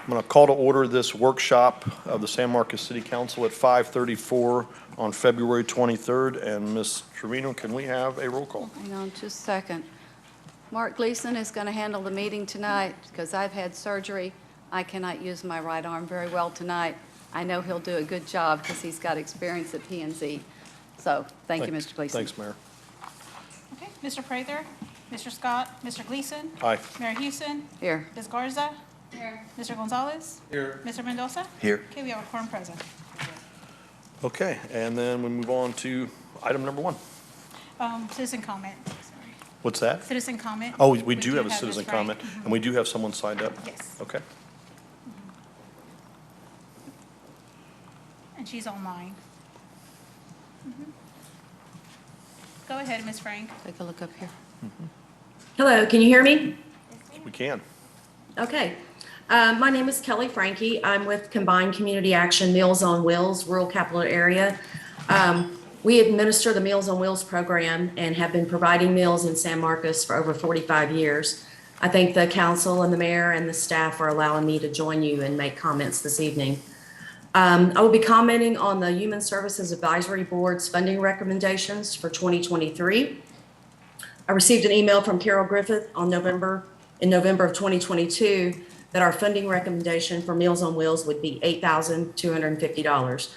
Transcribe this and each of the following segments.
I'm going to call to order this workshop of the San Marcos City Council at 5:34 on February 23rd. And Ms. Trevino, can we have a roll call? Hang on just a second. Mark Gleason is going to handle the meeting tonight because I've had surgery. I cannot use my right arm very well tonight. I know he'll do a good job because he's got experience at P&Z. So thank you, Mr. Gleason. Thanks, Mayor. Okay, Mr. Prather, Mr. Scott, Mr. Gleason. Aye. Mayor Houston. Here. Ms. Garza. Here. Mr. Gonzalez. Here. Mr. Mendoza. Here. Okay, we have a quorum present. Okay, and then we move on to item number 1. Citizen comment. Sorry. What's that? Citizen comment. Oh, we do have a Ms. citizen Frank. comment, and we do have someone signed up. Yes, Okay. and she's online. Go ahead, Ms. Frank. Take a look up here. Hello, can you hear me? We can. Okay. My name is Kelly Frankie. I'm with Combined Community Action Meals on Wheels, rural capital area. We administer the Meals on Wheels program and have been providing meals in San Marcos for over 45 years. I thank the council and the mayor and the staff for allowing me to join you and make comments this evening. I will be commenting on the Human Services Advisory Board's funding recommendations for 2023. I received an email from Carol Griffith in November of 2022 that our funding recommendation for Meals on Wheels would be $8,250.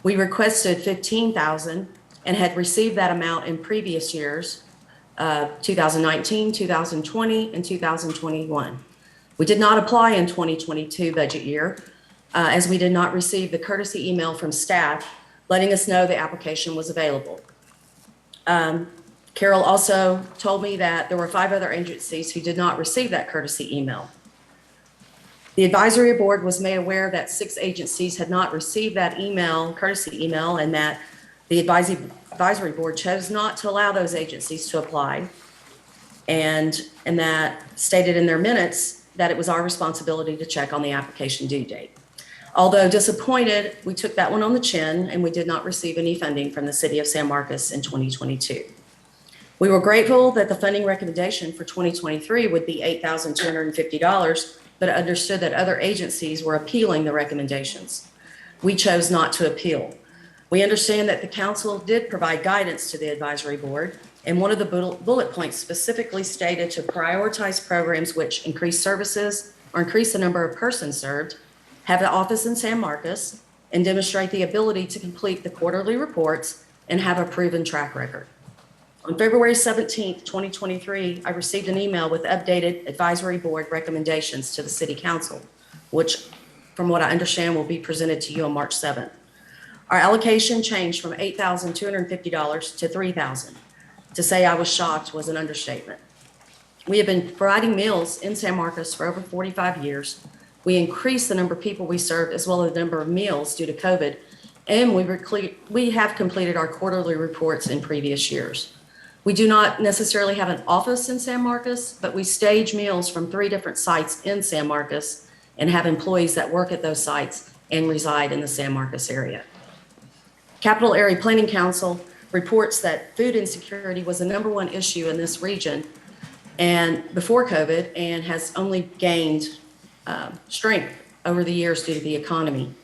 We requested $15,000 and had received that amount in previous years, 2019, 2020, and 2021. We did not apply in 2022 budget year as we did not receive the courtesy email from staff letting us know the application was available. Carol also told me that there were 5 other agencies who did not receive that courtesy email. The advisory board was made aware that 6 agencies had not received that email, courtesy email, and that the advisory board chose not to allow those agencies to apply. And that stated in their minutes that it was our responsibility to check on the application due date. Although disappointed, we took that one on the chin and we did not receive any funding from the city of San Marcos in 2022. We were grateful that the funding recommendation for 2023 would be $8,250, but understood that other agencies were appealing the recommendations. We chose not to appeal. We understand that the council did provide guidance to the advisory board, and one of the bullet points specifically stated to prioritize programs which increase services or increase the number of persons served, have an office in San Marcos, and demonstrate the ability to complete the quarterly reports and have a proven track record. On February 17th, 2023, I received an email with updated advisory board recommendations to the city council, which, from what I understand, will be presented to you on March 7th. Our allocation changed from $8,250 to $3,000. To say I was shocked was an understatement. We have been providing meals in San Marcos for over 45 years. We increased the number of people we served as well as the number of meals due to COVID, and we have completed our quarterly reports in previous years. We do not necessarily have an office in San Marcos, but we stage meals from 3 different sites in San Marcos and have employees that work at those sites and reside in the San Marcos area. Capital Area Planning Council reports that food insecurity was the #1 issue in this region and before COVID, and has only gained strength over the years due to the economy.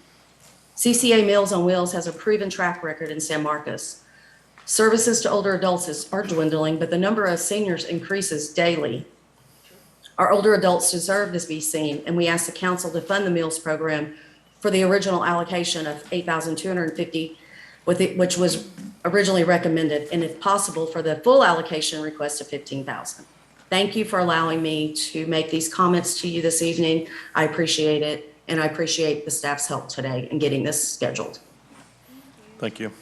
CCA Meals on Wheels has a proven track record in San Marcos. Services to older adults are dwindling, but the number of seniors increases daily. Our older adults deserve to be seen, and we ask the council to fund the meals program for the original allocation of $8,250, which was originally recommended, and if possible, for the full allocation request of $15,000. Thank you for allowing me to make these comments to you this evening. I appreciate it, and I appreciate the staff's help today in getting this scheduled. Thank you.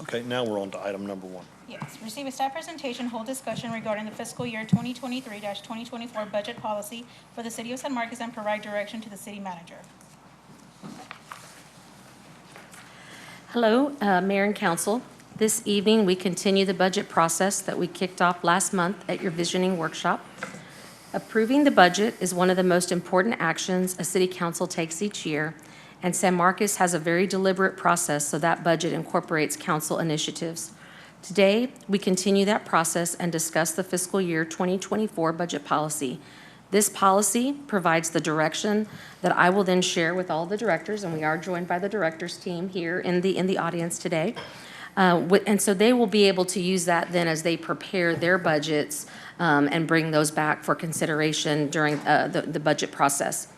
Okay, now we're on to item number 1. Yes, receive a staff presentation, hold discussion regarding the fiscal year 2023-2024 budget policy for the city of San Marcos and provide direction to the city manager. Hello, Mayor and Council. This evening, we continue the budget process that we kicked off last month at your visioning workshop. Approving the budget is one of the most important actions a city council takes each year, and San Marcos has a very deliberate process so that budget incorporates council initiatives. Today, we continue that process and discuss the fiscal year 2024 budget policy. This policy provides the direction that I will then share with all the directors, and we are joined by the directors team here in the audience today. And so they will be able to use that then as they prepare their budgets and bring those back for consideration during the budget process.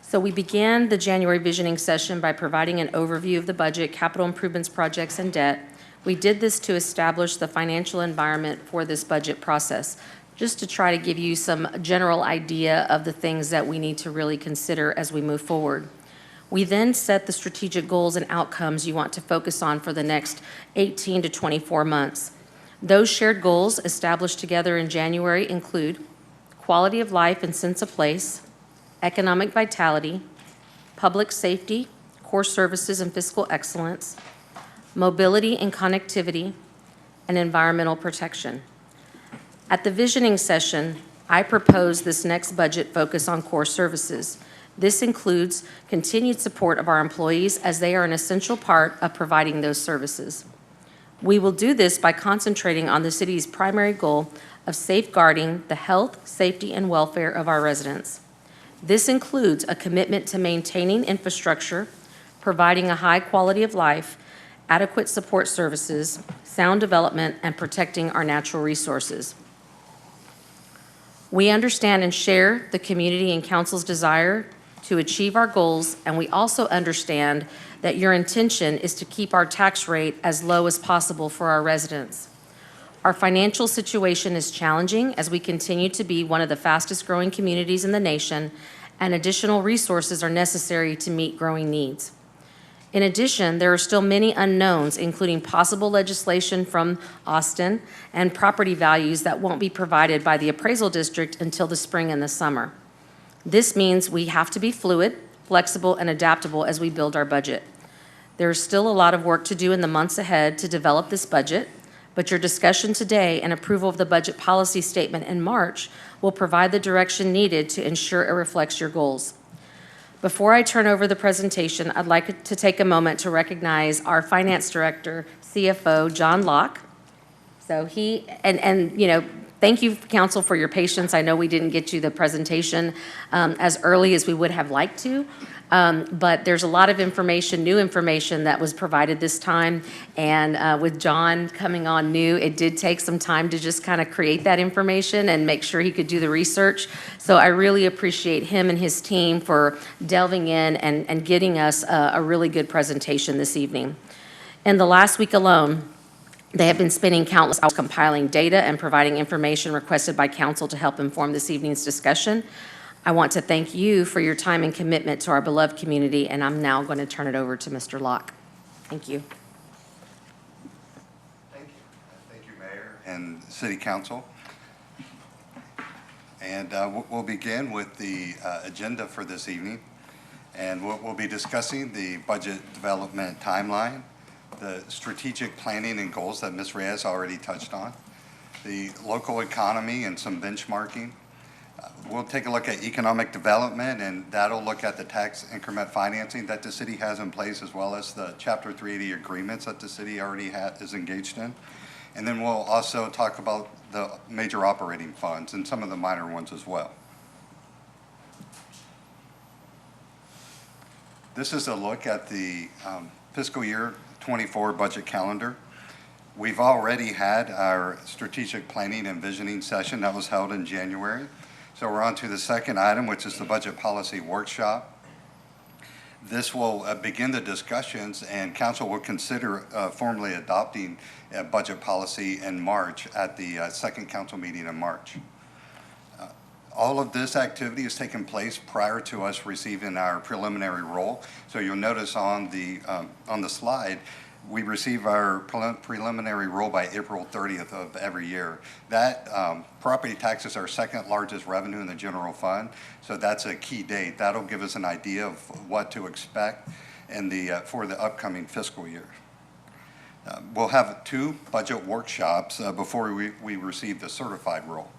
So we began the January visioning session by providing an overview of the budget, capital improvements projects, and debt. We did this to establish the financial environment for this budget process, just to try to give you some general idea of the things that we need to really consider as we move forward. We then set the strategic goals and outcomes you want to focus on for the next 18 to 24 months. Those shared goals established together in January include quality of life and sense of place, economic vitality, public safety, core services and fiscal excellence, mobility and connectivity, and environmental protection. At the visioning session, I propose this next budget focus on core services. This includes continued support of our employees as they are an essential part of providing those services. We will do this by concentrating on the city's primary goal of safeguarding the health, safety, and welfare of our residents. This includes a commitment to maintaining infrastructure, providing a high quality of life, adequate support services, sound development, and protecting our natural resources. We understand and share the community and council's desire to achieve our goals, and we also understand that your intention is to keep our tax rate as low as possible for our residents. Our financial situation is challenging as we continue to be one of the fastest-growing communities in the nation, and additional resources are necessary to meet growing needs. In addition, there are still many unknowns, including possible legislation from Austin and property values that won't be provided by the appraisal district until the spring and the summer. This means we have to be fluid, flexible, and adaptable as we build our budget. There is still a lot of work to do in the months ahead to develop this budget, but your discussion today and approval of the budget policy statement in March will provide the direction needed to ensure it reflects your goals. Before I turn over the presentation, I'd like to take a moment to recognize our Finance Director, CFO, John Locke. So he, and you know, thank you, Council, for your patience. I know we didn't get you the presentation as early as we would have liked to, but there's a lot of information, new information that was provided this time. And with John coming on new, it did take some time to just kind of create that information and make sure he could do the research. So I really appreciate him and his team for delving in and getting us a really good presentation this evening. In the last week alone, they have been spending countless hours compiling data and providing information requested by council to help inform this evening's discussion. I want to thank you for your time and commitment to our beloved community, and I'm now going to turn it over to Mr. Locke. Thank you. Thank you. Thank you, Mayor and City Council. And we'll begin with the agenda for this evening. And we'll be discussing the budget development timeline, the strategic planning and goals that Ms. Reyes already touched on, the local economy and some benchmarking. We'll take a look at economic development, and that'll look at the tax increment financing that the city has in place, as well as the Chapter 380 agreements that the city already is engaged in. And then we'll also talk about the major operating funds and some of the minor ones as well. This is a look at the fiscal year 24 budget calendar. We've already had our strategic planning and visioning session that was held in January. So we're on to the second item, which is the budget policy workshop. This will begin the discussions, and council will consider formally adopting a budget policy in March at the second council meeting in March. All of this activity has taken place prior to us receiving our preliminary roll. So you'll notice on the slide, we receive our preliminary roll by April 30th of every year. That property tax is our second largest revenue in the general fund, so that's a key date. That'll give us an idea of what to expect in for the upcoming fiscal year. We'll have 2 budget workshops before we receive the certified roll.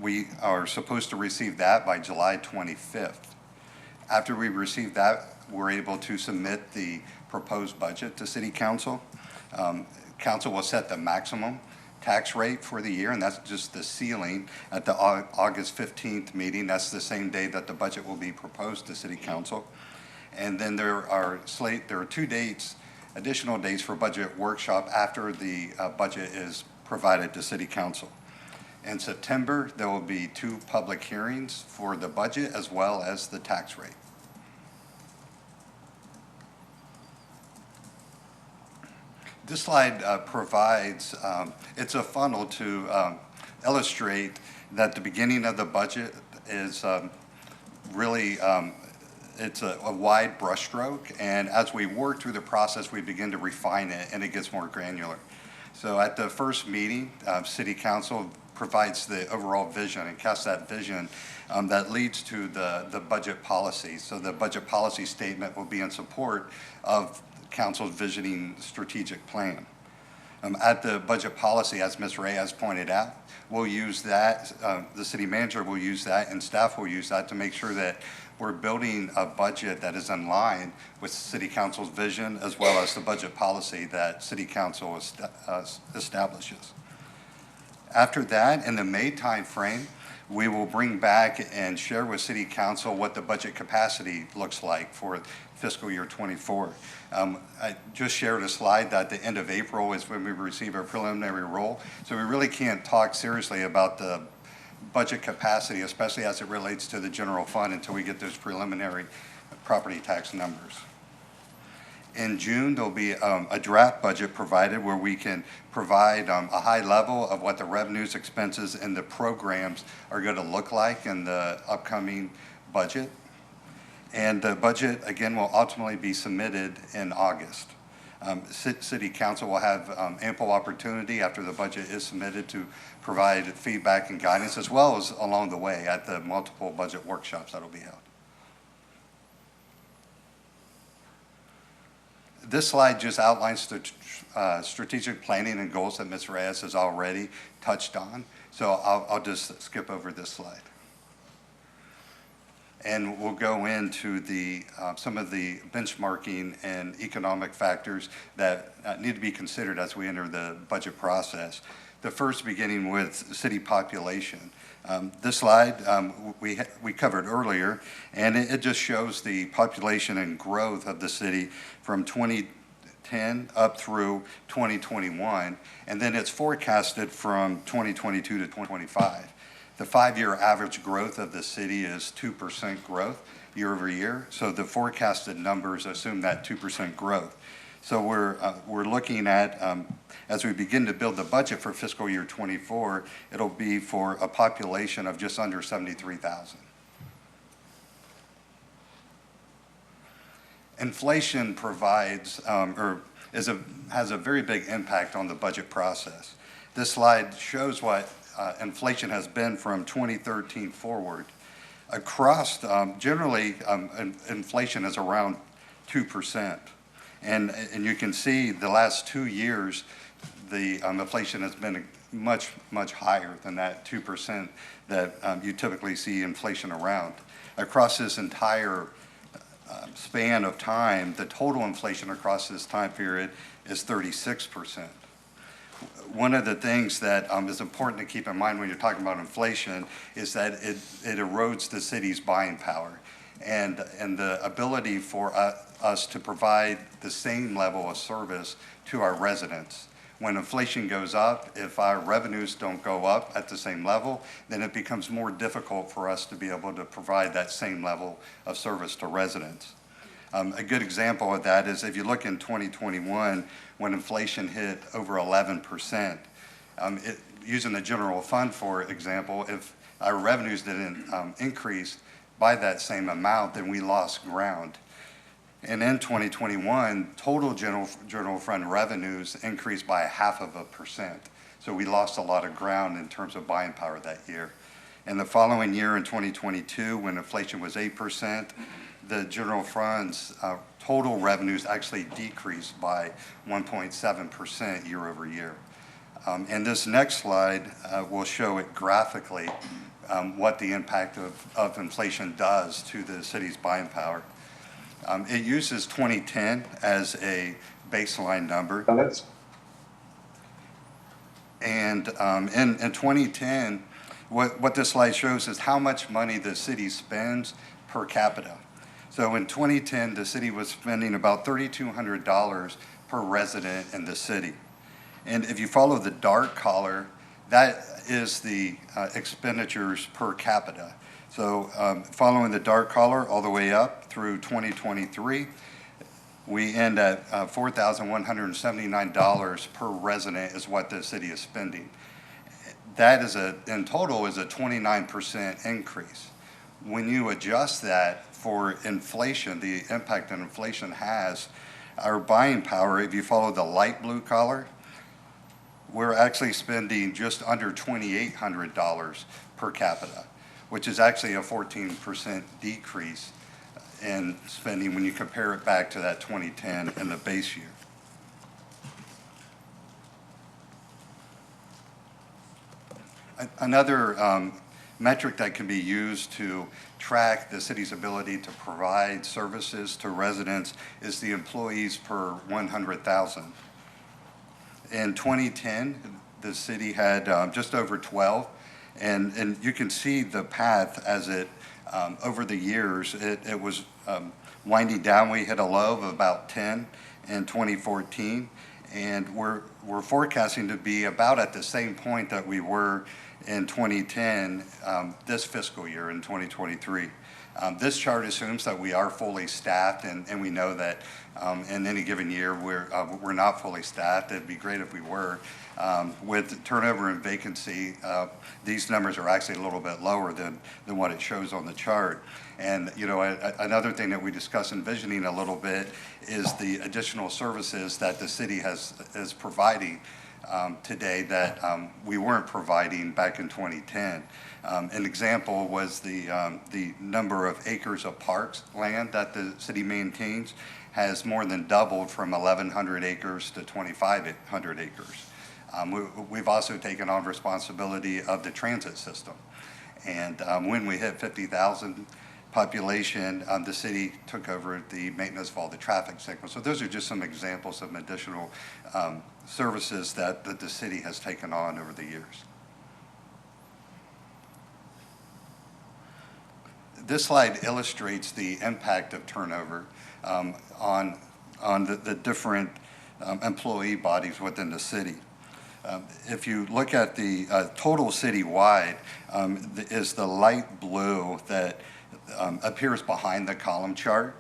We are supposed to receive that by July 25th. After we receive that, we're able to submit the proposed budget to City Council. Council will set the maximum tax rate for the year, and that's just the ceiling at the August 15th meeting. That's the same day that the budget will be proposed to City Council. And then there are 2 dates, additional dates for budget workshop after the budget is provided to City Council. In September, there will be 2 public hearings for the budget as well as the tax rate. This slide provides, it's a funnel to illustrate that the beginning of the budget is really, it's a wide brushstroke, and as we work through the process, we begin to refine it, and it gets more granular. So at the first meeting, City Council provides the overall vision and casts that vision that leads to the budget policy. So the budget policy statement will be in support of Council's visioning strategic plan. At the budget policy, as Ms. Reyes pointed out, we'll use that, the city manager will use that, and staff will use that to make sure that we're building a budget that is in line with City Council's vision as well as the budget policy that City Council establishes. After that, in the May timeframe, we will bring back and share with City Council what the budget capacity looks like for fiscal year 24. I just shared a slide that the end of April is when we receive our preliminary roll. So we really can't talk seriously about the budget capacity, especially as it relates to the general fund, until we get those preliminary property tax numbers. In June, there'll be a draft budget provided where we can provide a high level of what the revenues, expenses, and the programs are going to look like in the upcoming budget. And the budget, again, will ultimately be submitted in August. City Council will have ample opportunity after the budget is submitted to provide feedback and guidance, as well as along the way at the multiple budget workshops that will be held. This slide just outlines the strategic planning and goals that Ms. Reyes has already touched on. So I'll just skip over this slide. And we'll go into the some of the benchmarking and economic factors that need to be considered as we enter the budget process. The first beginning with city population. This slide we covered earlier, and it just shows the population and growth of the city from 2010 up through 2021, and then it's forecasted from 2022 to 2025. The 5-year average growth of the city is 2% growth year over year, so the forecasted numbers assume that 2% growth. So we're looking at, as we begin to build the budget for fiscal year 24, it'll be for a population of just under 73,000. Inflation provides, has a very big impact on the budget process. This slide shows what inflation has been from 2013 forward. Across, generally, inflation is around 2%. And you can see the last 2 years, the inflation has been much, much higher than that 2% that you typically see inflation around. Across this entire span of time, the total inflation across this time period is 36%. One of the things that is important to keep in mind when you're talking about inflation is that it erodes the city's buying power and the ability for us to provide the same level of service to our residents. When inflation goes up, if our revenues don't go up at the same level, then it becomes more difficult for us to be able to provide that same level of service to residents. A good example of that is if you look in 2021, when inflation hit over 11%, using the general fund, for example, if our revenues didn't increase by that same amount, then we lost ground. And in 2021, total general fund revenues increased by 0.5%. So we lost a lot of ground in terms of buying power that year. And the following year in 2022, when inflation was 8%, the general fund's total revenues actually decreased by 1.7% year over year. And this next slide will show it graphically what the impact of inflation does to the city's buying power. It uses 2010 as a baseline number. And in 2010, what this slide shows is how much money the city spends per capita. So in 2010, the city was spending about $3,200 per resident in the city. And if you follow the dark color, that is the expenditures per capita. So following the dark color all the way up through 2023, we end at $4,179 per resident is what the city is spending. That is in total is a 29% increase. When you adjust that for inflation, the impact that inflation has, our buying power, if you follow the light blue color, we're actually spending just under $2,800 per capita, which is actually a 14% decrease in spending when you compare it back to that 2010 in the base year. Another metric that can be used to track the city's ability to provide services to residents is the employees per 100,000. In 2010, the city had just over 12, and you can see the path as it, over the years, it was winding down. We hit a low of about 10 in 2014, and we're forecasting to be about at the same point that we were in 2010 this fiscal year in 2023. This chart assumes that we are fully staffed, and we know that in any given year we're not fully staffed. It'd be great if we were. With turnover and vacancy, these numbers are actually a little bit lower than what it shows on the chart. And you know, another thing that we discuss in visioning a little bit is the additional services that the city is providing today that we weren't providing back in 2010. An example was the number of acres of parks land that the city maintains has more than doubled from 1,100 acres to 2,500 acres. We've also taken on responsibility of the transit system. And when we hit 50,000 population, the city took over the maintenance of all the traffic signals. So those are just some examples of additional services that the city has taken on over the years. This slide illustrates the impact of turnover on the different employee bodies within the city. If you look at the total citywide, is the light blue that appears behind the column chart.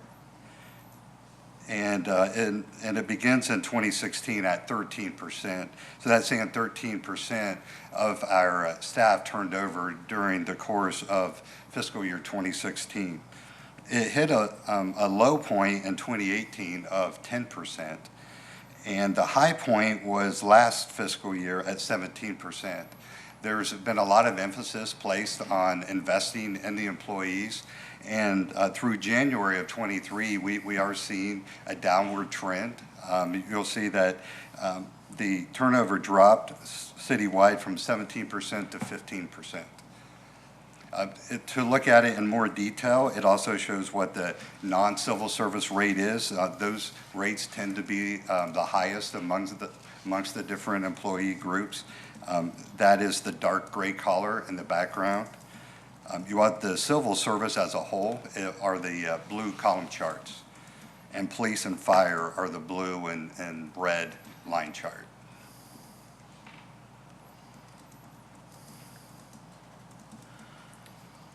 And it begins in 2016 at 13%. So that's saying 13% of our staff turned over during the course of fiscal year 2016. It hit a low point in 2018 of 10%. And the high point was last fiscal year at 17%. There's been a lot of emphasis placed on investing in the employees. And through January of 23, we are seeing a downward trend. You'll see that the turnover dropped citywide from 17% to 15%. To look at it in more detail, it also shows what the non-civil service rate is. Those rates tend to be the highest amongst the different employee groups. That is the dark gray color in the background. You want the civil service as a whole are the blue column charts, and police and fire are the blue and red line chart.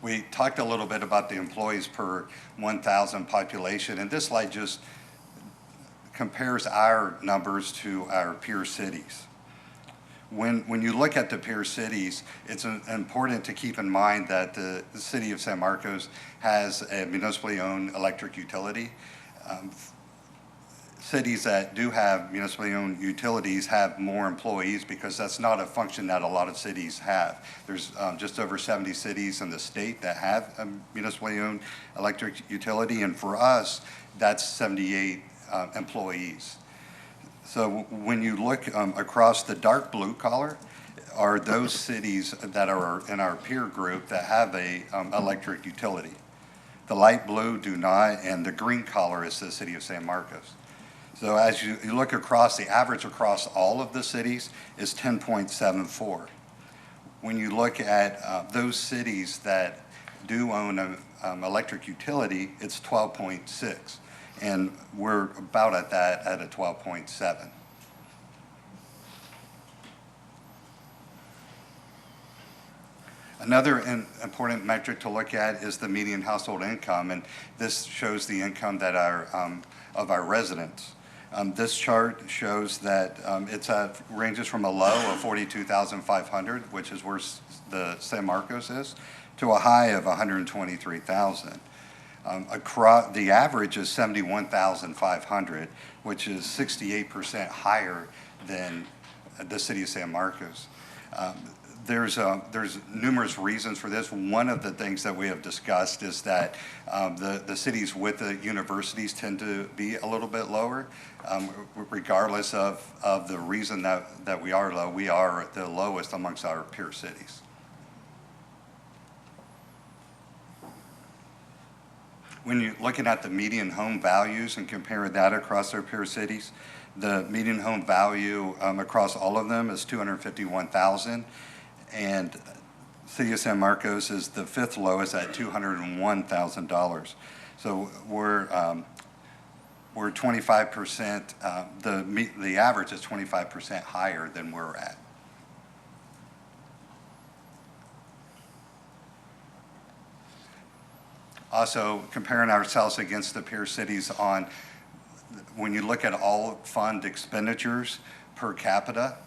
We talked a little bit about the employees per 1,000 population, and this slide just compares our numbers to our peer cities. When you look at the peer cities, it's important to keep in mind that the city of San Marcos has a municipally owned electric utility. Cities that do have municipally owned utilities have more employees because that's not a function that a lot of cities have. There's just over 70 cities in the state that have a municipally owned electric utility, and for us, that's 78 employees. So when you look across the dark blue color are those cities that are in our peer group that have a electric utility. The light blue do not, and the green color is the city of San Marcos. So as you look across, the average across all of the cities is 10.74. When you look at those cities that do own an electric utility, it's 12.6. And we're about at that at a 12.7. Another important metric to look at is the median household income, and this shows the income that of our residents. This chart shows that ranges from a low of 42,500, which is where the San Marcos is, to a high of 123,000. The average is 71,500, which is 68% higher than the city of San Marcos. There's numerous reasons for this. One of the things that we have discussed is that the cities with the universities tend to be a little bit lower. Regardless of the reason that we are low, we are the lowest amongst our peer cities. When you're looking at the median home values and compare that across our peer cities, the median home value across all of them is $251,000. And City of San Marcos is the fifth lowest at $201,000. So we're 25%, the average is 25% higher than we're at. Also, comparing ourselves against the peer cities when you look at all fund expenditures per capita,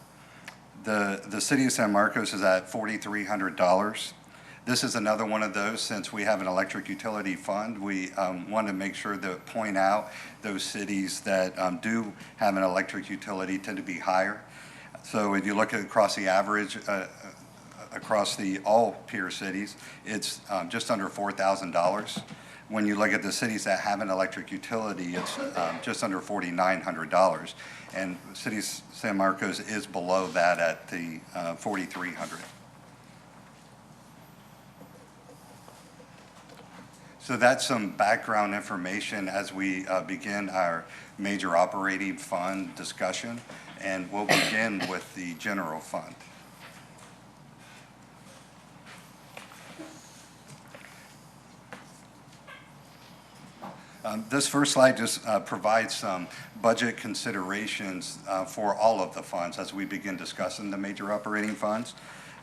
the city of San Marcos is at $4,300. This is another one of those, since we have an electric utility fund, we want to make sure to point out those cities that do have an electric utility tend to be higher. So if you look at across the average, across all peer cities, it's just under $4,000. When you look at the cities that have an electric utility, it's just under $4,900. And City of San Marcos is below that at the $4,300. So that's some background information as we begin our major operating fund discussion. And we'll begin with the general fund. This first slide just provides some budget considerations for all of the funds as we begin discussing the major operating funds.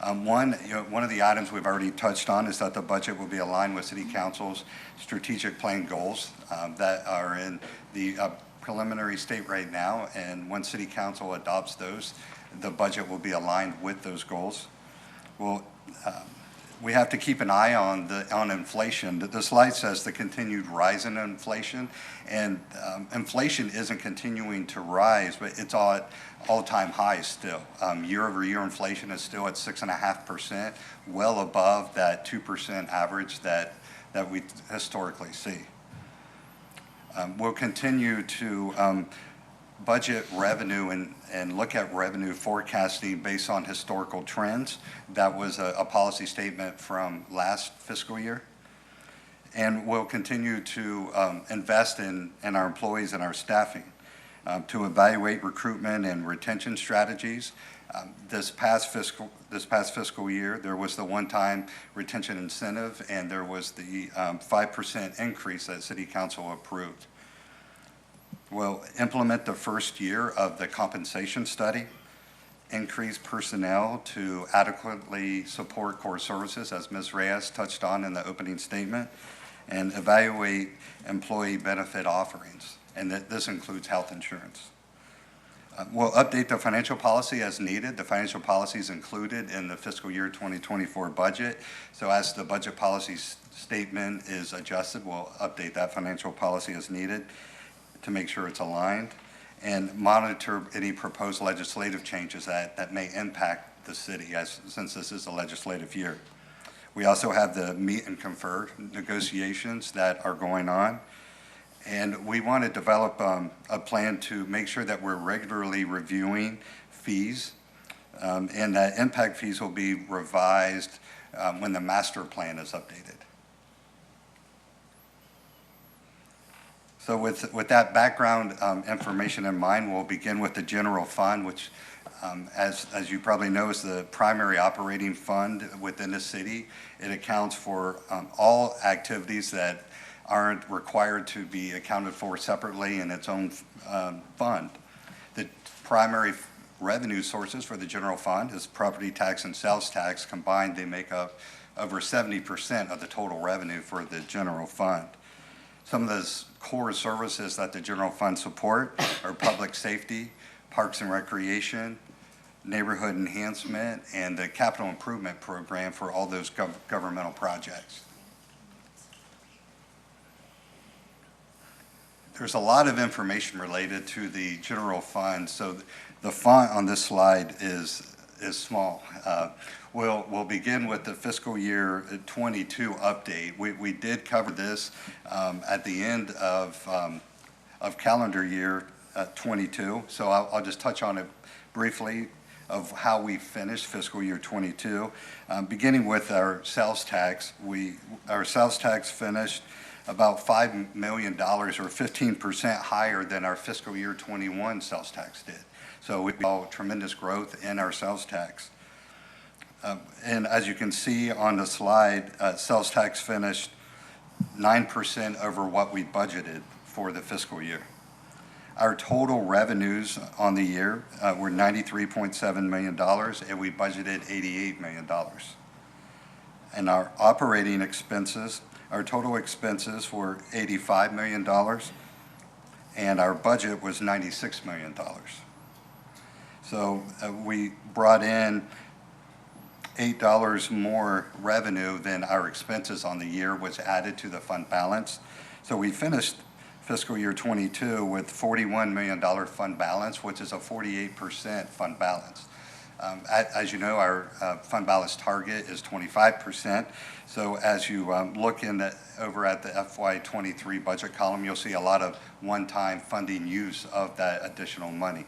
One of the items we've already touched on is that the budget will be aligned with City Council's strategic plan goals that are in the preliminary state right now. And when City Council adopts those, the budget will be aligned with those goals. Well, we have to keep an eye on inflation. The slide says the continued rise in inflation, and inflation isn't continuing to rise, but it's all at all-time highs still. Year-over-year inflation is still at 6.5%, well above that 2% average that we historically see. We'll continue to budget revenue and look at revenue forecasting based on historical trends. That was a policy statement from last fiscal year. And we'll continue to invest in our employees and our staffing to evaluate recruitment and retention strategies. This past fiscal year, there was the one-time retention incentive, and there was the 5% increase that City Council approved. We'll implement the first year of the compensation study, increase personnel to adequately support core services, as Ms. Reyes touched on in the opening statement, and evaluate employee benefit offerings, and this includes health insurance. We'll update the financial policy as needed. The financial policy is included in the fiscal year 2024 budget. So as the budget policy statement is adjusted, we'll update that financial policy as needed to make sure it's aligned, and monitor any proposed legislative changes that may impact the city, since this is a legislative year. We also have the meet and confer negotiations that are going on, and we want to develop a plan to make sure that we're regularly reviewing fees, and that impact fees will be revised when the master plan is updated. So with that background information in mind, we'll begin with the general fund, which, as you probably know, is the primary operating fund within the city. It accounts for all activities that aren't required to be accounted for separately in its own fund. The primary revenue sources for the general fund is property tax and sales tax. Combined, they make up over 70% of the total revenue for the general fund. Some of those core services that the general fund support are public safety, parks and recreation, neighborhood enhancement, and the capital improvement program for all those governmental projects. There's a lot of information related to the general fund, so the font on this slide is small. We'll begin with the fiscal year 22 update. We did cover this at the end of calendar year 22, so I'll just touch on it briefly of how we finished fiscal year 22. Beginning with our sales tax, our sales tax finished about $5 million or 15% higher than our fiscal year 21 sales tax did. So we saw tremendous growth in our sales tax. And as you can see on the slide, sales tax finished 9% over what we budgeted for the fiscal year. Our total revenues on the year were $93.7 million, and we budgeted $88 million. And our operating expenses, our total expenses were $85 million, and our budget was $96 million. So we brought in $8 more revenue than our expenses on the year was added to the fund balance. So we finished fiscal year 22 with $41 million fund balance, which is a 48% fund balance. As you know, our fund balance target is 25%. So as you look over at the FY23 budget column, you'll see a lot of one-time funding use of that additional money.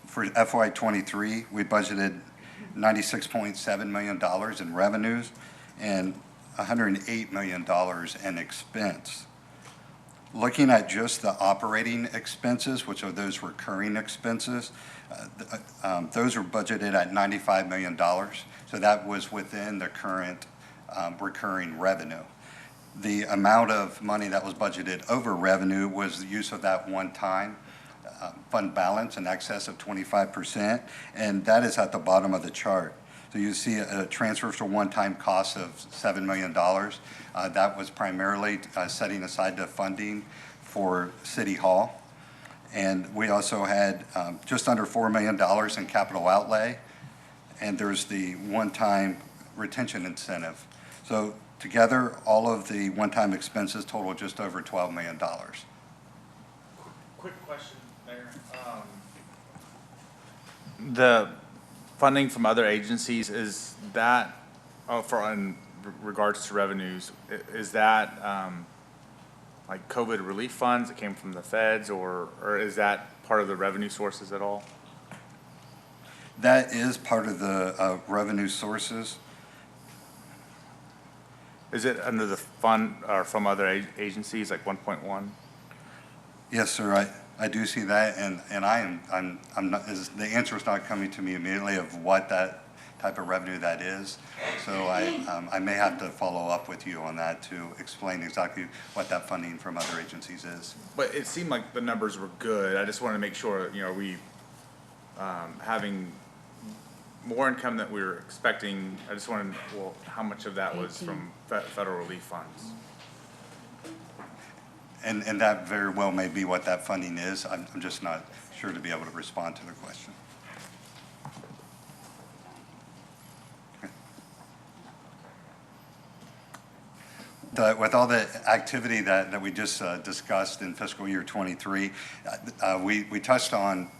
For FY23, we budgeted $96.7 million in revenues and $108 million in expense. Looking at just the operating expenses, which are those recurring expenses, those were budgeted at $95 million. So that was within the current recurring revenue. The amount of money that was budgeted over revenue was the use of that one-time fund balance in excess of 25%, and that is at the bottom of the chart. So you see a transfer for one-time cost of $7 million. That was primarily setting aside the funding for City Hall. And we also had just under $4 million in capital outlay, and there's the one-time retention incentive. So together, all of the one-time expenses total just over $12 million. Quick question there. The funding from other agencies, is that, in regards to revenues, is that like COVID relief funds that came from the feds, or is that part of the revenue sources at all? That is part of the revenue sources. Is it under the fund or from other agencies, like 1.1? Yes, sir. I do see that, and I'm not. The answer is not coming to me immediately of what that type of revenue that is. So I may have to follow up with you on that to explain exactly what that funding from other agencies is. But it seemed like the numbers were good. I just wanted to make sure, you know, we having more income than we were expecting. I just wanted, well, how much of that was from federal relief funds? And that very well may be what that funding is. I'm just not sure to be able to respond to the question. With all the activity that we just discussed in fiscal year 23, we touched on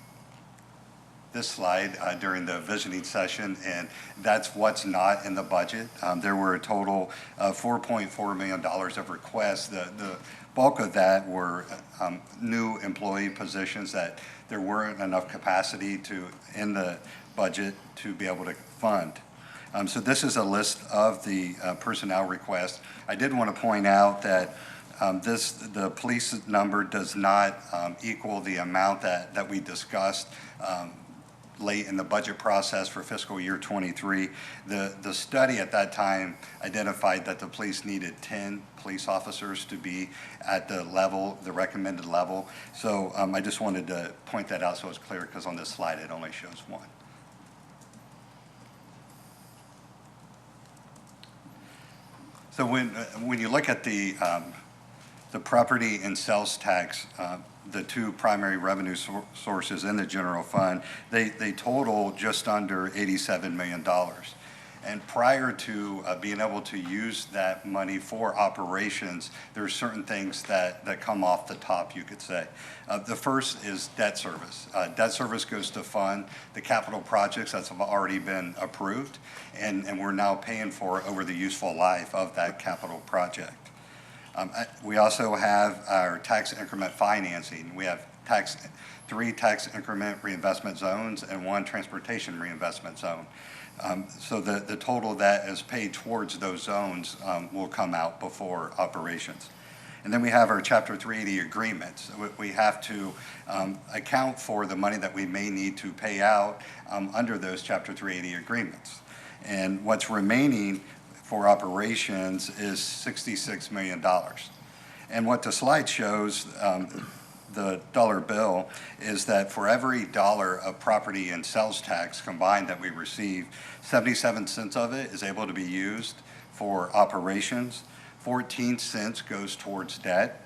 this slide during the visioning session, and that's what's not in the budget. There were a total of $4.4 million of requests. The bulk of that were new employee positions that there weren't enough capacity in the budget to be able to fund. So this is a list of the personnel requests. I did want to point out that The police number does not equal the amount that we discussed late in the budget process for fiscal year '23. The study at that time identified that the police needed 10 police officers to be at the level, the recommended level. So I just wanted to point that out so it's clear, because on this slide, it only shows one. So when you look at the property and sales tax, the two primary revenue sources in the general fund, they total just under $87 million. And prior to being able to use that money for operations, there are certain things that come off the top, you could say. The first is debt service. Debt service goes to fund the capital projects that have already been approved, and we're now paying for over the useful life of that capital project. We also have our tax increment financing. We have three tax increment reinvestment zones and one transportation reinvestment zone. So the total that is paid towards those zones will come out before operations. And then we have our Chapter 380 agreements. We have to account for the money that we may need to pay out under those Chapter 380 agreements. And what's remaining for operations is $66 million. And what the slide shows, the dollar bill, is that for every dollar of property and sales tax combined that we receive, 77 cents of it is able to be used for operations, 14 cents goes towards debt,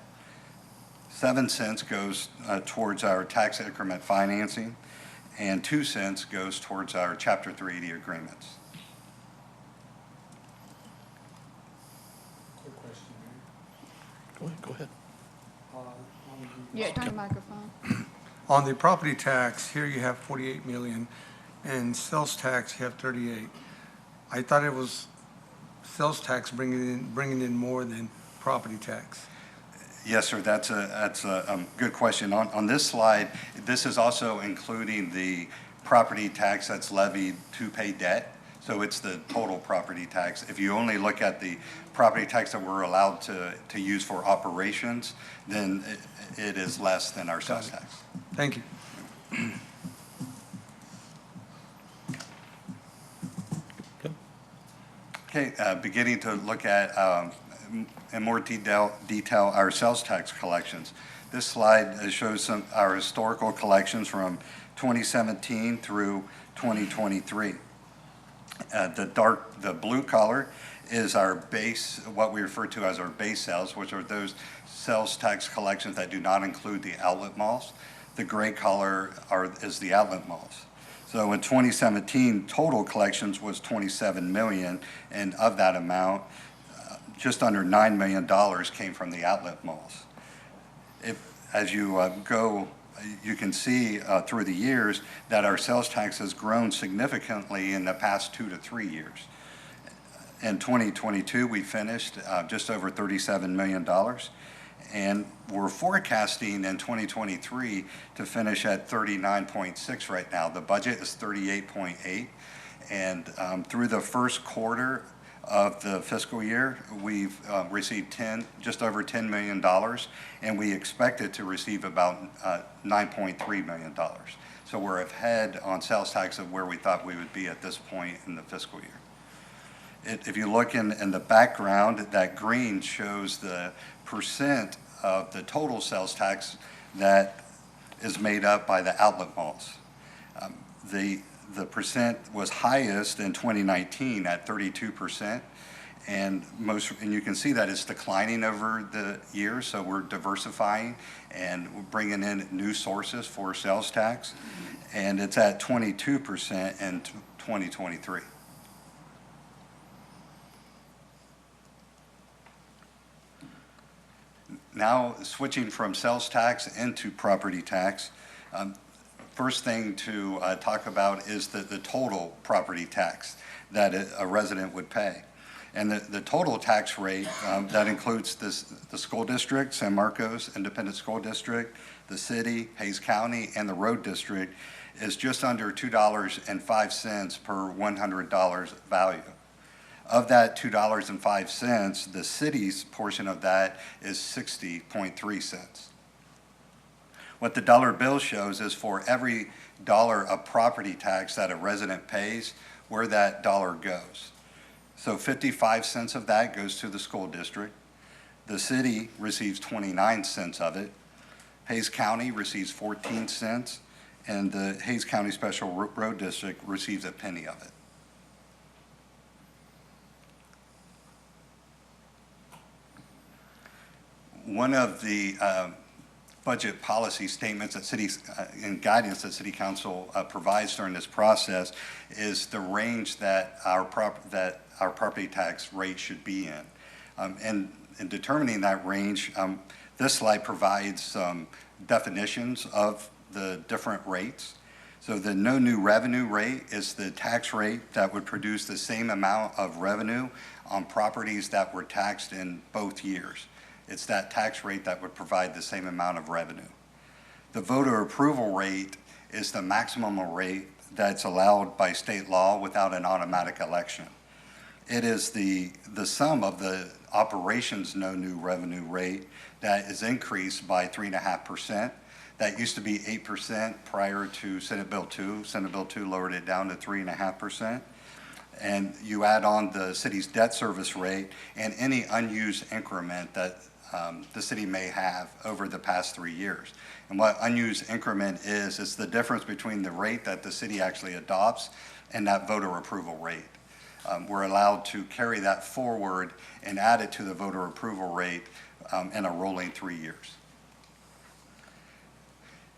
7 cents goes towards our tax increment financing, and 2 cents goes towards our Chapter 380 agreements. Quick question, Mayor. Go ahead. Yeah, turn the microphone. On the property tax, here you have 48 million, and sales tax, you have 38. I thought it was sales tax bringing in more than property tax. Yes, sir, that's a good question. On this slide, this is also including the property tax that's levied to pay debt. So it's the total property tax. If you only look at the property tax that we're allowed to use for operations, then it is less than our sales tax. Thank you. Okay, beginning to look at in more detail our sales tax collections. This slide shows our historical collections from 2017 through 2023. The blue color is our base, what we refer to as our base sales, which are those sales tax collections that do not include the outlet malls. The gray color is the outlet malls. So in 2017, total collections was 27 million, and of that amount, just under $9 million came from the outlet malls. As you go, you can see through the years that our sales tax has grown significantly in the past 2 to 3 years. In 2022, we finished just over $37 million, and we're forecasting in 2023 to finish at 39.6 right now. The budget is 38.8, and through the first quarter of the fiscal year, we've received just over $10 million, and we expected to receive about $9.3 million. So we're ahead on sales tax of where we thought we would be at this point in the fiscal year. If you look in the background, that green shows the percent of the total sales tax that is made up by the outlet malls. The percent was highest in 2019 at 32%, and you can see that it's declining over the years, so we're diversifying and we're bringing in new sources for sales tax, and it's at 22% in 2023. Now, switching from sales tax into property tax, first thing to talk about is the total property tax that a resident would pay. And the total tax rate, that includes the school district, San Marcos Independent School District, the city, Hays County, and the road district, is just under $2.05 per $100 value. Of that $2.05, the city's portion of that is 60.3 cents. What the dollar bill shows is for every dollar of property tax that a resident pays, where that dollar goes. So 55 cents of that goes to the school district. The city receives 29 cents of it. Hayes County receives 14 cents, and the Hayes County Special Road District receives a penny of it. One of the budget policy statements that cities and guidance that City Council provides during this process is the range that our property tax rate should be in. And in determining that range, this slide provides some definitions of the different rates. So the no new revenue rate is the tax rate that would produce the same amount of revenue on properties that were taxed in both years. It's that tax rate that would provide the same amount of revenue. The voter approval rate is the maximum rate that's allowed by state law without an automatic election. It is the sum of the operations no new revenue rate that is increased by 3.5%. That used to be 8% prior to Senate Bill 2. Senate Bill 2 lowered it down to 3.5%. And you add on the city's debt service rate and any unused increment that the city may have over the past 3 years. And what unused increment is the difference between the rate that the city actually adopts and that voter approval rate. We're allowed to carry that forward and add it to the voter approval rate in a rolling 3 years.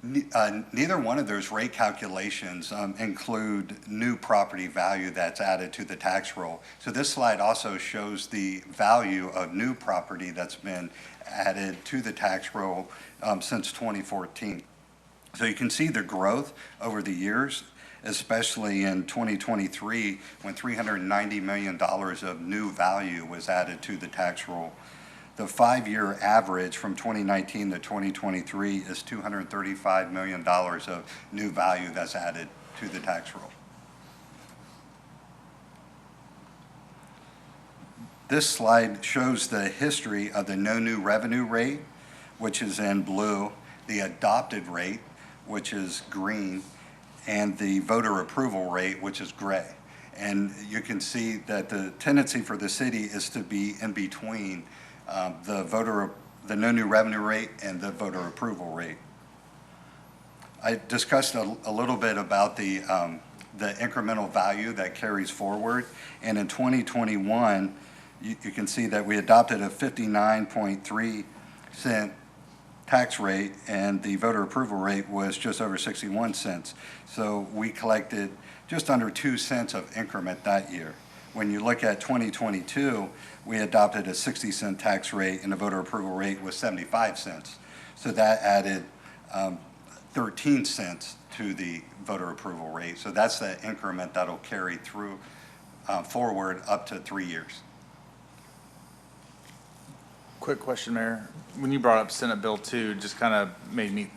Neither one of those rate calculations include new property value that's added to the tax roll. So this slide also shows the value of new property that's been added to the tax roll since 2014. So you can see the growth over the years, especially in 2023 when $390 million of new value was added to the tax roll. The 5-year average from 2019 to 2023 is $235 million of new value that's added to the tax roll. This slide shows the history of the no new revenue rate, which is in blue, the adopted rate, which is green, and the voter approval rate, which is gray. And you can see that the tendency for the city is to be in between the no new revenue rate and the voter approval rate. I discussed a little bit about the incremental value that carries forward, and in 2021, you can see that we adopted a 59.3 cent tax rate, and the voter approval rate was just over 61 cents. So we collected just under 2 cents of increment that year. When you look at 2022, we adopted a 60-cent tax rate, and the voter approval rate was 75 cents. So that added 13 cents to the voter approval rate. So that's the increment that'll carry through forward up to 3 years. Quick question, Mayor. When you brought up Senate Bill 2, just kind of made me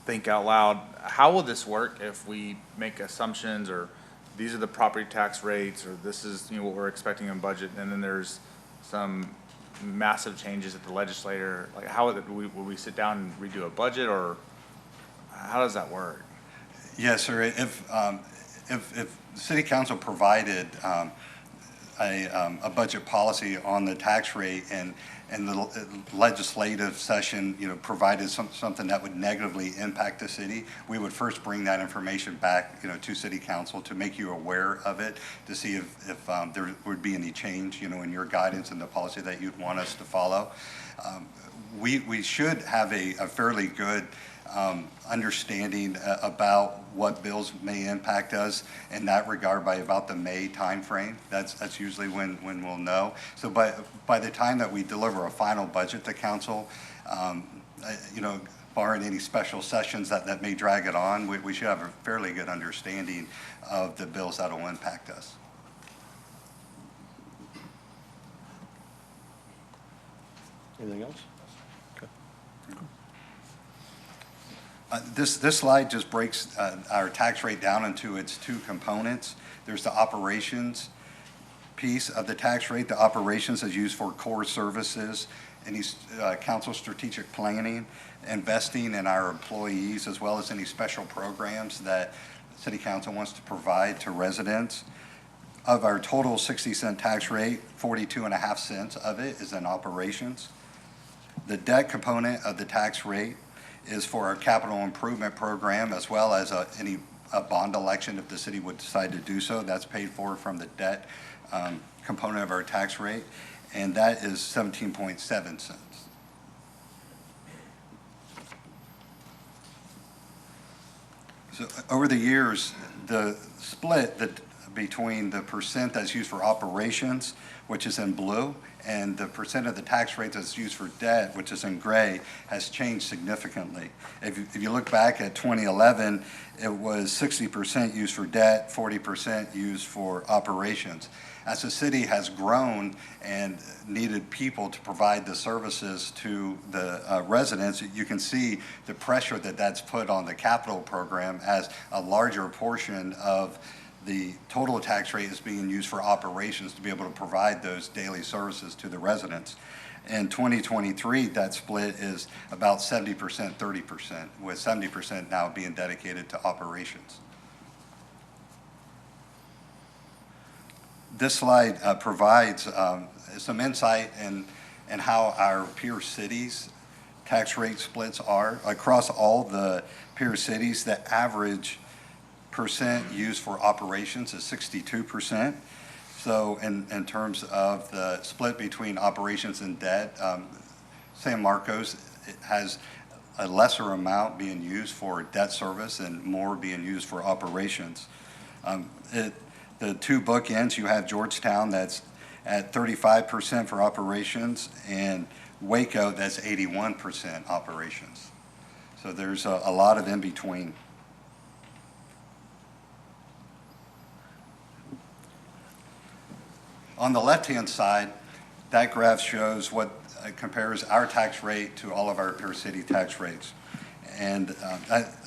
think out loud. How will this work if we make assumptions, or these are the property tax rates, or this is what we're expecting in budget, and then there's some massive changes at the legislature? Like, how will we sit down and redo a budget, or how does that work? Yes, sir. If the City Council provided a budget policy on the tax rate, and the legislative session, provided something that would negatively impact the city, we would first bring that information back, to City Council to make you aware of it, to see if there would be any change, in your guidance and the policy that you'd want us to follow. We should have a fairly good understanding about what bills may impact us in that regard by about the May timeframe. That's usually when we'll know. So by the time that we deliver a final budget to council, barring any special sessions that may drag it on, we should have a fairly good understanding of the bills that will impact us. Anything else? This slide just breaks our tax rate down into its two components. There's the operations piece of the tax rate, the operations, is used for core services, any council strategic planning, investing in our employees, as well as any special programs that city council wants to provide to residents. Of our total 60-cent tax rate, 42.5 cents of it is in operations. The debt component of the tax rate is for our capital improvement program, as well as any bond election if the city would decide to do so. That's paid for from the debt component of our tax rate, and that is 17.7 cents. So over the years, the split between the percent that's used for operations, which is in blue, and the percent of the tax rate that's used for debt, which is in gray, has changed significantly. If you look back at 2011, it was 60% used for debt, 40% used for operations. As the city has grown and needed people to provide the services to the residents, you can see the pressure that that's put on the capital program as a larger portion of the total tax rate is being used for operations to be able to provide those daily services to the residents. In 2023, that split is about 70%, 30%, with 70% now being dedicated to operations. This slide provides some insight in how our peer cities' tax rate splits are. Across all the peer cities, the average percent used for operations is 62%. So in terms of the split between operations and debt, San Marcos has a lesser amount being used for debt service and more being used for operations. The two bookends, you have Georgetown that's at 35% for operations, and Waco that's 81% operations. So there's a lot of in between. On the left-hand side, that graph shows what compares our tax rate to all of our peer city tax rates. And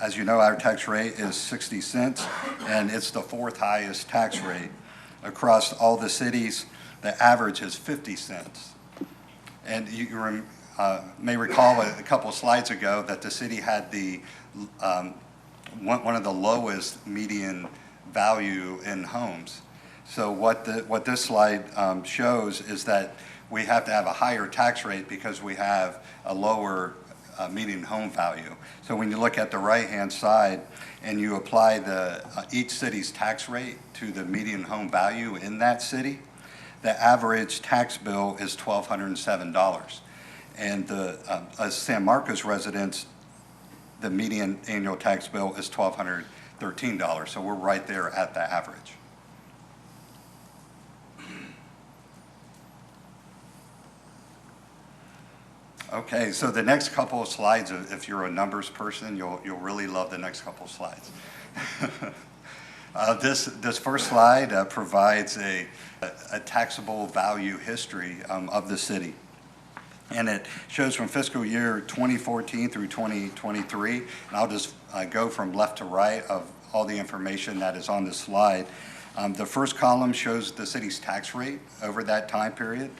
as you know, our tax rate is 60 cents, and it's the fourth highest tax rate. Across all the cities, the average is 50 cents. And you may recall a couple of slides ago that the city had the one of the lowest median value in homes. So what this slide shows is that we have to have a higher tax rate because we have a lower median home value. So when you look at the right-hand side and you apply each city's tax rate to the median home value in that city, the average tax bill is $1,207. And as San Marcos residents, the median annual tax bill is $1,213. So we're right there at the average. Okay, so the next couple of slides, if you're a numbers person, you'll really love the next couple of slides. This first slide provides a taxable value history of the city. And it shows from fiscal year 2014 through 2023. And I'll just go from left to right of all the information that is on this slide. The first column shows the city's tax rate over that time period.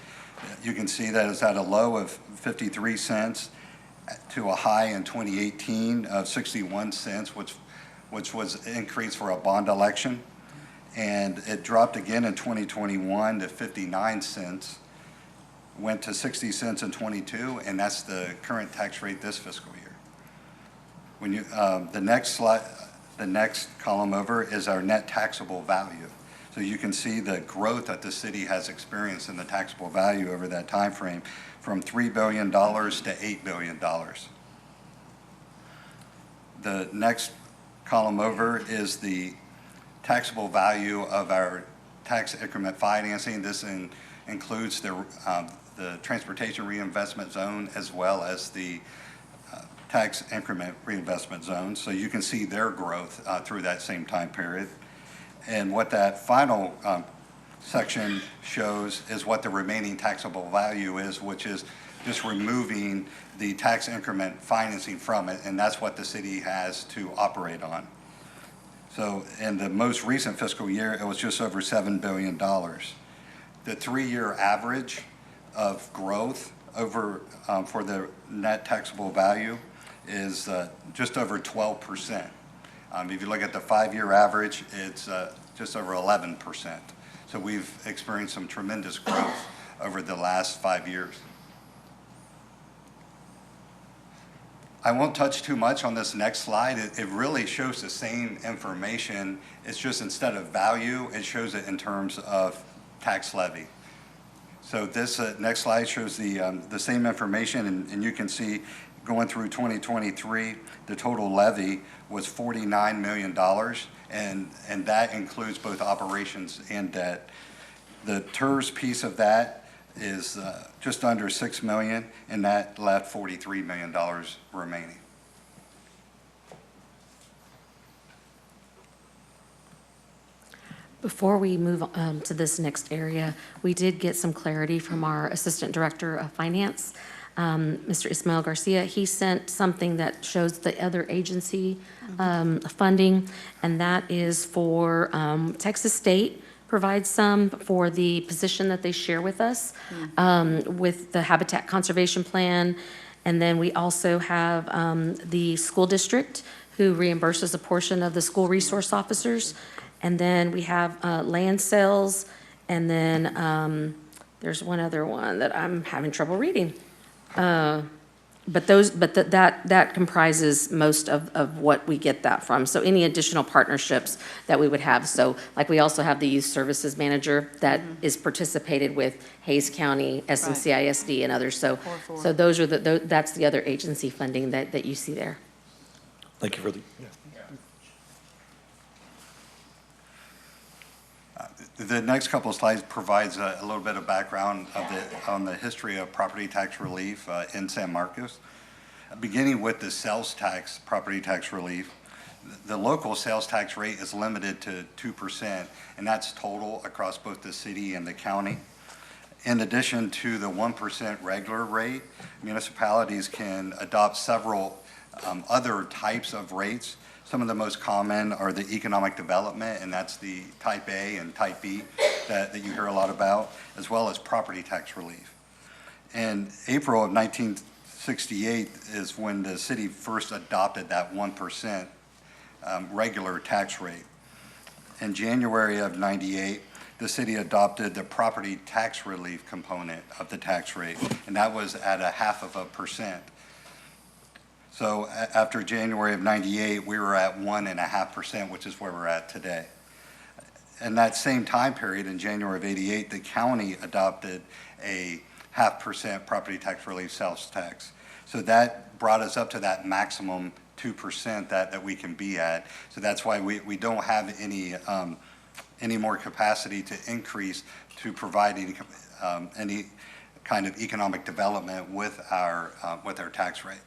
You can see that it's at a low of 53 cents to a high in 2018 of 61 cents, which was increased for a bond election. And it dropped again in 2021 to 59 cents, went to 60 cents in 22, and that's the current tax rate this fiscal year. When you, the next column over is our net taxable value. So you can see the growth that the city has experienced in the taxable value over that time frame, from $3 billion to $8 billion. The next column over is the taxable value of our tax increment financing. This includes the transportation reinvestment zone as well as the tax increment reinvestment zone. So you can see their growth through that same time period. And what that final section shows is what the remaining taxable value is, which is just removing the tax increment financing from it, and that's what the city has to operate on. So in the most recent fiscal year, it was just over $7 billion. the 3-year average of growth over, for the net taxable value is just over 12%. If you look at the 5-year average, it's just over 11%. So we've experienced some tremendous growth over the last 5 years. I won't touch too much on this next slide. It really shows the same information. It's just instead of value, it shows it in terms of tax levy. So this next slide shows the same information, and you can see going through 2023, the total levy was $49 million, and that includes both operations and debt. The TERS piece of that is just under $6 million, and that left $43 million remaining. Before we move to this next area, we did get some clarity from our Assistant Director of Finance, Mr. Ismael Garcia. He sent something that shows the other agency funding, and that is for Texas State provides some for the position that they share with us with the Habitat Conservation Plan. And then we also have the school district who reimburses a portion of the school resource officers. And then we have land sales, and then there's one other one that I'm having trouble reading. But that comprises most of what we get that from. So any additional partnerships that we would have. So like we also have the youth services manager that is participated with Hayes County, SMCISD, and others. So those are that's the other agency funding that you see there. Thank you for the. The next couple of slides provides a little bit of background on the history of property tax relief in San Marcos. Beginning with the sales tax, property tax relief, the local sales tax rate is limited to 2%, and that's total across both the city and the county. In addition to the 1% regular rate, municipalities can adopt several other types of rates. Some of the most common are the economic development, and that's the type A and type B that you hear a lot about, as well as property tax relief. In April of 1968 is when the city first adopted that 1% regular tax rate. In January of 98, the city adopted the property tax relief component of the tax rate, and that was at 0.5%. So after January of 98, we were at 1.5%, which is where we're at today. In that same time period, in January of 88, the county adopted a 0.5% property tax relief sales tax. So that brought us up to that maximum 2% that we can be at. So that's why we don't have any more capacity to increase to provide any kind of economic development with our tax rate.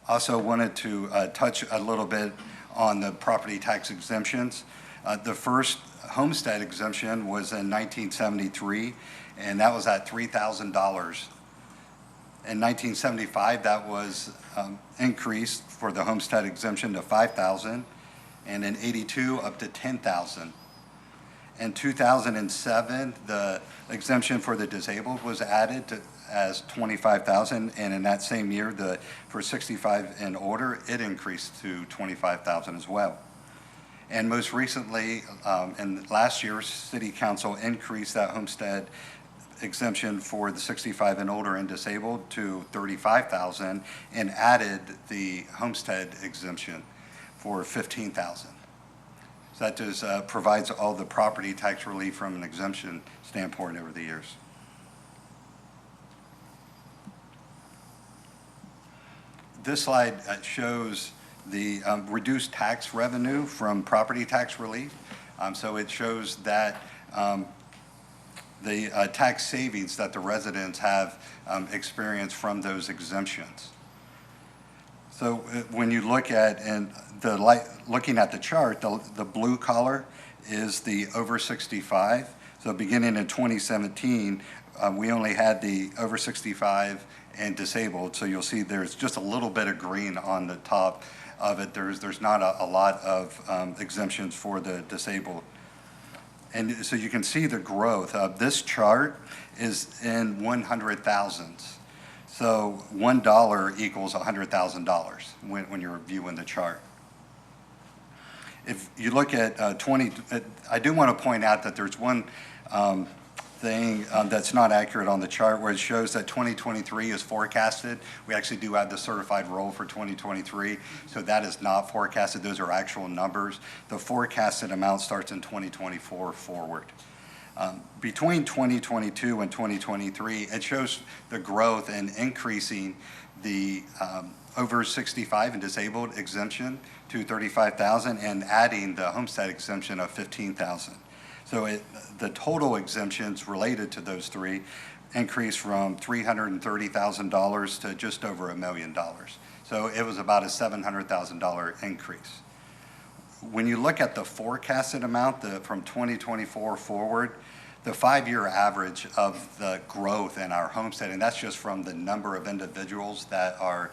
Also wanted to touch a little bit on the property tax exemptions. The first homestead exemption was in 1973, and that was at $3,000. In 1975, that was increased for the homestead exemption to $5,000, and in '82 up to $10,000. In 2007, the exemption for the disabled was added to as $25,000, and in that same year, for 65 and older, it increased to $25,000 as well. And most recently, in last year, City Council increased that homestead exemption for the 65 and older and disabled to $35,000 and added the homestead exemption for $15,000. So that just provides all the property tax relief from an exemption standpoint over the years. This slide shows the reduced tax revenue from property tax relief. So it shows that the tax savings that the residents have experienced from those exemptions. So when you look at looking at the chart, the blue color is the over 65. So beginning in 2017, we only had the over 65 and disabled. So you'll see there's just a little bit of green on the top of it. There's not a lot of exemptions for the disabled. And so you can see the growth. This chart is in 100,000s. So $1 equals $100,000 when you're viewing the chart. If you look at I do want to point out that there's one thing that's not accurate on the chart where it shows that 2023 is forecasted. We actually do have the certified roll for 2023, so that is not forecasted. Those are actual numbers. The forecasted amount starts in 2024 forward. Between 2022 and 2023, it shows the growth and increasing the over 65 and disabled exemption to 35,000 and adding the homestead exemption of 15,000. So the total exemptions related to those three increased from $330,000 to just over $1 million. So it was about a $700,000 increase. When you look at the forecasted amount from 2024 forward, the 5-year average of the growth in our homesteading, that's just from the number of individuals that are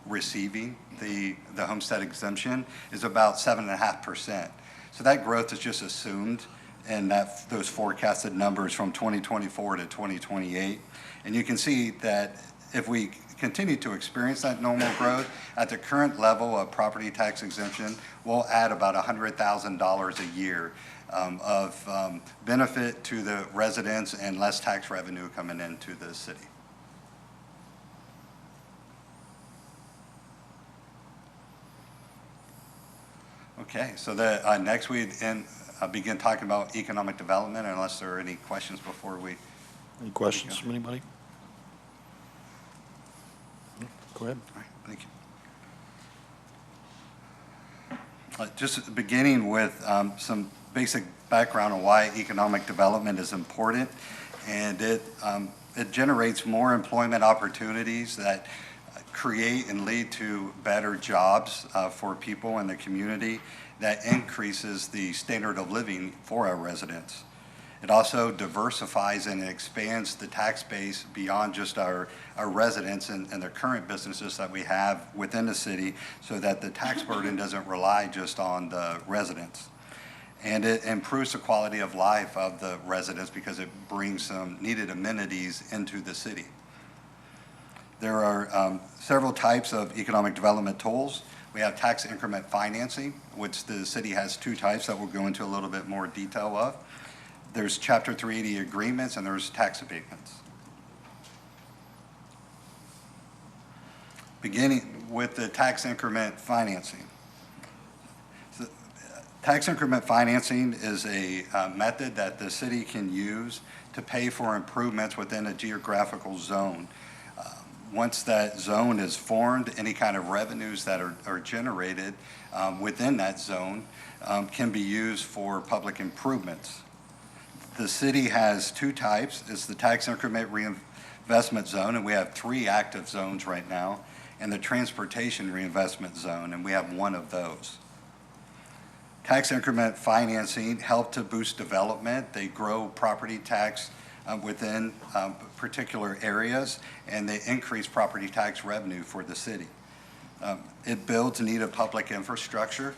receiving the homestead exemption, is about 7.5%. So that growth is just assumed in those forecasted numbers from 2024 to 2028. And you can see that if we continue to experience that normal growth at the current level of property tax exemption, we'll add about $100,000 a year of benefit to the residents and less tax revenue coming into the city. Okay, so next we begin talking about economic development, unless there are any questions before we. Any questions from anybody? Go ahead. All right, thank you. Just beginning with some basic background on why economic development is important, and it generates more employment opportunities that create and lead to better jobs for people in the community, that increases the standard of living for our residents. It also diversifies and expands the tax base beyond just our residents and the current businesses that we have within the city, so that the tax burden doesn't rely just on the residents. And it improves the quality of life of the residents because it brings some needed amenities into the city. There are several types of economic development tools. We have tax increment financing, which the city has 2 types that we'll go into a little bit more detail of. There's Chapter 380 agreements, and there's tax abatements. Beginning with the tax increment financing. So, tax increment financing is a method that the city can use to pay for improvements within a geographical zone. Once that zone is formed, any kind of revenues that are generated within that zone can be used for public improvements. The city has 2 types. It's the tax increment reinvestment zone, and we have 3 active zones right now, and the transportation reinvestment zone, and we have 1 of those. Tax increment financing help to boost development. They grow property tax within particular areas, and they increase property tax revenue for the city. It builds needed public infrastructure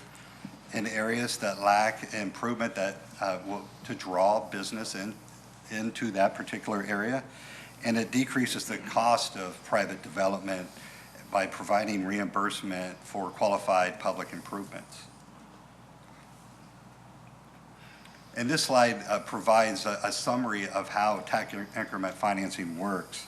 in areas that lack improvement to draw business into that particular area, and it decreases the cost of private development by providing reimbursement for qualified public improvements. And this slide provides a summary of how tax increment financing works.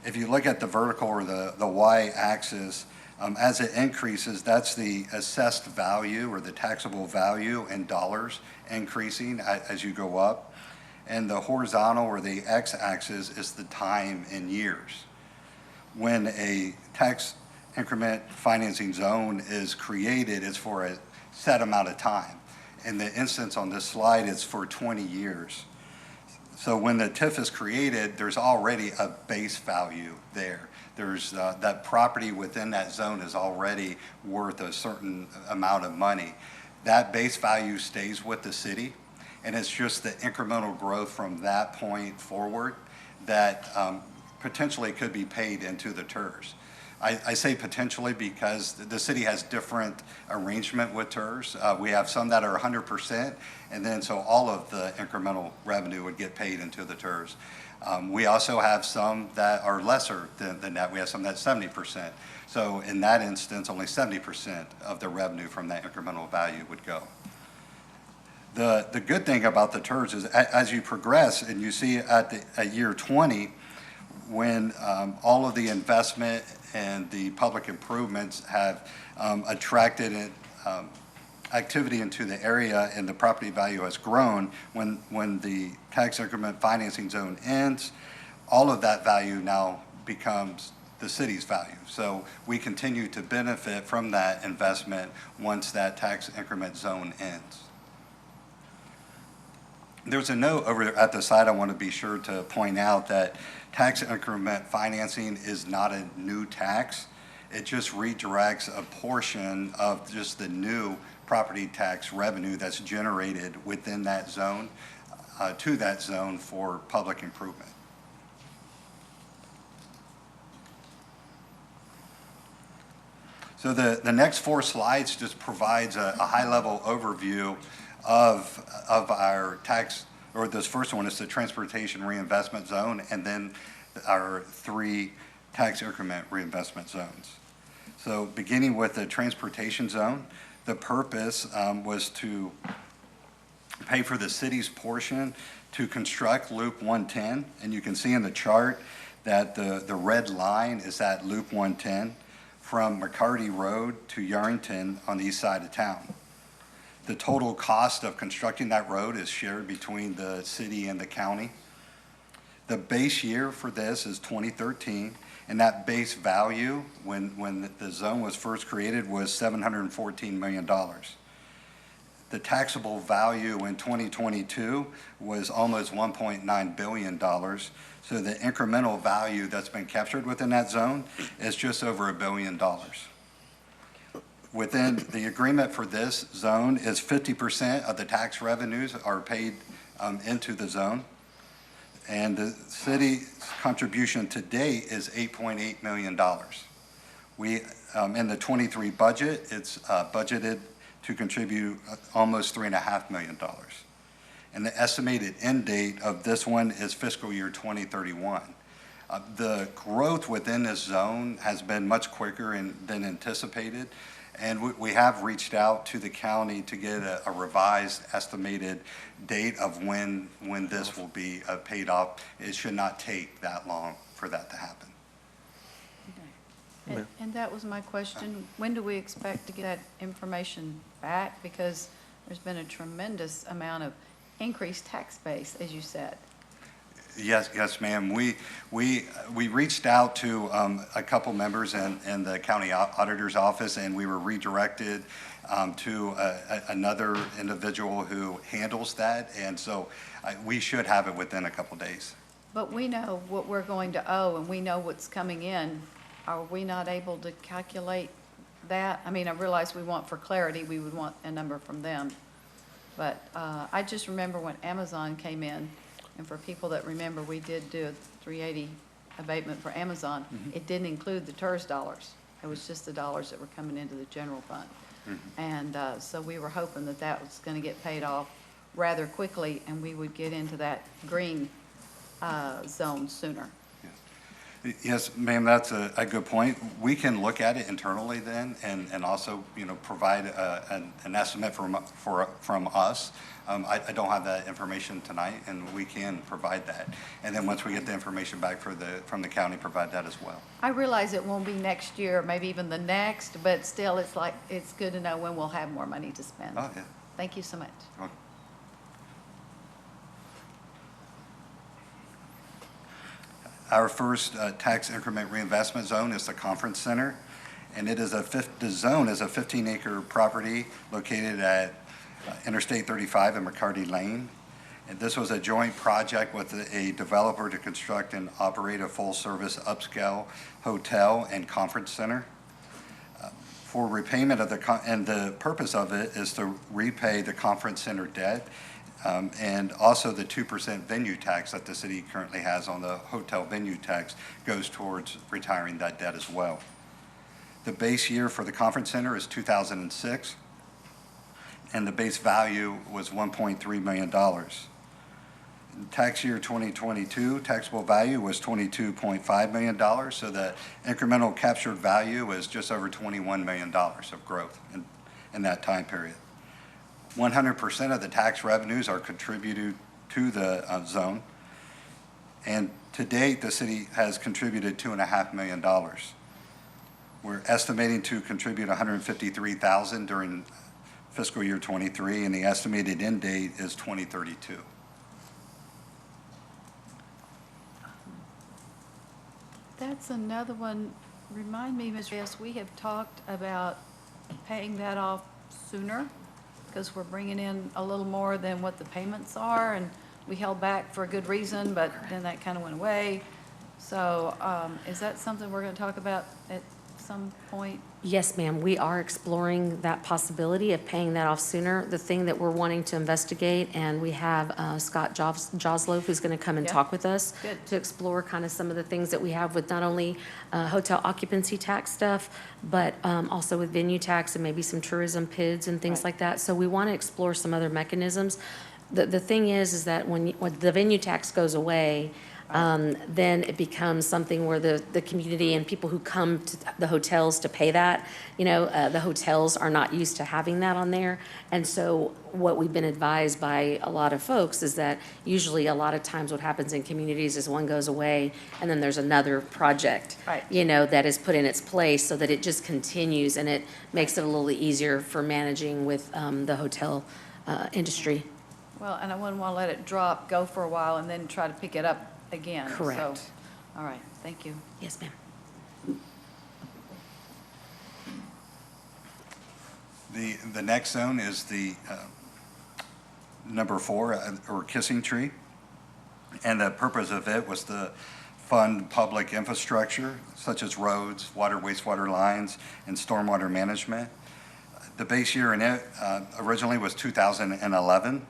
If you look at the vertical or the y-axis, as it increases, that's the assessed value or the taxable value in dollars increasing as you go up. And the horizontal or the x-axis is the time in years. When a tax increment financing zone is created, it's for a set amount of time. In the instance on this slide, it's for 20 years. So when the TIF is created, there's already a base value there. There's that property within that zone is already worth a certain amount of money. That base value stays with the city, and it's just the incremental growth from that point forward that potentially could be paid into the TERS. I say potentially because the city has different arrangement with TERS. We have some that are 100%, and then so all of the incremental revenue would get paid into the TERS. We also have some that are lesser than that. We have some that's 70%. So in that instance, only 70% of the revenue from that incremental value would go. The good thing about the TERS is as you progress and you see at year 20, when all of the investment and the public improvements have attracted activity into the area and the property value has grown, when the tax increment financing zone ends, all of that value now becomes the city's value. So we continue to benefit from that investment once that tax increment zone ends. There's a note over at the side I want to be sure to point out that tax increment financing is not a new tax. It just redirects a portion of just the new property tax revenue that's generated within that zone to that zone for public improvement. So the next 4 slides just provides a high-level overview of our tax, or this first one is the transportation reinvestment zone, and then our 3 tax increment reinvestment zones. So beginning with the transportation zone, the purpose was to pay for the city's portion to construct Loop 110, and you can see in the chart that the red line is at Loop 110 from McCarty Road to Yarrington on the east side of town. The total cost of constructing that road is shared between the city and the county. The base year for this is 2013, and that base value when the zone was first created was $714 million. The taxable value in 2022 was almost $1.9 billion. So the incremental value that's been captured within that zone is just over $1 billion. Within the agreement for this zone is 50% of the tax revenues are paid into the zone. And the city's contribution to date is $8.8 million. We, in the 23 budget, it's budgeted to contribute almost $3.5 million. And the estimated end date of this one is fiscal year 2031. The growth within this zone has been much quicker than anticipated. And we have reached out to the county to get a revised estimated date of when this will be paid off. It should not take that long for that to happen. And that was my question. When do we expect to get that information back? Because there's been a tremendous amount of increased tax base, as you said. Yes, ma'am. We reached out to a couple members in the county auditor's office, and we were redirected to another individual who handles that. And so we should have it within a couple days. But we know what we're going to owe, and we know what's coming in. Are we not able to calculate that? I mean, I realize we want, for clarity, we would want a number from them. But I just remember when Amazon came in, and for people that remember, we did do a 380 abatement for Amazon. Mm-hmm. It didn't include the TERS dollars. It was just the dollars that were coming into the general fund. Mm-hmm. And so we were hoping that that was going to get paid off rather quickly, and we would get into that green zone sooner. Yes, ma'am, that's a good point. We can look at it internally then and also, provide an estimate from us. I don't have that information tonight, and we can provide that. And then once we get the information back from the county, provide that as well. I realize it won't be next year, maybe even the next, but still, it's good to know when we'll have more money to spend. Oh, yeah. Thank you so much. Okay. Our first tax increment reinvestment zone is the Conference Center, and it is the zone is a 15-acre property located at Interstate 35 and McCarty Lane. And this was a joint project with a developer to construct and operate a full-service upscale hotel and conference center. For repayment of and the purpose of it is to repay the conference center debt. And also the 2% venue tax that the city currently has on the hotel venue tax goes towards retiring that debt as well. The base year for the conference center is 2006, and the base value was $1.3 million. Tax year 2022, taxable value was $22.5 million, so the incremental captured value is just over $21 million of growth in that time period. 100% of the tax revenues are contributed to the zone, and to date, the city has contributed $2.5 million. We're estimating to contribute $153,000 during fiscal year '23, and the estimated end date is 2032. That's another one. Remind me, Ms. Reyes, we have talked about paying that off sooner because we're bringing in a little more than what the payments are, and we held back for a good reason, but then that kind of went away. So is that something we're going to talk about at some point? Yes, ma'am. We are exploring that possibility of paying that off sooner. The thing that we're wanting to investigate, and we have Scott Joslow, who's going to come and Yeah. talk with us Good. to explore kind of some of the things that we have with not only hotel occupancy tax stuff, but also with venue tax and maybe some tourism PIDs and things Right. like that. So we want to explore some other mechanisms. The thing is that when the venue tax goes away, then it becomes something where the community and people who come to the hotels to pay that, the hotels are not used to having that on there. And so what we've been advised by a lot of folks is that usually a lot of times what happens in communities is one goes away and then there's another project, Right. that is put in its place so that it just continues and it makes it a little easier for managing with the hotel industry. Well, and I wouldn't want to let it drop, go for a while, and then try to pick it up again. So, Correct. all right, thank you. Yes, ma'am. The next zone is the number 4, or Kissing Tree. And the purpose of it was to fund public infrastructure such as roads, water, wastewater lines, and stormwater management. The base year in it originally was 2011,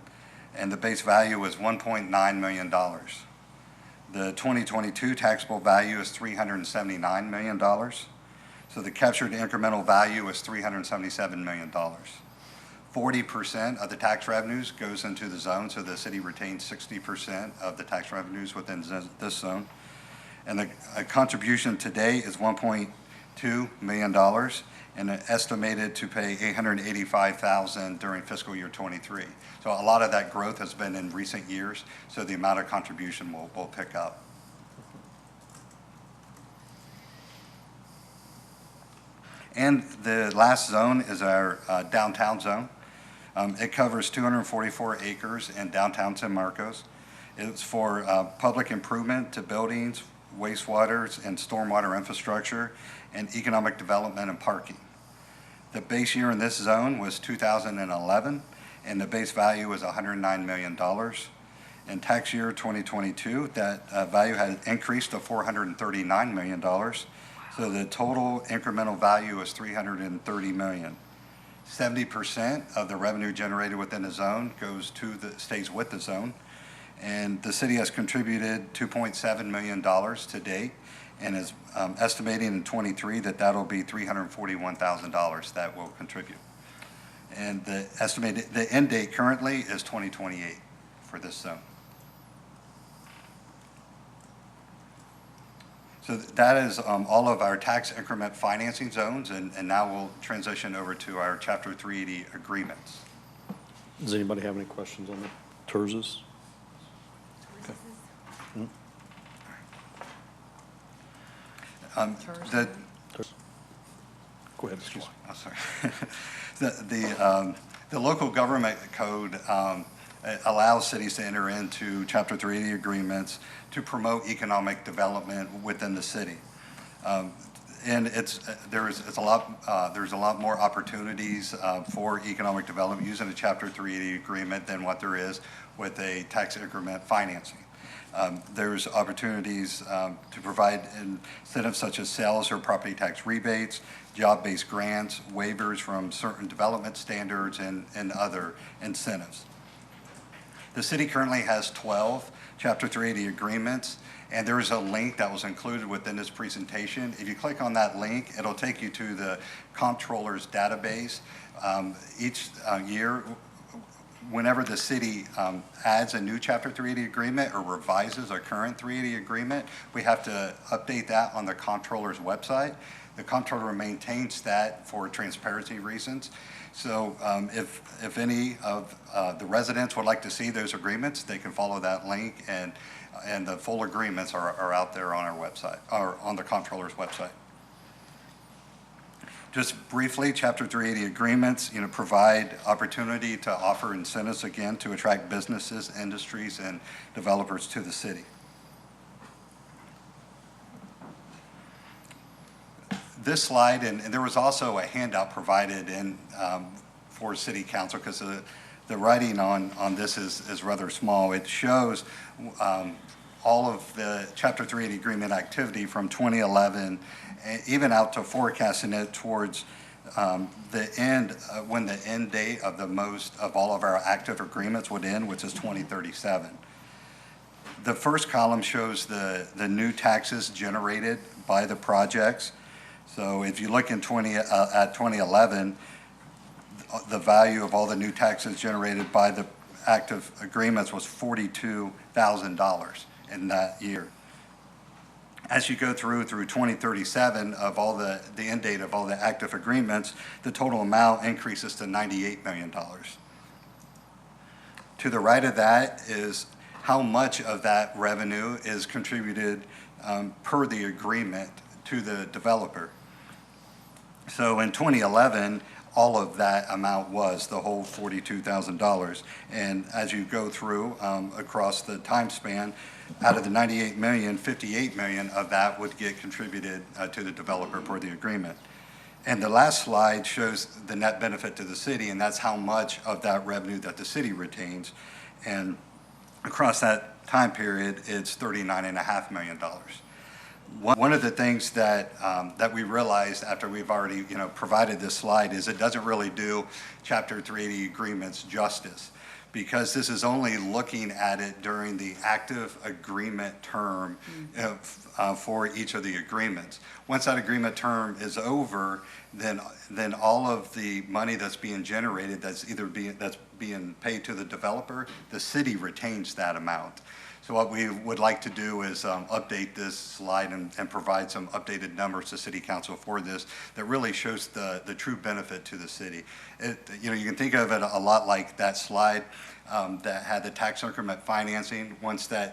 and the base value was $1.9 million. The 2022 taxable value is $379 million. So the captured incremental value is $377 million. 40% of the tax revenues goes into the zone, so the city retains 60% of the tax revenues within this zone. And the contribution today is $1.2 million, and estimated to pay $885,000 during fiscal year '23. So a lot of that growth has been in recent years, so the amount of contribution will pick up. And the last zone is our downtown zone. It covers 244 acres in downtown San Marcos. It's for public improvement to buildings, wastewaters, and stormwater infrastructure, and economic development and parking. The base year in this zone was 2011, and the base value was $109 million. In tax year 2022, that value had increased to $439 million. So the total incremental value is $330 million. 70% of the revenue generated within the zone stays with the zone. And the city has contributed $2.7 million to date, and is estimating in '23 that that'll be $341,000 that will contribute. And the end date currently is 2028 for this zone. So that is all of our tax increment financing zones, and now we'll transition over to our Chapter 380 agreements. Does anybody have any questions on the TERSs? The Go ahead, excuse me. Oh, sorry. The local government code allows cities to enter into Chapter 380 agreements to promote economic development within the city. And there's a lot more opportunities for economic development using a Chapter 380 agreement than what there is with a tax increment financing. There's opportunities to provide incentives such as sales or property tax rebates, job-based grants, waivers from certain development standards, and other incentives. The city currently has 12 Chapter 380 agreements, and there is a link that was included within this presentation. If you click on that link, it'll take you to the comptroller's database. Each year, whenever the city adds a new Chapter 380 agreement or revises a current 380 agreement, we have to update that on the comptroller's website. The comptroller maintains that for transparency reasons. So if any of the residents would like to see those agreements, they can follow that link, and the full agreements are out there on our website, or on the comptroller's website. Just briefly, Chapter 380 agreements, provide opportunity to offer incentives again to attract businesses, industries, and developers to the city. This slide, and there was also a handout provided for City Council, because the writing on this is rather small. It shows all of the Chapter 380 agreement activity from 2011, even out to forecasting it towards the end, when the end date of all of our active agreements would end, which is 2037. The first column shows the new taxes generated by the projects. So if you look at 2011, the value of all the new taxes generated by the active agreements was $42,000 in that year. As you go through 2037 of all the end date of all the active agreements, the total amount increases to $98 million. To the right of that is how much of that revenue is contributed per the agreement to the developer. So in 2011, all of that amount was the whole $42,000. And as you go through across the time span, out of the $98 million, $58 million of that would get contributed to the developer per the agreement. And the last slide shows the net benefit to the city, and that's how much of that revenue that the city retains. And across that time period, it's $39.5 million. One of the things that we realized after we've already provided this slide is it doesn't really do Chapter 380 agreements justice, because this is only looking at it during the active agreement term for each of the agreements. Once that agreement term is over, then all of the money that's being generated that's being paid to the developer, the city retains that amount. So what we would like to do is update this slide and provide some updated numbers to City Council for this that really shows the true benefit to the city. You can think of it a lot like that slide that had the tax increment financing. Once the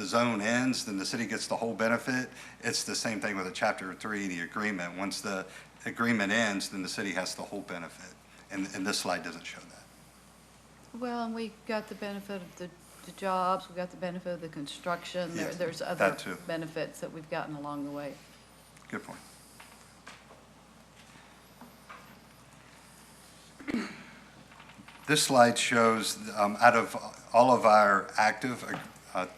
zone ends, then the city gets the whole benefit. It's the same thing with a Chapter 380 agreement. Once the agreement ends, then the city has the whole benefit. And this slide doesn't show that. Well, and we got the benefit of the jobs, we got the benefit of the construction. Yes, There's other that too. benefits that we've gotten along the way. Good point. This slide shows out of all of our active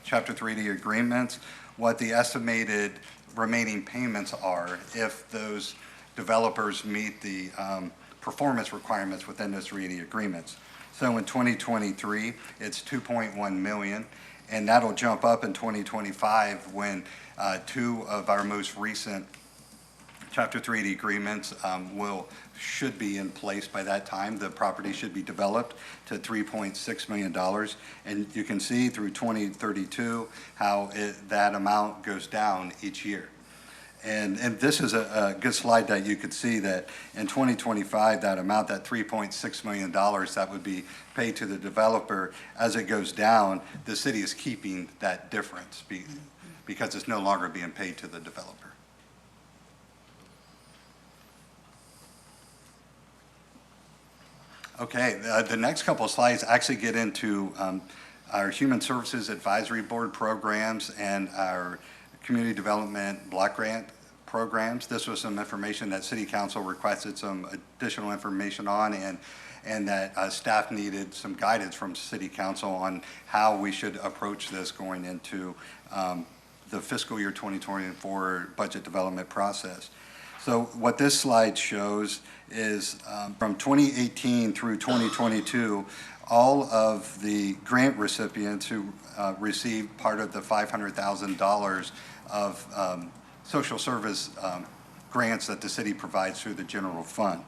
Chapter 380 agreements, what the estimated remaining payments are if those developers meet the performance requirements within those 380 agreements. So in 2023, it's $2.1 million, and that'll jump up in 2025 when two of our most recent Chapter 380 agreements should be in place by that time. The property should be developed to $3.6 million. And you can see through 2032 how that amount goes down each year. And this is a good slide that you could see that in 2025, that amount, that $3.6 million that would be paid to the developer, as it goes down, the city is keeping that difference because it's no longer being paid to the developer. Okay, the next couple of slides actually get into our Human Services Advisory Board programs and our Community Development Block Grant programs. This was some information that City Council requested some additional information on, and that staff needed some guidance from City Council on how we should approach this going into the fiscal year 2024 budget development process. So what this slide shows is from 2018 through 2022, all of the grant recipients who received part of the $500,000 of social service grants that the city provides through the general fund.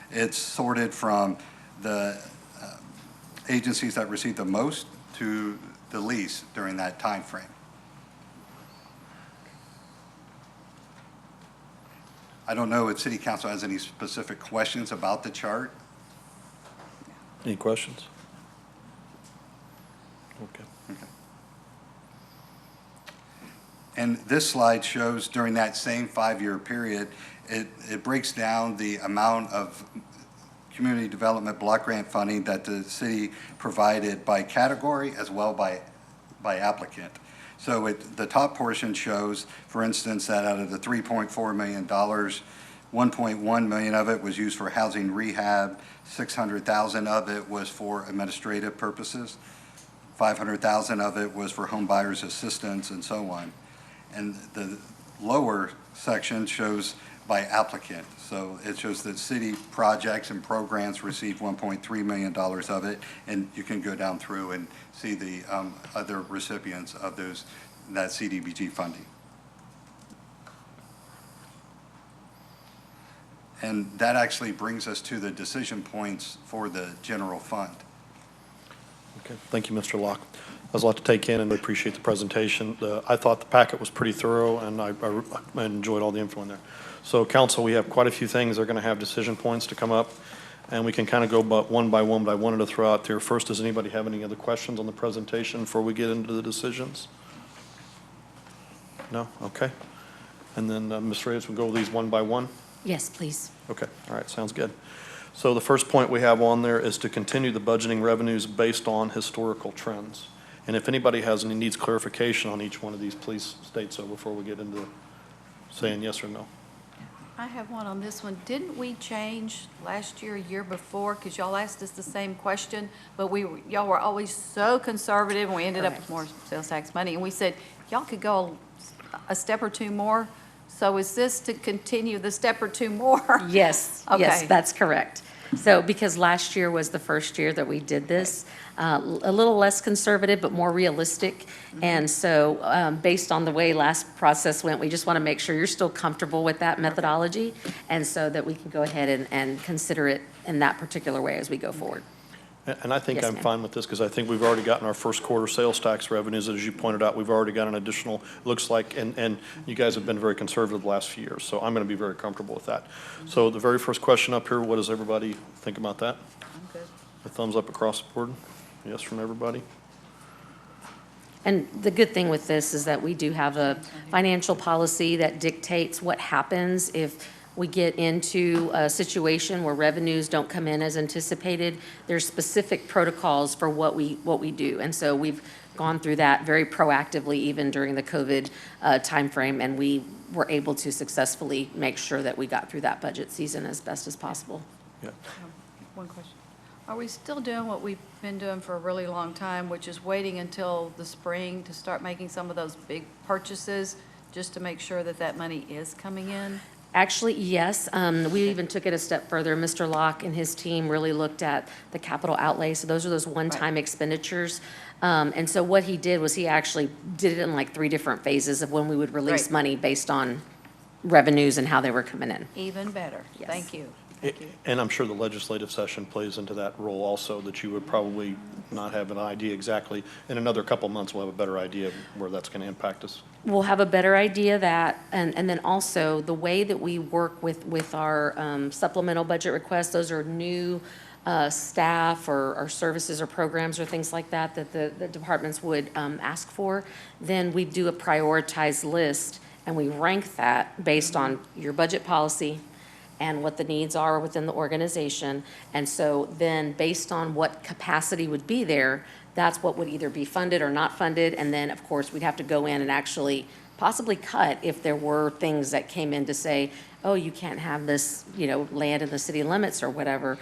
It's sorted from the agencies that received the most to the least during that time frame. I don't know if City Council has any specific questions about the chart. Any questions? Okay. And this slide shows during that same 5-year period, it breaks down the amount of community development block grant funding that the city provided by category as well by applicant. So the top portion shows, for instance, that out of the $3.4 million, 1.1 million of it was used for housing rehab, 600,000 of it was for administrative purposes, 500,000 of it was for home buyers assistance and so on. And the lower section shows by applicant. So it shows that city projects and programs received $1.3 million of it, and you can go down through and see the other recipients of that CDBG funding. And that actually brings us to the decision points for the general fund. Okay, thank you, Mr. Locke. That was a lot to take in, and I appreciate the presentation. I thought the packet was pretty thorough, and I enjoyed all the info in there. So, council, we have quite a few things that are going to have decision points to come up, and we can kind of go one by one, but I wanted to throw out there first, does anybody have any other questions on the presentation before we get into the decisions? No? Okay. And then, Ms. Reyes, we'll go with these one by one? Yes, please. Okay, all right, sounds good. So the first point we have on there is to continue the budgeting revenues based on historical trends. And if anybody has any needs clarification on each one of these, please state so before we get into saying yes or no. I have one on this one. Didn't we change last year, year before? Because y'all asked us the same question, but y'all were always so conservative, and we ended up with more sales tax money. And we said, y'all could go a step or two more. So is this to continue the step or two more? Yes, Okay. yes, that's correct. So because last year was the first year that we did this, a little less conservative but more realistic. And so based on the way last process went, we just want to make sure you're still comfortable with that methodology, and so that we can go ahead and consider it in that particular way as we go forward. And I think Yes, I'm ma'am. fine with this because I think we've already gotten our first quarter sales tax revenues. As you pointed out, we've already got an additional, looks like, and you guys have been very conservative the last few years. So I'm going to be very comfortable with that. So the very first question up here, what does everybody think about that? I'm good. A thumbs up across the board? Yes from everybody? And the good thing with this is that we do have a financial policy that dictates what happens if we get into a situation where revenues don't come in as anticipated. There's specific protocols for what we do. And so we've gone through that very proactively even during the COVID timeframe, and we were able to successfully make sure that we got through that budget season as best as possible. Yeah. One question. Are we still doing what we've been doing for a really long time, which is waiting until the spring to start making some of those big purchases, just to make sure that that money is coming in? Actually, yes. We even took it a step further. Mr. Locke and his team really looked at the capital outlay. So those are those one-time expenditures. And so what he did was he actually did it in like 3 different phases of when we would release Great. money based on revenues and how they were coming in. Even better. Yes. Thank you. Thank you. And I'm sure the legislative session plays into that role also, that you would probably not have an idea exactly. In another couple of months, we'll have a better idea of where that's going to impact us. We'll have a better idea of that, and then also the way that we work with our supplemental budget requests, those are new staff or services or programs or things like that the departments would ask for. Then we do a prioritized list, and we rank that based on your budget policy and what the needs are within the organization. And so then based on what capacity would be there, that's what would either be funded or not funded. And then, of course, we'd have to go in and actually possibly cut if there were things that came in to say, oh, you can't have this, land in the city limits or whatever,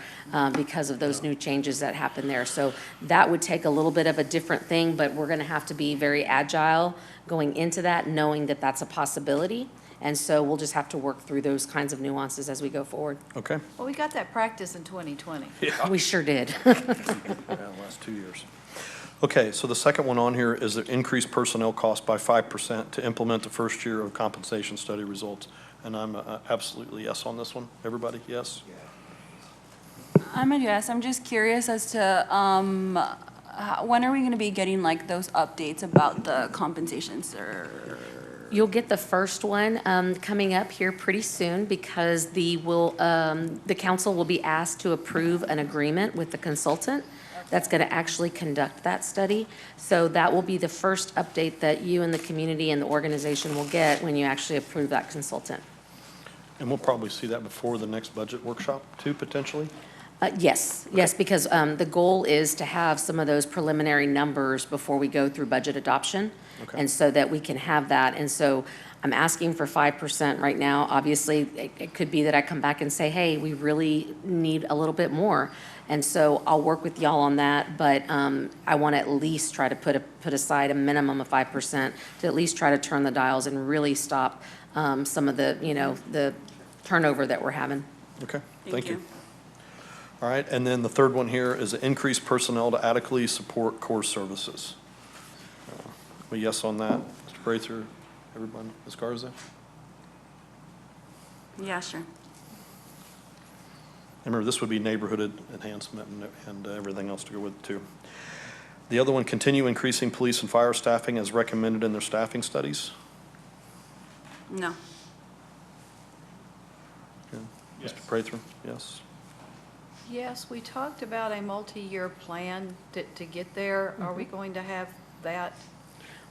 because of those new changes that happen there. So that would take a little bit of a different thing, but we're gonna have to be very agile going into that, knowing that that's a possibility. And so we'll just have to work through those kinds of nuances as we go forward. Okay? Well, we got that practice in 2020. We sure did. Yeah, the last 2 years. Okay, so the second one on here is the increased personnel cost by 5% to implement the first year of compensation study results. And I'm absolutely yes on this one. Everybody, yes? I'm a yes. I'm just curious as to when are we going to be getting like those updates about the compensations or? You'll get the first one coming up here pretty soon because the council will be asked to approve an agreement with the consultant that's going to actually conduct that study. So that will be the first update that you and the community and the organization will get when you actually approve that consultant. And we'll probably see that before the next budget workshop too, potentially? Yes, because the goal is to have some of those preliminary numbers before we go through budget adoption. Okay. And so that we can have that. And so I'm asking for 5% right now. Obviously, it could be that I come back and say, hey, we really need a little bit more. And so I'll work with y'all on that, but I want to at least try to put aside a minimum of 5% to at least try to turn the dials and really stop some of the, the turnover that we're having. Okay, thank you. All right, and then the third one here is increase personnel to adequately support core services. A yes on that. Mr. Prather, everyone, Ms. Garza? Yeah, sure. Remember, this would be neighborhood enhancement and everything else to go with it too. The other one, continue increasing police and fire staffing as recommended in their staffing studies. No. Okay. Mr. Prather, yes. Yes, we talked about a multi-year plan to get there. Are we going to have that?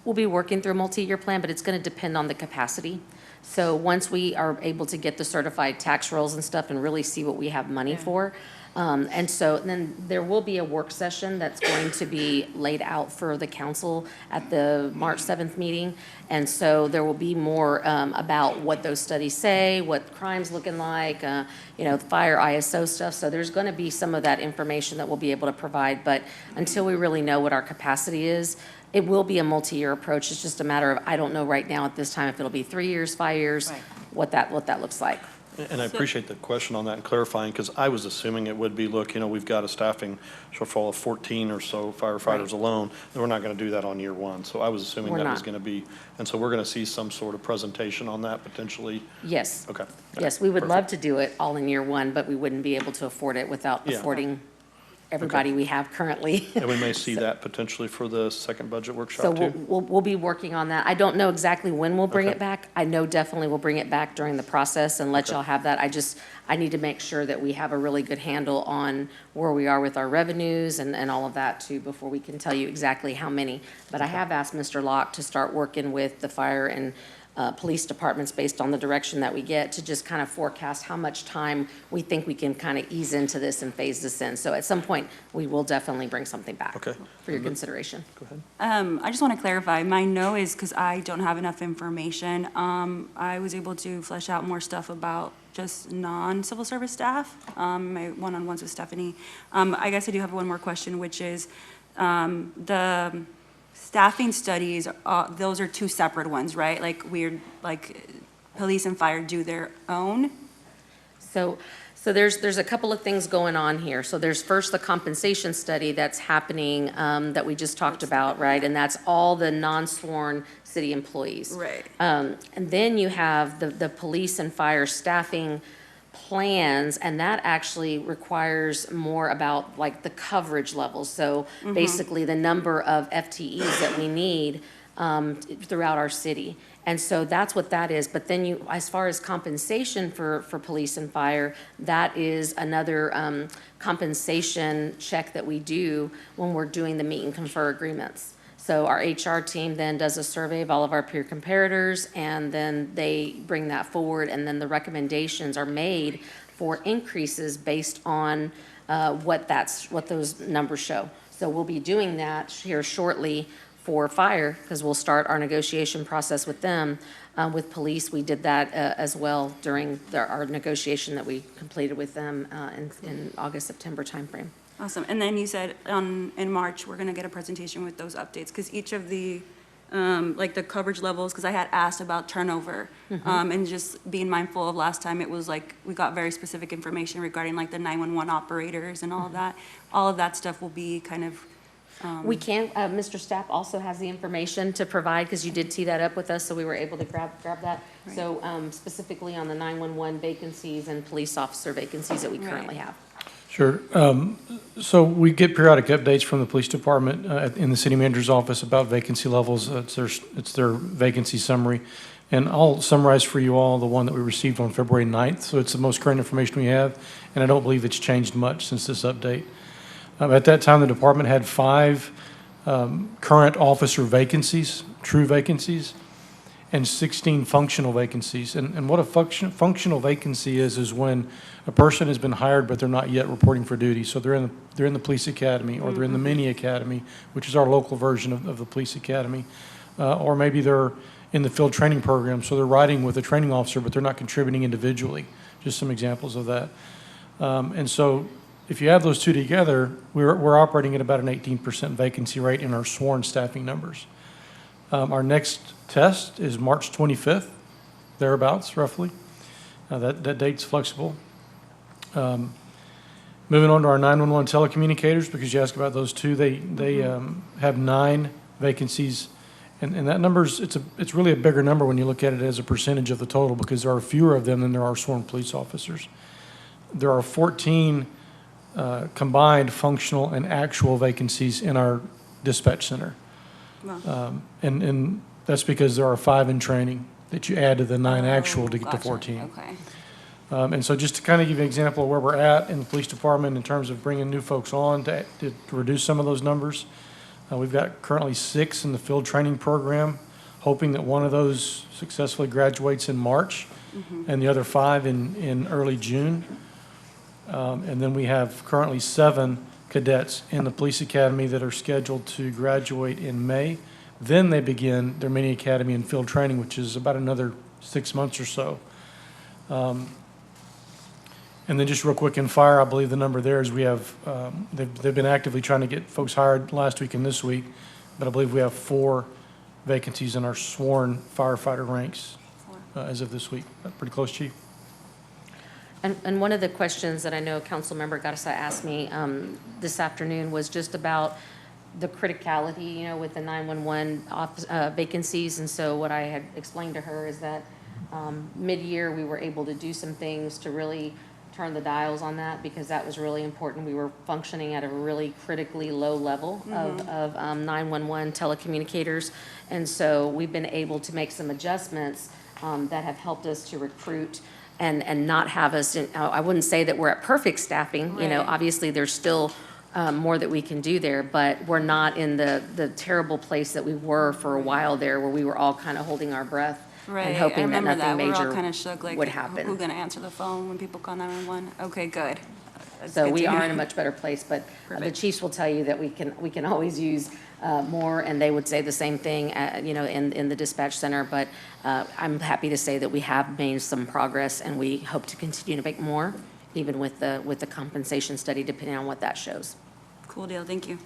We'll be working through a multi-year plan, but it's going to depend on the capacity. So once we are able to get the certified tax rolls and stuff and really see what we have money for, and so then there will be a work session that's going to be laid out for the council at the March 7th meeting. And so there will be more about what those studies say, what crime's looking like, the fire ISO stuff. So there's going to be some of that information that we'll be able to provide. But until we really know what our capacity is, it will be a multi-year approach. It's just a matter of, I don't know right now at this time if it'll be 3 years, 5 years, Right. what that looks like. And I appreciate the question on that and clarifying, because I was assuming it would be, look, we've got a staffing shortfall of 14 or so firefighters alone, and we're not going to do that on year one. So I was assuming We're that was not. going to be, and so we're going to see some sort of presentation on that potentially. Yes. Okay. Yes, we would Perfect. love to do it all in year one, but we wouldn't be able to afford it without Yeah. affording everybody we have currently. And we may see that potentially for the second budget So workshop too? we'll be working on that. I don't know exactly when we'll bring Okay. it back. I know definitely we'll bring it back during the process and let Okay. y'all have that. I need to make sure that we have a really good handle on where we are with our revenues and all of that too, before we can tell you exactly how many. But I have asked Mr. Locke to start working with the fire and police departments based on the direction that we get to just kind of forecast how much time we think we can kind of ease into this and phase this in. So at some point, we will definitely bring something back Okay. for your consideration. Go ahead. I just want to clarify, my no is because I don't have enough information. I was able to flesh out more stuff about just non-civil service staff, my one-on-ones with Stephanie. I guess I do have one more question, which is the staffing studies, those are two separate ones, right? Like police and fire do their own? So there's a couple of things going on here. So there's first the compensation study that's happening, that we just talked about, right? And that's all the non-sworn city employees. Right. And then you have the police and fire staffing plans, and that actually requires more about like the coverage levels. So basically the number of FTEs that we need throughout our city. And so that's what that is. But then as far as compensation for police and fire, that is another compensation check that we do when we're doing the meet and confer agreements. So our HR team then does a survey of all of our peer comparators, and then they bring that forward, and then the recommendations are made for increases based on what those numbers show. So we'll be doing that here shortly for fire, because we'll start our negotiation process with them. With police, we did that as well during our negotiation that we completed with them in August, September timeframe. Awesome. And then you said in March, we're going to get a presentation with those updates, because each of the like the coverage levels, because I had asked about turnover. And just being mindful of last time, it was like, we got very specific information regarding like the 911 operators and all of that. All of that stuff will be kind of, We can, Mr. Stapp also has the information to provide, because you did tee that up with us, so we were able to grab that. So specifically on the 911 vacancies and police officer vacancies that we currently have. Sure. So we get periodic updates from the police department in the city manager's office about vacancy levels. It's their vacancy summary. And I'll summarize for you all the one that we received on February 9th. So it's the most current information we have, and I don't believe it's changed much since this update. At that time, the department had 5 current officer vacancies, true vacancies, and 16 functional vacancies. And what a functional vacancy is when a person has been hired, but they're not yet reporting for duty. So they're in the police academy, or they're in the mini academy, which is our local version of the police academy. Or maybe they're in the field training program, so they're riding with a training officer, but they're not contributing individually. Just some examples of that. And so if you add those two together, we're operating at about an 18% vacancy rate in our sworn staffing numbers. Our next test is March 25th, thereabouts, roughly. That date's flexible. Moving on to our 911 telecommunicators, because you asked about those two, they have 9 vacancies, and that number's, it's really a bigger number when you look at it as a percentage of the total, because there are fewer of them than there are sworn police officers. There are 14 combined functional and actual vacancies in our dispatch center. well, And that's because there are 5 in training that you add to the 9 actual to get to gotcha. 14. Okay. And so just to kind of give you an example of where we're at in the police department in terms of bringing new folks on to reduce some of those numbers, we've got currently 6 in the field training program, hoping that one of those successfully graduates in March, and the other 5 in early June. And then we have currently 7 cadets in the police academy that are scheduled to graduate in May. Then they begin their mini academy and field training, which is about another 6 months or so. And then just real quick in fire, I believe the number there is we have, they've been actively trying to get folks hired last week and this week, but I believe we have 4 vacancies in our sworn firefighter ranks as of this week. Pretty close, Chief. And one of the questions that I know Councilmember Garza asked me this afternoon was just about the criticality, you know, with the 911 vacancies. And so what I had explained to her is that mid-year, we were able to do some things to really turn the dials on that, because that was really important. We were functioning at a really critically low level of 911 telecommunicators. And so we've been able to make some adjustments that have helped us to recruit and not have us, I wouldn't say that we're at perfect staffing. You know, Right. obviously, there's still more that we can do there, but we're not in the terrible place that we were for a while there, where we were all kind of holding our breath Right. and I hoping that remember nothing that. We were all major kind of shook, like, would who's happen. going to answer the phone when people call 911? Okay, good. That's So good we to are hear. in a much better place, but the Perfect. chiefs will tell you that we can always use more, and they would say the same thing, you know, in the dispatch center. But I'm happy to say that we have made some progress, and we hope to continue to make more, even with the compensation study, depending on what that shows. Cool deal, thank you.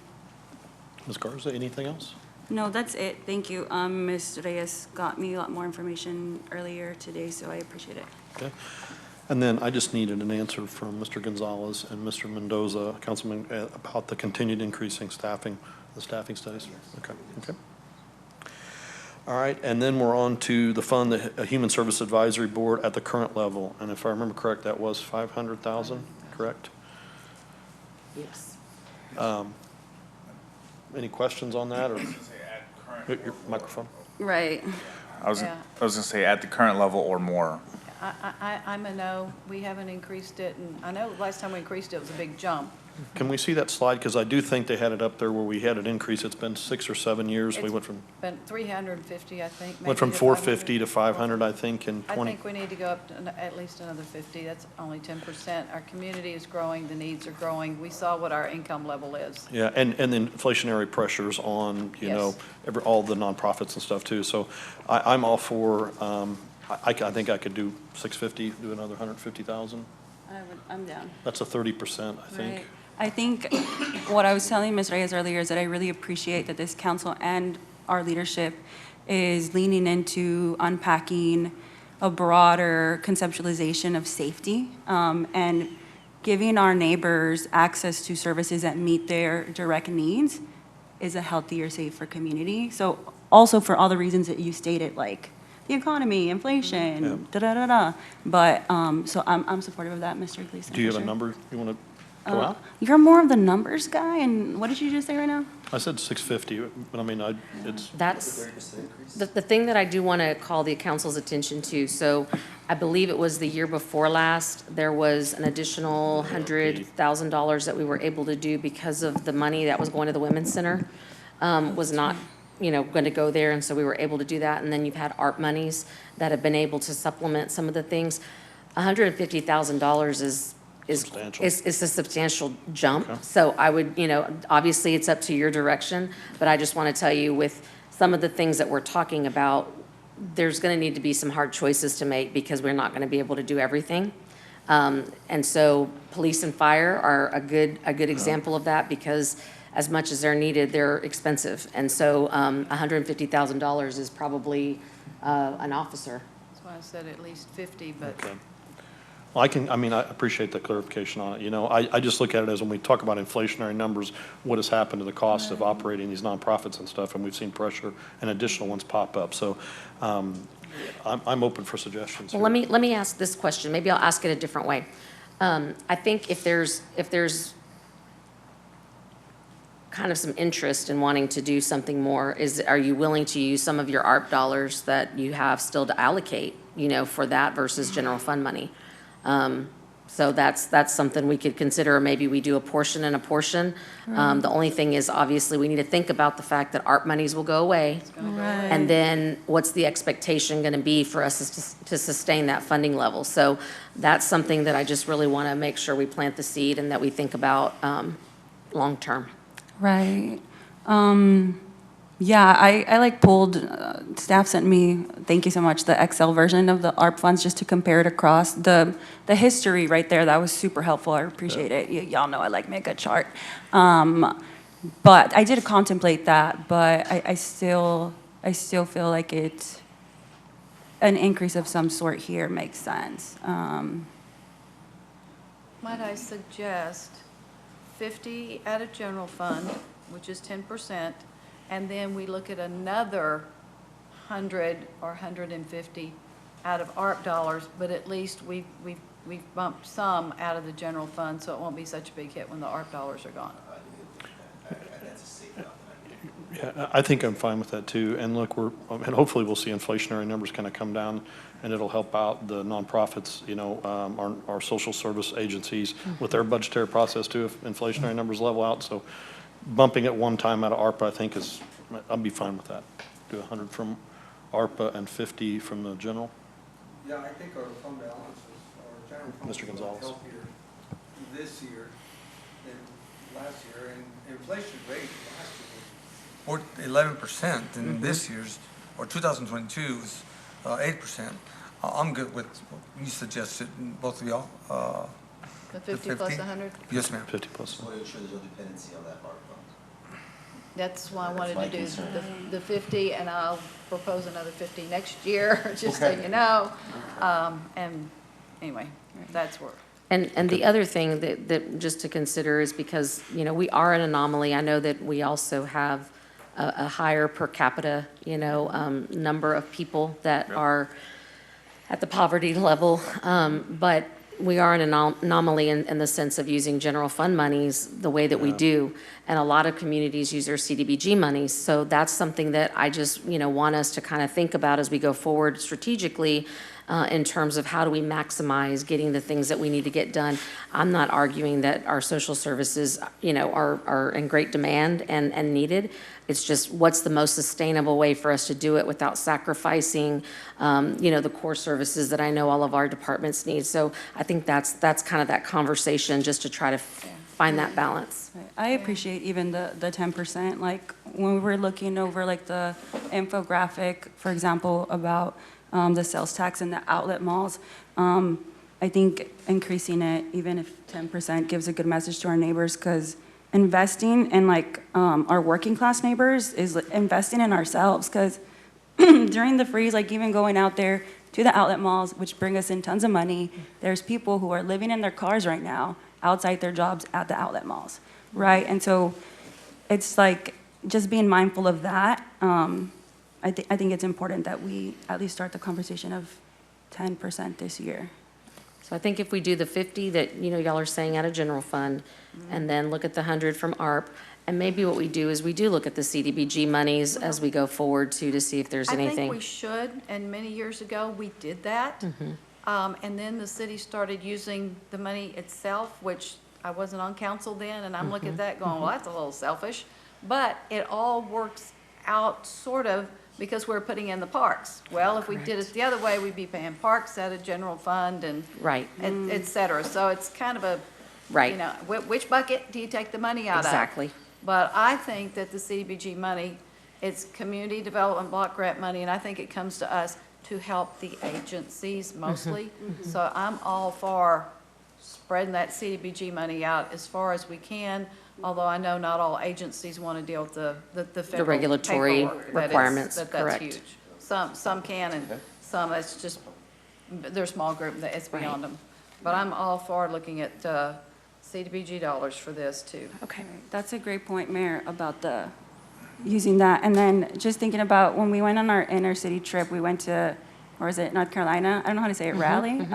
Ms. Garza, anything else? No, that's it, thank you. Ms. Reyes got me a lot more information earlier today, so I appreciate it. Okay. And then I just needed an answer from Mr. Gonzalez and Mr. Mendoza, Councilman, about the continued increasing staffing, the staffing studies. Okay, okay. All right, and then we're on to the fund, the Human Service Advisory Board at the current level. And if I remember correct, that was 500,000, correct? Yes. Any questions on that, or your microphone? Right. I was Yeah. gonna say at the current level or more. I'm a no. We haven't increased it, and I know last time we increased it was a big jump. Can we see that slide? Because I do think they had it up there where we had an increase. It's been 6 or 7 years. We It's went from, been 350, I think. went from maybe to 450 to 500, I think, in I 20. think we need to go up to at least another 50. That's only 10%. Our community is growing, the needs are growing. We saw what our income level is. Yeah, and the inflationary pressures on, you know, Yes. all the nonprofits and stuff too. So I'm all for, I think I could do 650, do another 150,000. I'm down. That's a 30%, I think. Right. I think what I was telling Ms. Reyes earlier is that I really appreciate that this council and our leadership is leaning into unpacking a broader conceptualization of safety, and giving our neighbors access to services that meet their direct needs is a healthier, safer community. So also for all the reasons that you stated, like the economy, inflation, da-da-da-da. But, so I'm supportive of that, Mr. Gleason. Do you for have a sure. number you want to throw out? You're more of the numbers guy, and what did you just say right now? I said 650, but I mean, it's, That's, the thing that I do want to call the council's attention to, so I believe it was the year before last, there was an additional $100,000 that we were able to do because of the money that was going to the Women's Center, was not, going to go there, and so we were able to do that. And then you've had ARP monies that have been able to supplement some of the things. $150,000 is Substantial. is a substantial jump. Okay. So I would, obviously it's up to your direction, but I just want to tell you with some of the things that we're talking about, there's going to need to be some hard choices to make because we're not going to be able to do everything. And so police and fire are a good example of that because as much as they're needed, they're expensive. And so $150,000 is probably an officer. That's why I said at least 50, but okay. Well, I appreciate the clarification on it. I just look at it as when we talk about inflationary numbers, what has happened to the cost of operating these nonprofits and stuff, and we've seen pressure and additional ones pop up. So I'm open for suggestions. Well, let me ask this question. Maybe I'll ask it a different way. I think if there's kind of some interest in wanting to do something more, are you willing to use some of your ARP dollars that you have still to allocate, for that versus general fund money? So that's something we could consider, or maybe we do a portion and a portion. The only thing is, obviously, we need to think about the fact that ARP monies will go away. And then what's the expectation going to be for us to sustain that funding level? So that's something that I just really want to make sure we plant the seed and that we think about long-term. Right. Yeah, I pulled, staff sent me, thank you so much, the Excel version of the ARP funds just to compare it across. The history right there, that was super helpful. I appreciate it. Y'all know I like me a good chart. But I did contemplate that, but I still feel like an increase of some sort here makes sense. might I suggest 50 out of general fund, which is 10%, and then we look at another 100 or 150 out of ARP dollars, but at least we've bumped some out of the general fund, so it won't be such a big hit when the ARP dollars are gone. Yeah, I think I'm fine with that too. And look, and hopefully we'll see inflationary numbers kind of come down, and it'll help out the nonprofits, our social service agencies with their budgetary process too, if inflationary numbers level out. So bumping it one time out of ARPA, I think I'll be fine with that. Do 100 from ARPA and 50 from the general. Yeah, I think our fund balances, our general fund. Mr. Gonzalez. is healthier this year than last year, and inflation rate last year was 11%, and this year's, or 2022 is 8%. I'm good with what you suggested, both of y'all. The 50 plus 100? Yes, ma'am. 50 plus. So it shows your dependency on that ARP fund. That's why I wanted my to do concern. the 50, and I'll propose another 50 next year, just so you know. And anyway, that's where. And the other thing that just to consider is because, we are an anomaly. I know that we also have a higher per capita, number of people that are at the poverty level. But we are an anomaly in the sense of using general fund monies the way that we do. And a lot of communities use their CDBG monies. So that's something that I just, want us to kind of think about as we go forward strategically in terms of how do we maximize getting the things that we need to get done. I'm not arguing that our social services, are in great demand and needed. It's just what's the most sustainable way for us to do it without sacrificing, the core services that I know all of our departments need. So I think that's kind of that conversation just to try to find that balance. I appreciate even the 10%, like when we were looking over like the infographic, for example, about the sales tax in the outlet malls. I think increasing it, even if 10%, gives a good message to our neighbors because investing in like our working class neighbors is investing in ourselves, because during the freeze, like even going out there to the outlet malls, which bring us in tons of money, there's people who are living in their cars right now outside their jobs at the outlet malls, right? And so it's like just being mindful of that. I think it's important that we at least start the conversation of 10% this year. So I think if we do the 50 that, y'all are saying out of general fund, and then look at the 100 from ARP, and maybe what we do is we do look at the CDBG monies as we go forward too, to see if there's I think anything. we should, and many years ago, we did that. And then the city started using the money itself, which I wasn't on council then, and I'm looking at that going, well, that's a little selfish. But it all works out sort of because we're putting in the parks. Well, if we did it the other way, we'd be paying parks out of general fund and Right, et cetera. So it's kind of a, right, which bucket do you take the money out of? exactly. But I think that the CDBG money, it's community development block grant money, and I think it comes to us to help the agencies mostly. So I'm all for spreading that CDBG money out as far as we can, although I know not all agencies want to deal with the federal regulatory paperwork that is- requirements, that's correct. huge. Some can, and some, it's just, they're a small group, that it's beyond them. But I'm all for looking at CDBG dollars for this, too. Okay, that's a great point, Mayor, about the, using that. And then just thinking about when we went on our inner city trip, we went to, or is it North Carolina? I don't know how to say it, Raleigh.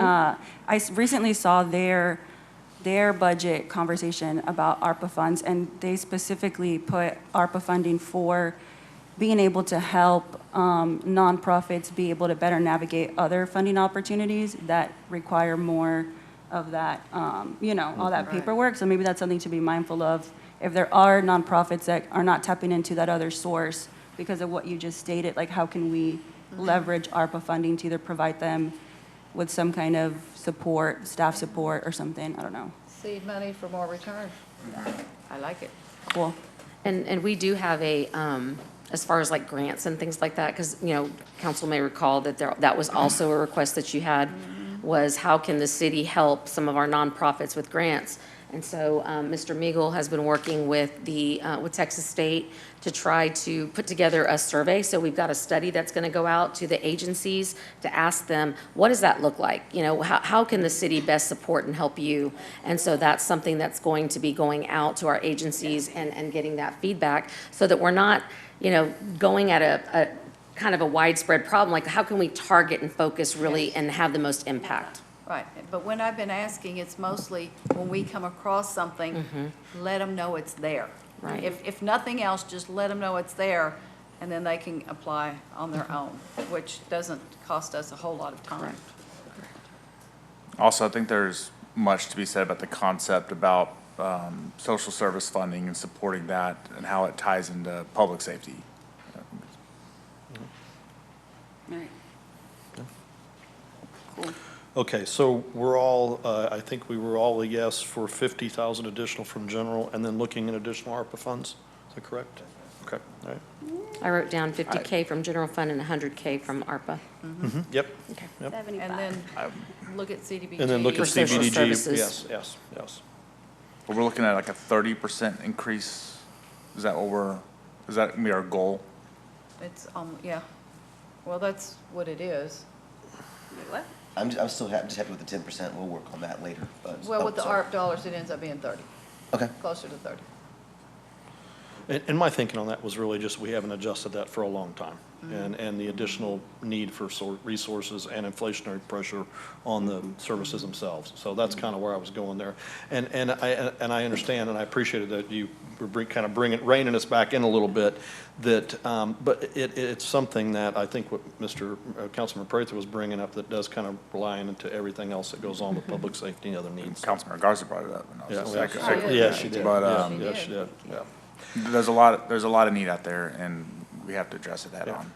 Recently saw their budget conversation about ARPA funds, and they specifically put ARPA funding for being able to help nonprofits be able to better navigate other funding opportunities that require more of that, all that paperwork. So maybe that's something to be mindful of. If there are nonprofits that are not tapping into that other source because of what you just stated, like how can we leverage ARPA funding to either provide them with some kind of support, staff support or something, I don't know. Seed money for more return. I like it. Cool. And we do have a, as far as like grants and things like that, because, council may recall that that was also a request that you had, was how can the city help some of our nonprofits with grants? And so Mr. Meagle has been working with with Texas State to try to put together a survey. So we've got a study that's going to go out to the agencies to ask them, what does that look like? How can the city best support and help you? And so that's something that's going to be going out to our agencies and getting that feedback so that we're not, going at a kind of a widespread problem. Like how can we target and focus really and have the most impact? Right, but when I've been asking, it's mostly when we come across something, let them know it's there. Right. If nothing else, just let them know it's there, and then they can apply on their own, which doesn't cost us a whole lot of time. Also, I think there's much to be said about the concept about social service funding and supporting that and how it ties into public safety. Right. Cool. Okay, so we're all, I think we were all a yes for 50,000 additional from general and then looking at additional ARPA funds. Is that correct? Okay, all right. I wrote down 50K from general fund and 100K from ARPA. Yep. Okay. Yep. And then look at CDBG. And then look For at social CBDG. services. Yes. But we're looking at like a 30% increase. Is that gonna be our goal? It's, yeah. Well, that's what it is. What? I'm still just happy with the 10%. We'll work on that later. But, Well, with the sorry. ARP dollars, it ends up being 30, Okay. closer to 30. And my thinking on that was really just, we haven't adjusted that for a long time. And the additional need for resources and inflationary pressure on the services themselves. So that's kind of where I was going there. And I understand and I appreciated that you were reining us back in a little bit, that, but it's something that I think what Councilman Prather was bringing up that does kind of rely into everything else that goes on with public safety and other needs. Councilman Garza brought it up. And I was just like, Yeah, she did. But, Yeah, she did, yeah. there's a lot of need out there and we have to address it head Yeah. on.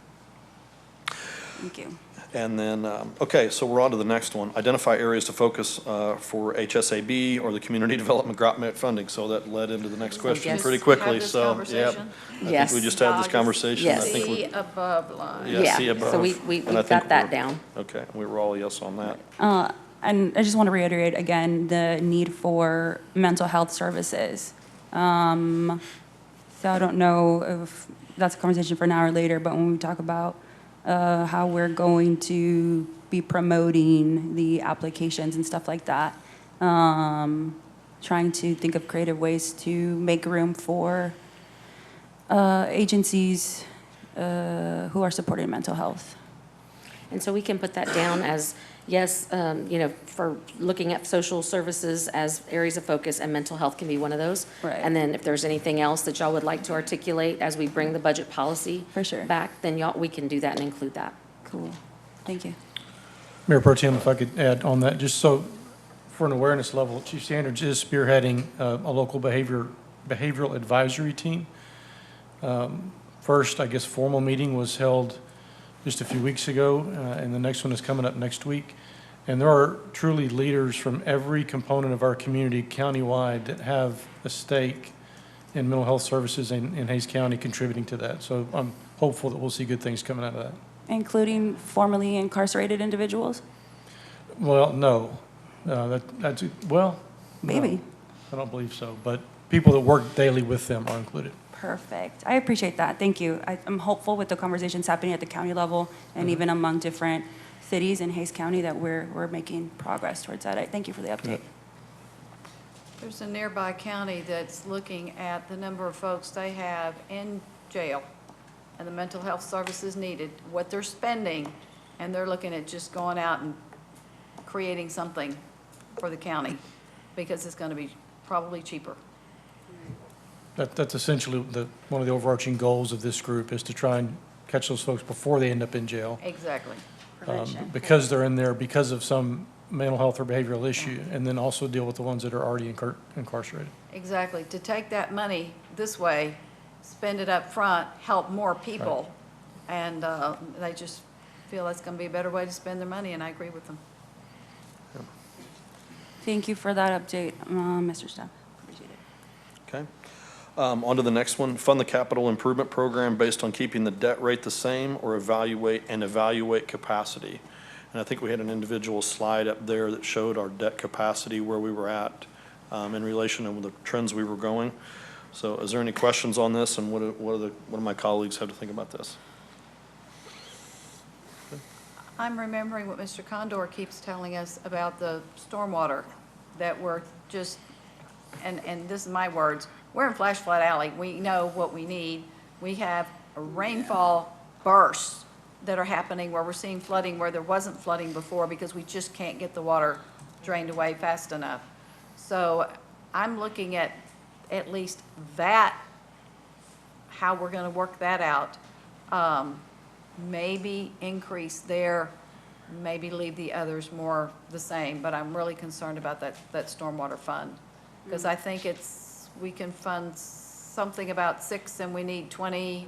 Thank you. And then, okay, so we're on to the next one. Identify areas to focus for HSAB or the Community Development Grant funding. So that led into the next question yes. pretty quickly, Have this so, yep. conversation? I think Yes. we just had this Just conversation. I Yes. think See we're- above line. Yeah, see above. So we've And I think got that we're- down. Okay, we were all yes on that. And I just want to reiterate again, the need for mental health services So I don't know if that's a conversation for an hour later, but when we talk about how we're going to be promoting the applications and stuff like that, trying to think of creative ways to make room for agencies who are supporting mental health. And so we can put that down as, yes, for looking at social services as areas of focus, and mental health can be one of those. Right. And then if there's anything else that y'all would like to articulate as we bring the budget policy For sure. back, then we can do that and include that. Cool. Thank you. Mayor Pro Tem, if I could add on that, just so for an awareness level, Chief Sanders is spearheading a local behavioral advisory team. First, I guess, formal meeting was held just a few weeks ago, and the next one is coming up next week. And there are truly leaders from every component of our community countywide that have a stake in mental health services in Hays County contributing to that. So I'm hopeful that we'll see good things coming out of that. Including formerly incarcerated individuals? Well, no. That's, well, no. Maybe. I don't believe so, but people that work daily with them are included. Perfect. I appreciate that. Thank you. I'm hopeful with the conversations happening at the county level and even among different cities in Hays County that we're making progress towards that. Thank you for the update. There's a nearby county that's looking at the number of folks they have in jail and the mental health services needed, what they're spending, and they're looking at just going out and creating something for the county because it's going to be probably cheaper. That's essentially one of the overarching goals of this group is to try and catch those folks before they end up in jail. Exactly. Prevention. Because they're in there because of some mental health or behavioral issue, and then also deal with the ones that are already incarcerated. Exactly. To take that money this way, spend it up front, help more people, and they just feel that's going to be a better way to spend their money, and I agree with them. Thank you for that update, Mr. Staff. Appreciate it. Okay. On to the next one. Fund the capital improvement program based on keeping the debt rate the same or evaluate capacity. And I think we had an individual slide up there that showed our debt capacity, where we were at in relation to the trends we were going. So is there any questions on this, and what do my colleagues have to think about this? I'm remembering what Mr. Condor keeps telling us about the stormwater, that we're just, and this is my words, we're in flash flood alley. We know what we need. We have rainfall bursts that are happening where we're seeing flooding where there wasn't flooding before because we just can't get the water drained away fast enough. So I'm looking at least that, how we're going to work that out. Maybe increase there, maybe leave the others more the same, but I'm really concerned about that stormwater fund. Because I think we can fund something about 6 and we need 20.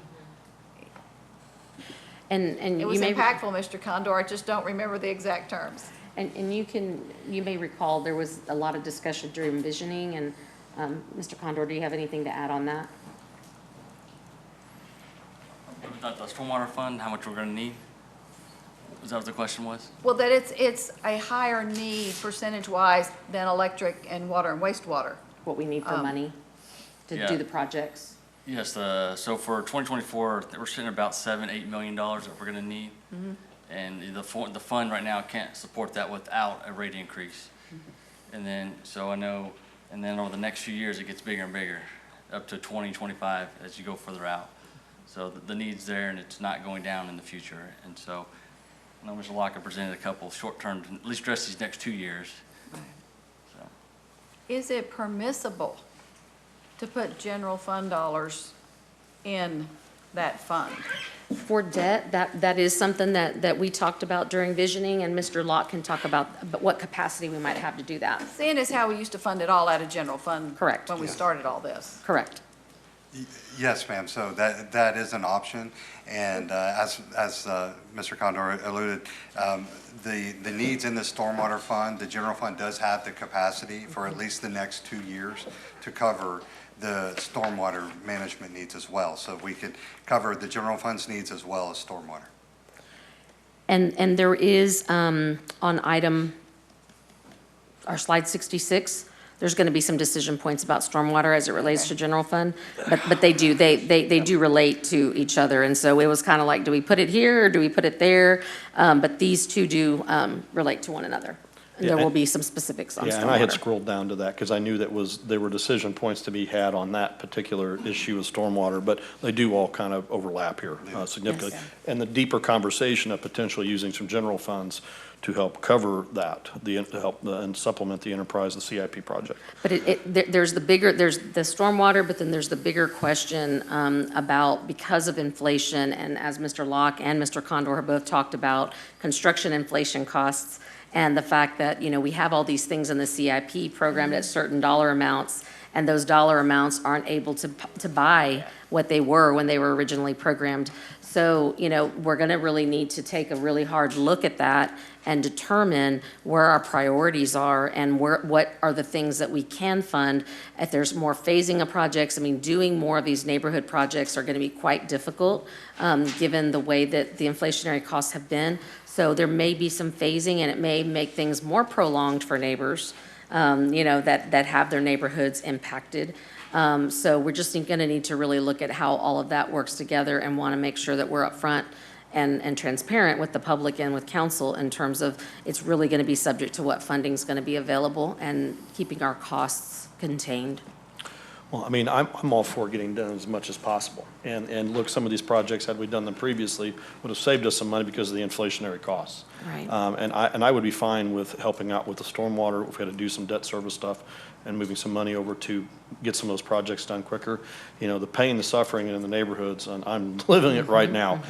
And It was you may, impactful, Mr. Condor, I just don't remember the exact terms. and you may recall there was a lot of discussion during visioning, and Mr. Condor, do you have anything to add on that? About the stormwater fund, how much we're gonna need? Was that what the question was? Well, that it's a higher need percentage-wise than electric and water and wastewater. What we need for money to Yeah. do the projects? Yes, so for 2024, we're sitting at about $7-8 million that we're gonna need. And the fund right now can't support that without a rate increase. And then, so I know, and then over the next few years, it gets bigger and bigger, up to 2025 as you go further out. So the need's there, and it's not going down in the future. And so, I know Mr. Locker presented a couple short-term, to at least address these next 2 years. So, Is it permissible to put general fund dollars in that fund? For debt, that is something that we talked about during visioning, and Mr. Locke can talk about what capacity we might have to do that. Seeing as how we used to fund it all out of general fund. Correct. When we started all this. Correct. Yes, ma'am. So that is an option. And as Mr. Condor alluded, the needs in the stormwater fund, the general fund does have the capacity for at least the next 2 years to cover the stormwater management needs as well. So we could cover the general fund's needs as well as stormwater. And there is, on item, our slide 66, there's going to be some decision points about stormwater as it relates to general fund, but they do relate to each other. And so it was kind of like, do we put it here or do we put it there? But these two do relate to one another. And there Yeah, will be some specifics on Yeah, and I had stormwater. scrolled down to that because I knew there were decision points to be had on that particular issue of stormwater, but they do all kind of overlap here significantly. Yes. And the deeper conversation of potentially using some general funds to help cover that, to help and supplement the enterprise, the CIP project. But there's the stormwater, but then there's the bigger question about, because of inflation, and as Mr. Locke and Mr. Condor have both talked about, construction inflation costs, and the fact that, we have all these things in the CIP programmed at certain dollar amounts, and those dollar amounts aren't able to buy what they were when they were originally programmed. So, we're going to really need to take a really hard look at that and determine where our priorities are and what are the things that we can fund. If there's more phasing of projects, doing more of these neighborhood projects are going to be quite difficult, given the way that the inflationary costs have been. So there may be some phasing, and it may make things more prolonged for neighbors, that have their neighborhoods impacted. So we're just going to need to really look at how all of that works together and want to make sure that we're upfront and transparent with the public and with council in terms of it's really going to be subject to what funding is going to be available and keeping our costs contained. Well, I'm all for getting done as much as possible. And look, some of these projects, had we done them previously, would have saved us some money because of the inflationary costs. Right. And I would be fine with helping out with the stormwater if we had to do some debt service stuff and moving some money over to get some of those projects done quicker. The pain, the suffering in the neighborhoods, and I'm living it right now,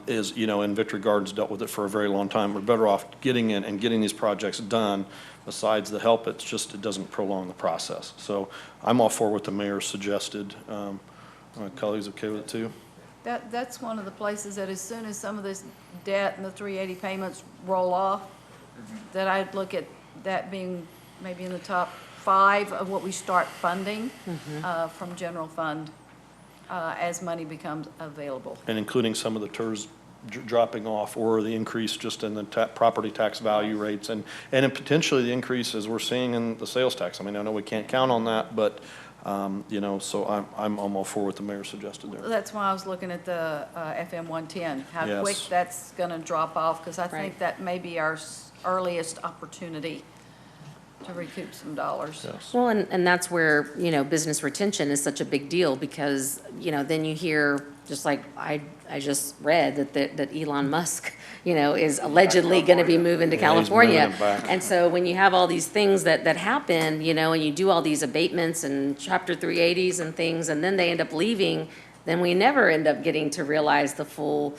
is, and Victory Gardens dealt with it for a very long time. We're better off getting in and getting these projects done. Besides the help, it doesn't prolong the process. So I'm all for what the mayor suggested. My colleagues okay with it too? That's one of the places that as soon as some of this debt and the 380 payments roll off, that I'd look at that being maybe in the top 5 of what we start funding from general fund as money becomes available. And including some of the TERS dropping off, or the increase just in the property tax value rates, and in potentially the increase as we're seeing in the sales tax. I know we can't count on that, but, so I'm all for what the mayor suggested there. That's why I was looking at the FM 110, how Yes. quick that's going to drop off, because I think Right. that may be our earliest opportunity to recoup some dollars. Yes. Well, and that's where, business retention is such a big deal because, then you hear, just like I just read that Elon Musk, is allegedly going to be moving to Yeah, he's California. moving it back. And so when you have all these things that happen, and you do all these abatements and Chapter 380s and things, and then they end up leaving, then we never end up getting to realize the full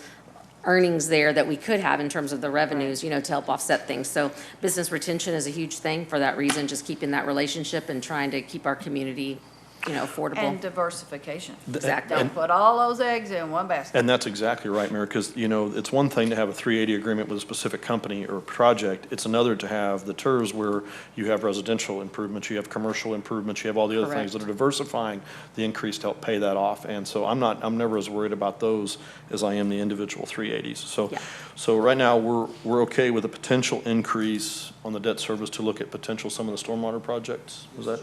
earnings there that we could have in terms of the revenues, to help offset things. So business retention is a huge thing for that reason, just keeping that relationship and trying to keep our community, affordable. And diversification. Exactly. Don't put all those eggs in one basket. And that's exactly right, Mayor, because, it's one thing to have a 380 agreement with a specific company or project. It's another to have the TERS where you have residential improvements, you have commercial improvements, you have all the other things that are diversifying the increase to help pay that off. And so I'm never as worried about those as I am the individual 380s. So, Yeah. so right now, we're okay with a potential increase on the debt service to look at potential some of the stormwater projects? Was that?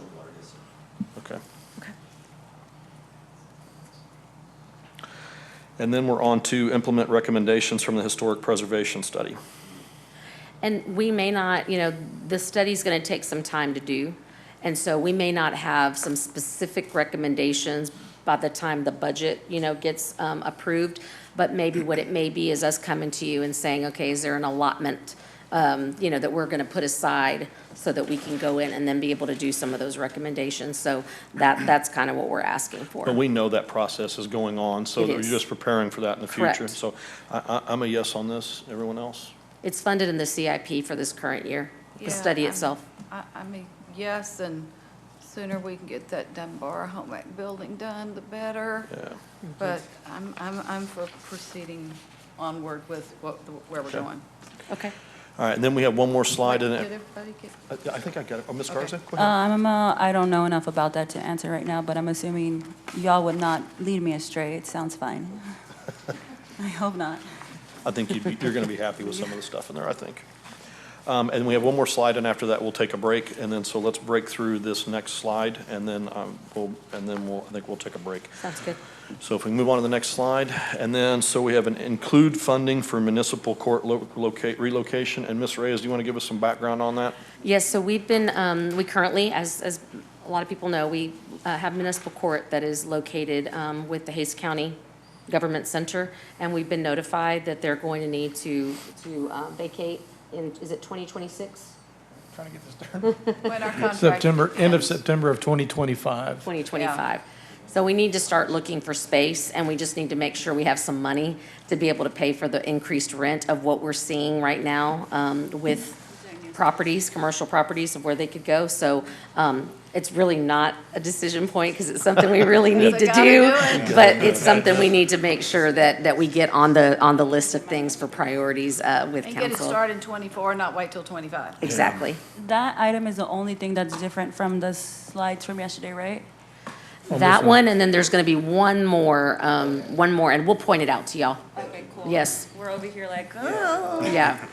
Okay. And then we're on to implement recommendations from the historic preservation study. And we may not, the study's going to take some time to do. And so we may not have some specific recommendations by the time the budget, gets approved. But maybe what it may be is us coming to you and saying, okay, is there an allotment, that we're going to put aside so that we can go in and then be able to do some of those recommendations. So that's kind of what we're asking for. But we know that process is going on, so It you're is. just preparing for that in the future. Correct. So I'm a yes on this. Everyone else? It's funded in the CIP for this current year, the Yeah, study I'm- itself. Yes, and sooner we can get that Dunbar Home Ec building done, the better. Yeah. But I'm for proceeding onward with where we're Okay. going. Okay. All right, and then we have one more slide in Did it. everybody get? I think I got it. Oh, Ms. Okay. Garza, go ahead. I don't know enough about that to answer right now, but I'm assuming y'all would not lead me astray. It sounds fine. I hope not. I think you're going to be happy with some of the stuff in there, I think. And we have one more slide, and after that, we'll take a break. And then, so let's break through this next slide, and then I think we'll take a break. Sounds good. So if we move on to the next slide, and then, so we have an include funding for municipal court relocation. And Ms. Reyes, do you want to give us some background on that? Yes, so we've been, we currently, as a lot of people know, we have municipal court that is located with the Hays County Government Center, and we've been notified that they're going to need to vacate in, is it 2026? Trying to get this done. When our contract September, end of ends. September of 2025. 2025. So we need to start looking for space, and we just need to make sure we have some money to be able to pay for the increased rent of what we're seeing right now with properties, commercial properties, of where they could go. So it's really not a decision point because it's something we really need to gotta do. do it. But it's something we need to make sure that we get on the list of things for priorities with And get it council. started in 24, not wait till 25. Exactly. That item is the only thing that's different from the slides from yesterday, right? That one, and then there's going to be one more, and we'll point it out to y'all. Okay, cool. Yes. We're over here like, oh. Yeah,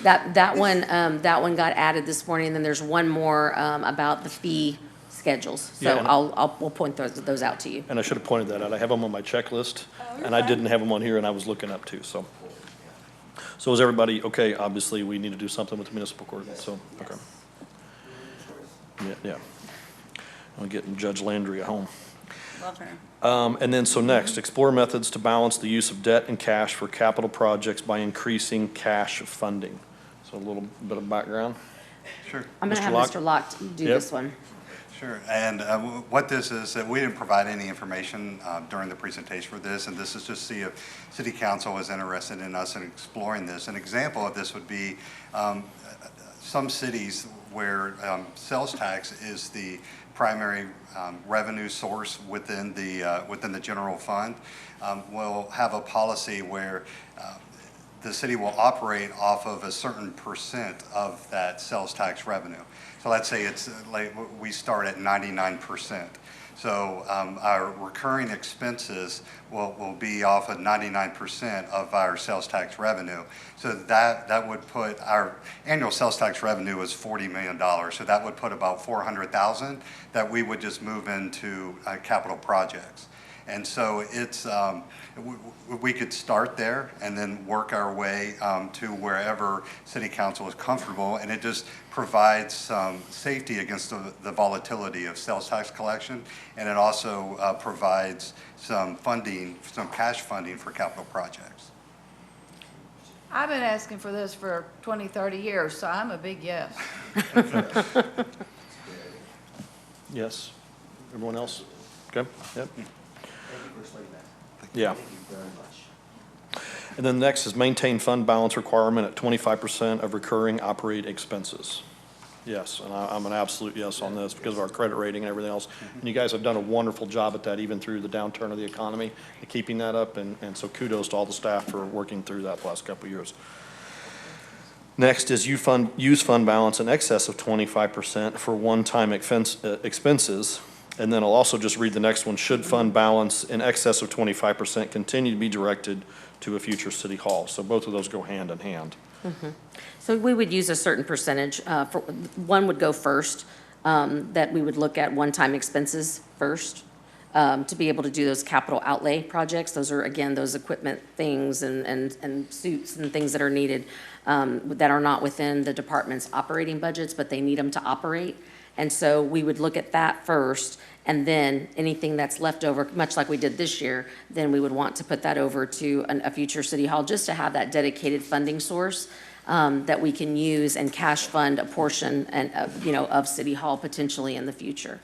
that one got added this morning, and then there's one more about the fee schedules. So Yeah, and- we'll point those out to you. And I should have pointed that out. I have them on my checklist, and I didn't have them on here, and I was looking up too, so. So is everybody, okay, obviously, we need to do something with the municipal court, so, okay. Yeah. I'm getting Judge Landry at home. Love her. And then, so next, explore methods to balance the use of debt and cash for capital projects by increasing cash funding. So a little bit of background. Sure. I'm going to Mr. have Locke? Mr. Locke do Yep. this one. Sure, and what this is, that we didn't provide any information during the presentation for this, and this is just to see if City Council is interested in us in exploring this. An example of this would be some cities where sales tax is the primary revenue source within the general fund, will have a policy where the city will operate off of a certain percent of that sales tax revenue. So let's say it's like we start at 99%. So our recurring expenses will be off of 99% of our sales tax revenue. So that would put our annual sales tax revenue is $40 million. So that would put about $400,000 that we would just move into capital projects. And so it's, we could start there and then work our way to wherever City Council is comfortable. And it just provides some safety against the volatility of sales tax collection. And it also provides some funding, some cash funding for capital projects. I've been asking for this for 20, 30 years, so I'm a big yes. Yes? Everyone else? Okay, yep. Yeah. And then next is maintain fund balance requirement at 25% of recurring operating expenses. Yes, and I'm an absolute yes on this because of our credit rating and everything else. And you guys have done a wonderful job at that, even through the downturn of the economy, and keeping that up. And so kudos to all the staff for working through that the last couple of years. Next is use fund balance in excess of 25% for one-time expenses. And then I'll also just read the next one. Should fund balance in excess of 25% continue to be directed to a future city hall? So both of those go hand in hand. So we would use a certain percentage. One would go first, that we would look at one-time expenses first to be able to do those capital outlay projects. Those are, again, those equipment things and suits and things that are needed that are not within the department's operating budgets, but they need them to operate. And so we would look at that first, and then anything that's left over, much like we did this year, then we would want to put that over to a future city hall, just to have that dedicated funding source that we can use and cash fund a portion of city hall potentially in the future.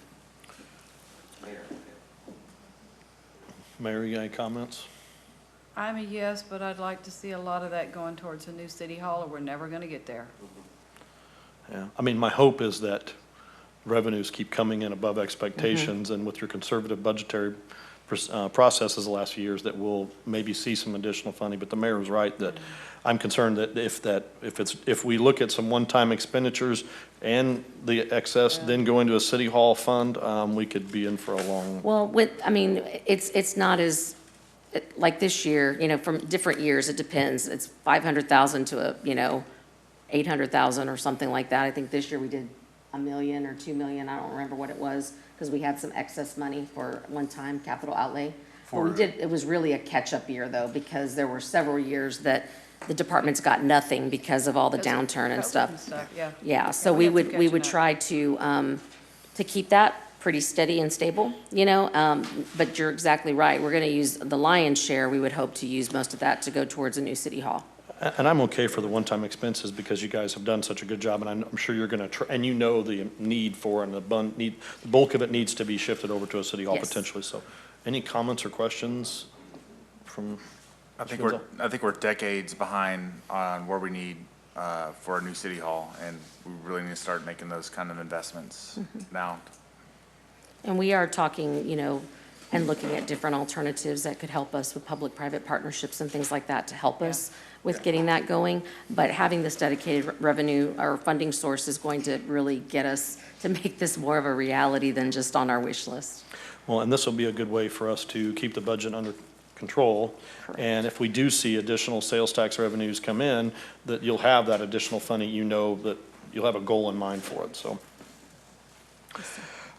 Mayor, you got any comments? I'm a yes, but I'd like to see a lot of that going towards a new city hall, or we're never going to get there. Yeah, I mean, my hope is that revenues keep coming in above expectations, and with your conservative budgetary processes the last few years, that we'll maybe see some additional funding. But the mayor was right that I'm concerned that if we look at some one-time expenditures and the excess then go into a city hall fund, we could be in for a long. Well, it's not as, like this year, from different years, it depends. It's 500,000 to 800,000 or something like that. I think this year we did 1 million or 2 million, I don't remember what it was, because we had some excess money for one-time capital outlay. But we did, it was really a catch-up year, though, because there were several years that the departments got nothing because of all the Because of downturn and COVID stuff. Yeah. Yeah, so Yeah, we had some would catching up. try to keep that pretty steady and stable, you know? But you're exactly right. We're gonna use the lion's share. We would hope to use most of that to go towards a new city hall. And I'm okay for the one-time expenses because you guys have done such a good job, and I'm sure you're gonna, and you know the need for, and the bulk of it needs to be shifted over to a city hall Yes. potentially, so. Any comments or questions from? I think we're decades behind on where we need, for a new city hall, and we really need to start making those kind of investments now. And we are talking, you know, and looking at different alternatives that could help us with public-private partnerships and things like that to help us with getting that going. But having this dedicated revenue or funding source is going to really get us to make this more of a reality than just on our wish list. Well, and this will be a good way for us to keep the budget under control. Correct. And if we do see additional sales tax revenues come in, that you'll have that additional funding, you know that you'll have a goal in mind for it, so.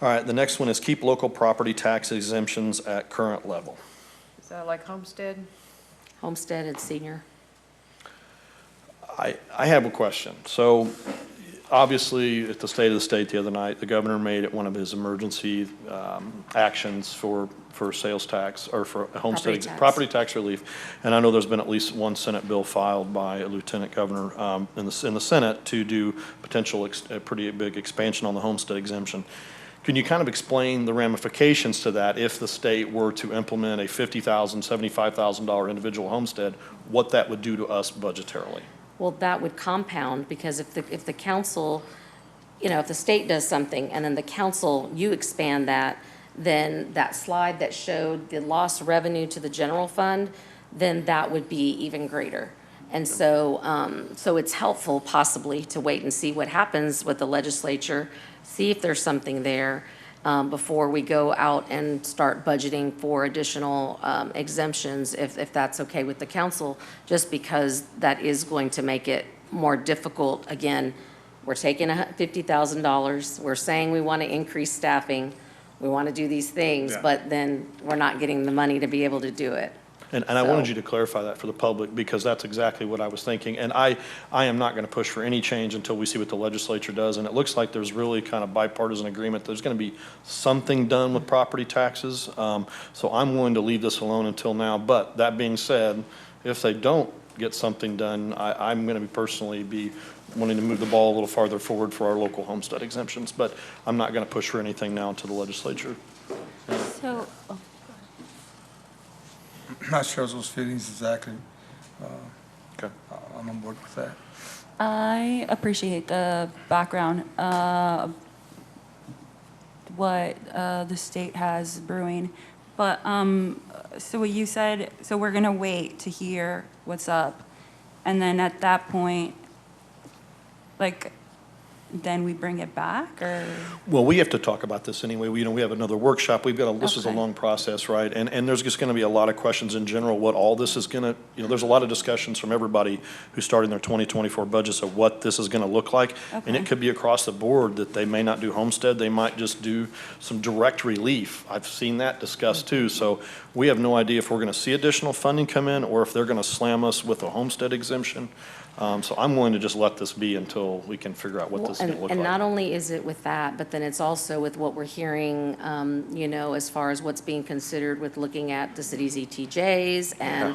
All right, the next one is keep local property tax exemptions at current level. Is that like Homestead? Homestead and senior. I have a question. So obviously, at the State of the State the other night, the governor made it one of his emergency actions for sales tax or for homestead, property tax relief. And I know there's been at least one Senate bill filed by a lieutenant governor in the Senate to do potential, a pretty big expansion on the homestead exemption. Can you kind of explain the ramifications to that if the state were to implement a $50,000, $75,000 individual homestead, what that would do to us budgetarily? Well, that would compound, because if the council, you know, if the state does something and then the council, you expand that, then that slide that showed the lost revenue to the general fund, then that would be even greater. And so, so it's helpful possibly to wait and see what happens with the legislature, see if there's something there, before we go out and start budgeting for additional exemptions, if that's okay with the council, just because that is going to make it more difficult. Again, we're taking $50,000, we're saying we want to increase staffing, we want to do these things, but then we're not getting the money to be able to do it. And I wanted you to clarify that for the public, because that's exactly what I was thinking. And I am not going to push for any change until we see what the legislature does. And it looks like there's really kind of bipartisan agreement. There's going to be something done with property taxes. So I'm willing to leave this alone until now. But that being said, if they don't get something done, I'm going to personally be wanting to move the ball a little farther forward for our local homestead exemptions. But I'm not going to push for anything now until the legislature. So, Not sure those feelings exactly. Okay. I'm on board with that. I appreciate the background, what the state has brewing. But, so what you said, so we're gonna wait to hear what's up. And then at that point, like, then we bring it back, or? Well, we have to talk about this anyway. We have another workshop. This is a Okay. long process, right? And there's just going to be a lot of questions in general, what all this is going to, there's a lot of discussions from everybody who's starting their 2024 budgets of what this is going to look like. And Okay. it could be across the board that they may not do homestead. They might just do some direct relief. I've seen that discussed too. So we have no idea if we're going to see additional funding come in or if they're going to slam us with a homestead exemption. So I'm willing to just let this be until we can figure out what this is going to look And not like. only is it with that, but then it's also with what we're hearing, you know, as far as what's being considered with looking at the city's ETJs. And,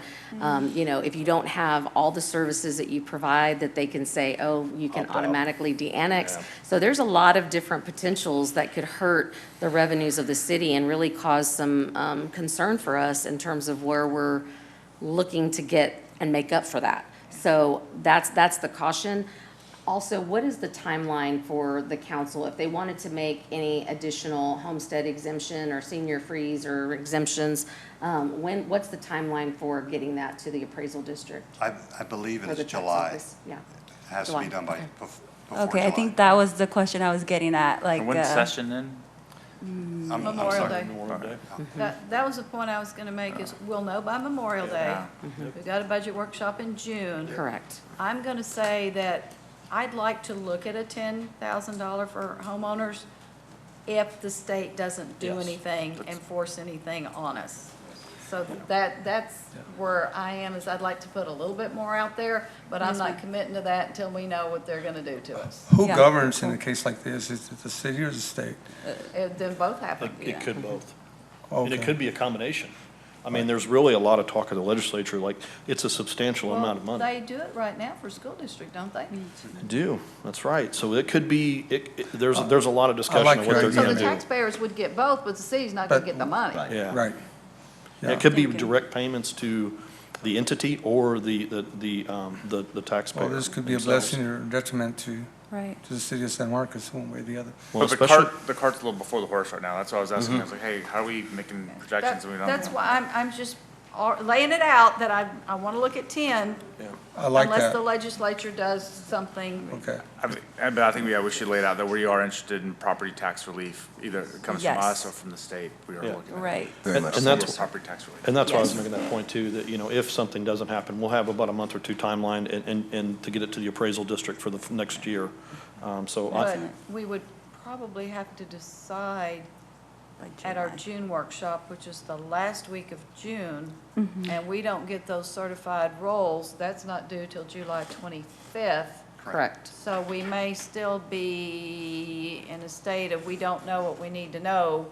you know, if you don't have all the services that you provide, that they can say, oh, you can Opt out. automatically de-annex. Yeah. So there's a lot of different potentials that could hurt the revenues of the city and really cause some concern for us in terms of where we're looking to get and make up for that. So that's the caution. Also, what is the timeline for the council if they wanted to make any additional homestead exemption or senior freeze or exemptions? What's the timeline for getting that to the appraisal district? I believe or it's the tax July. office? Yeah. It has to July. be done by, Okay. before Okay, I July. think that was the question I was getting at, like, When's session then? I'm Memorial sorry. Day. Memorial Day. That was the point I was going to make, is we'll know by Memorial Day. Yeah. We've got a budget workshop in June. Correct. I'm going to say that I'd like to look at a $10,000 for homeowners if the state doesn't do Yes. anything and force anything on us. So that's where I am, is I'd like to put a little bit more out there, but I'm Yes, not ma'am. committing to that until we know what they're gonna do to us. Who Yeah. governs in a case like this? Is it the city or the state? Then both happen. It could both. And Okay. it could be a combination. I mean, there's really a lot of talk of the legislature, like, it's a substantial amount of Well, money. they do it right now for school district, don't they? They do, that's right. So it could be, there's a lot of discussion like of your what they're idea. So gonna the do. taxpayers would get both, but the city's not gonna But- get the money. Right. Yeah. Right. It could be Thank you. direct payments to the entity or the taxpayer. Well, this could be a themselves. blessing or detriment to Right. the city of San Marcos, one way or the other. Well, But the especially, the cart's a little before the horse right now. That's why I was asking. I was like, hey, how are we making projections and we don't? That's why I'm just laying it out that I wanna look at 10 I like unless that. the legislature does something. Okay. But I think, yeah, we should lay it out that we are interested in property tax relief, either it comes from Yes. us or from the state. We are Yeah. looking at. Right. Very And- much and so. that's- Property tax relief. and that's why I was Yes. making that point too, that, if something doesn't happen, we'll have about a month or two timeline and to get it to the appraisal district for the next year. So But we would probably have to decide at our July. June workshop, which is the last week of June, and we don't get those certified rolls, that's not due till July 25th. Correct. So we may still be in a state of, we don't know what we need to know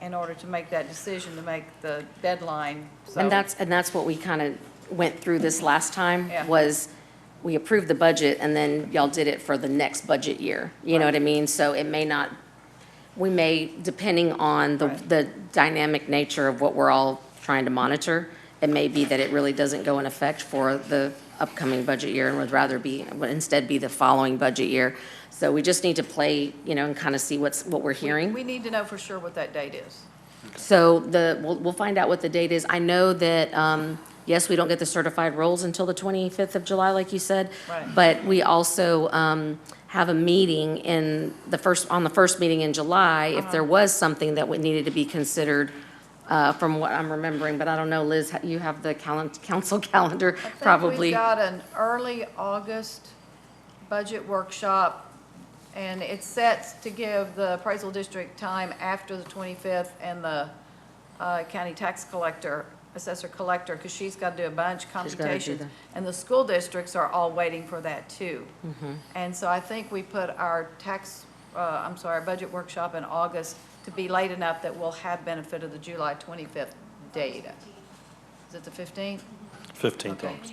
in order to make that decision, to make the deadline. So- And that's what we kind of went through this last time, Yeah. was we approved the budget, and then y'all did it for the next budget year. You know what I mean? So it may not, we may, depending on Right. the dynamic nature of what we're all trying to monitor, it may be that it really doesn't go in effect for the upcoming budget year and would rather would instead be the following budget year. So we just need to play, and kind of see what we're hearing. We need to know for sure what that date is. So we'll find out what the date is. I know that, yes, we don't get the certified rolls until the 25th of July, like you said. Right. But we also have a meeting on the first meeting in July, if there was something that needed to be considered, from what I'm remembering, but I don't know, Liz, you have the council calendar, I think probably. we've got an early August budget workshop, and it's set to give the appraisal district time after the 25th and the county tax collector, assessor collector, because she's got to do a bunch of She's gotta do computations. that. And the school districts are all waiting for that too. Mm-hmm. And so I think we put our budget workshop in August to be late enough that we'll have benefit of the July 25th data. Is it the 15th? 15th Okay. August.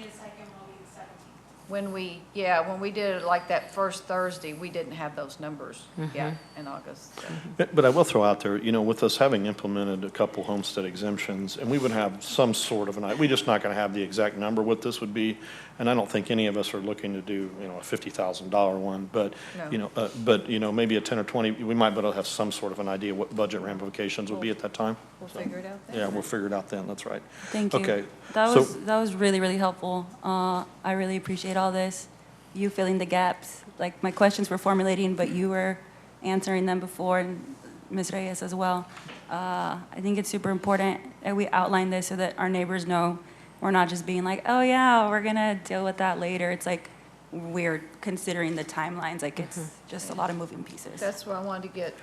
When we did it like that first Thursday, we didn't have those numbers yet in August. so. But I will throw out there, with us having implemented a couple homestead exemptions, and we would have some sort of we're just not going to have the exact number what this would be, and I don't think any of us are looking to do, a $50,000 one, but, No. maybe a 10 or 20, we might be able to have some sort of an idea what budget ramifications would be at that time. We'll figure it out then. Yeah, we'll figure it out then, that's right. Thank you. Okay. That so- was really, really helpful. I really appreciate all this. You filling the gaps, like my questions were formulating, but you were answering them before, and Ms. Reyes as well. I think it's super important that we outline this so that our neighbors know we're not just being like, oh yeah, we're gonna deal with that later. It's like we're considering the timelines, like it's just a lot of moving pieces. That's why I wanted to get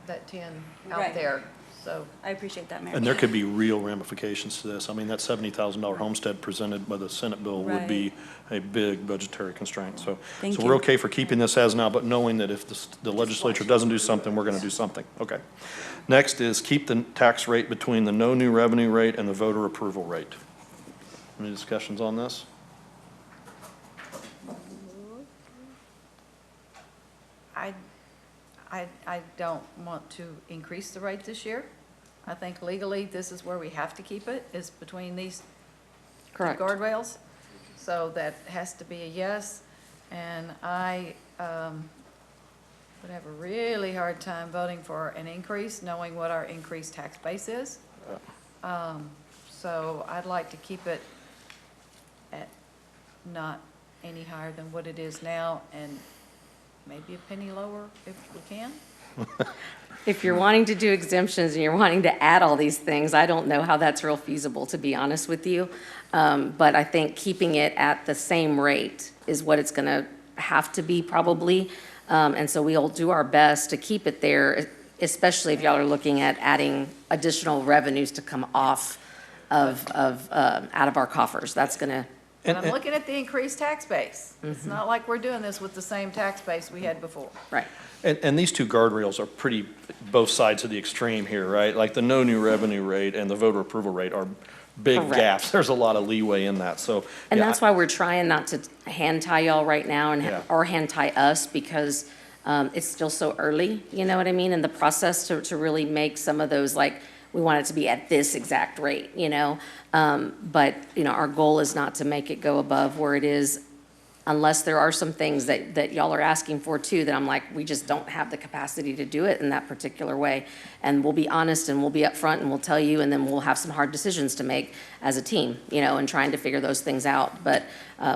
that 10 out Right. there, so. I appreciate that, Mayor. And there could be real ramifications to this. I mean, that $70,000 homestead presented by the Senate bill would be a big budgetary constraint. So Thank we're you. okay for keeping this as now, but knowing that if the legislature doesn't do something, we're going to do something. Okay. Next is keep the tax rate between the no new revenue rate and the voter approval rate. Any discussions on this? I don't want to increase the rate this year. I think legally, this is where we have to keep it, is between these two Correct. guardrails. So that has to be a yes. And I would have a really hard time voting for an increase, knowing what our increased tax base is. So I'd like to keep it at not any higher than what it is now, and maybe a penny lower if we can. If you're wanting to do exemptions and you're wanting to add all these things, I don't know how that's real feasible, to be honest with you. But I think keeping it at the same rate is what it's going to have to be probably. And so we'll do our best to keep it there, especially if y'all are looking at adding additional revenues to come off out of our coffers. That's gonna, And I'm looking at the increased tax base. It's not like we're doing this with the same tax base we had before. right. And these two guardrails are pretty, both sides of the extreme here, right? Like the no new revenue rate and the voter approval rate are big Correct. gaps. There's a lot of leeway in that, so. And yeah, that's why we're trying not to hand tie y'all right now Yeah. or hand tie us, because it's still so early, you know what I mean, in the process to really make some of those, like, we want it to be at this exact rate, you know? But, you know, our goal is not to make it go above where it is, unless there are some things that y'all are asking for too, that I'm like, we just don't have the capacity to do it in that particular way. And we'll be honest and we'll be upfront and we'll tell you, and then we'll have some hard decisions to make as a team, you know, and trying to figure those things out. But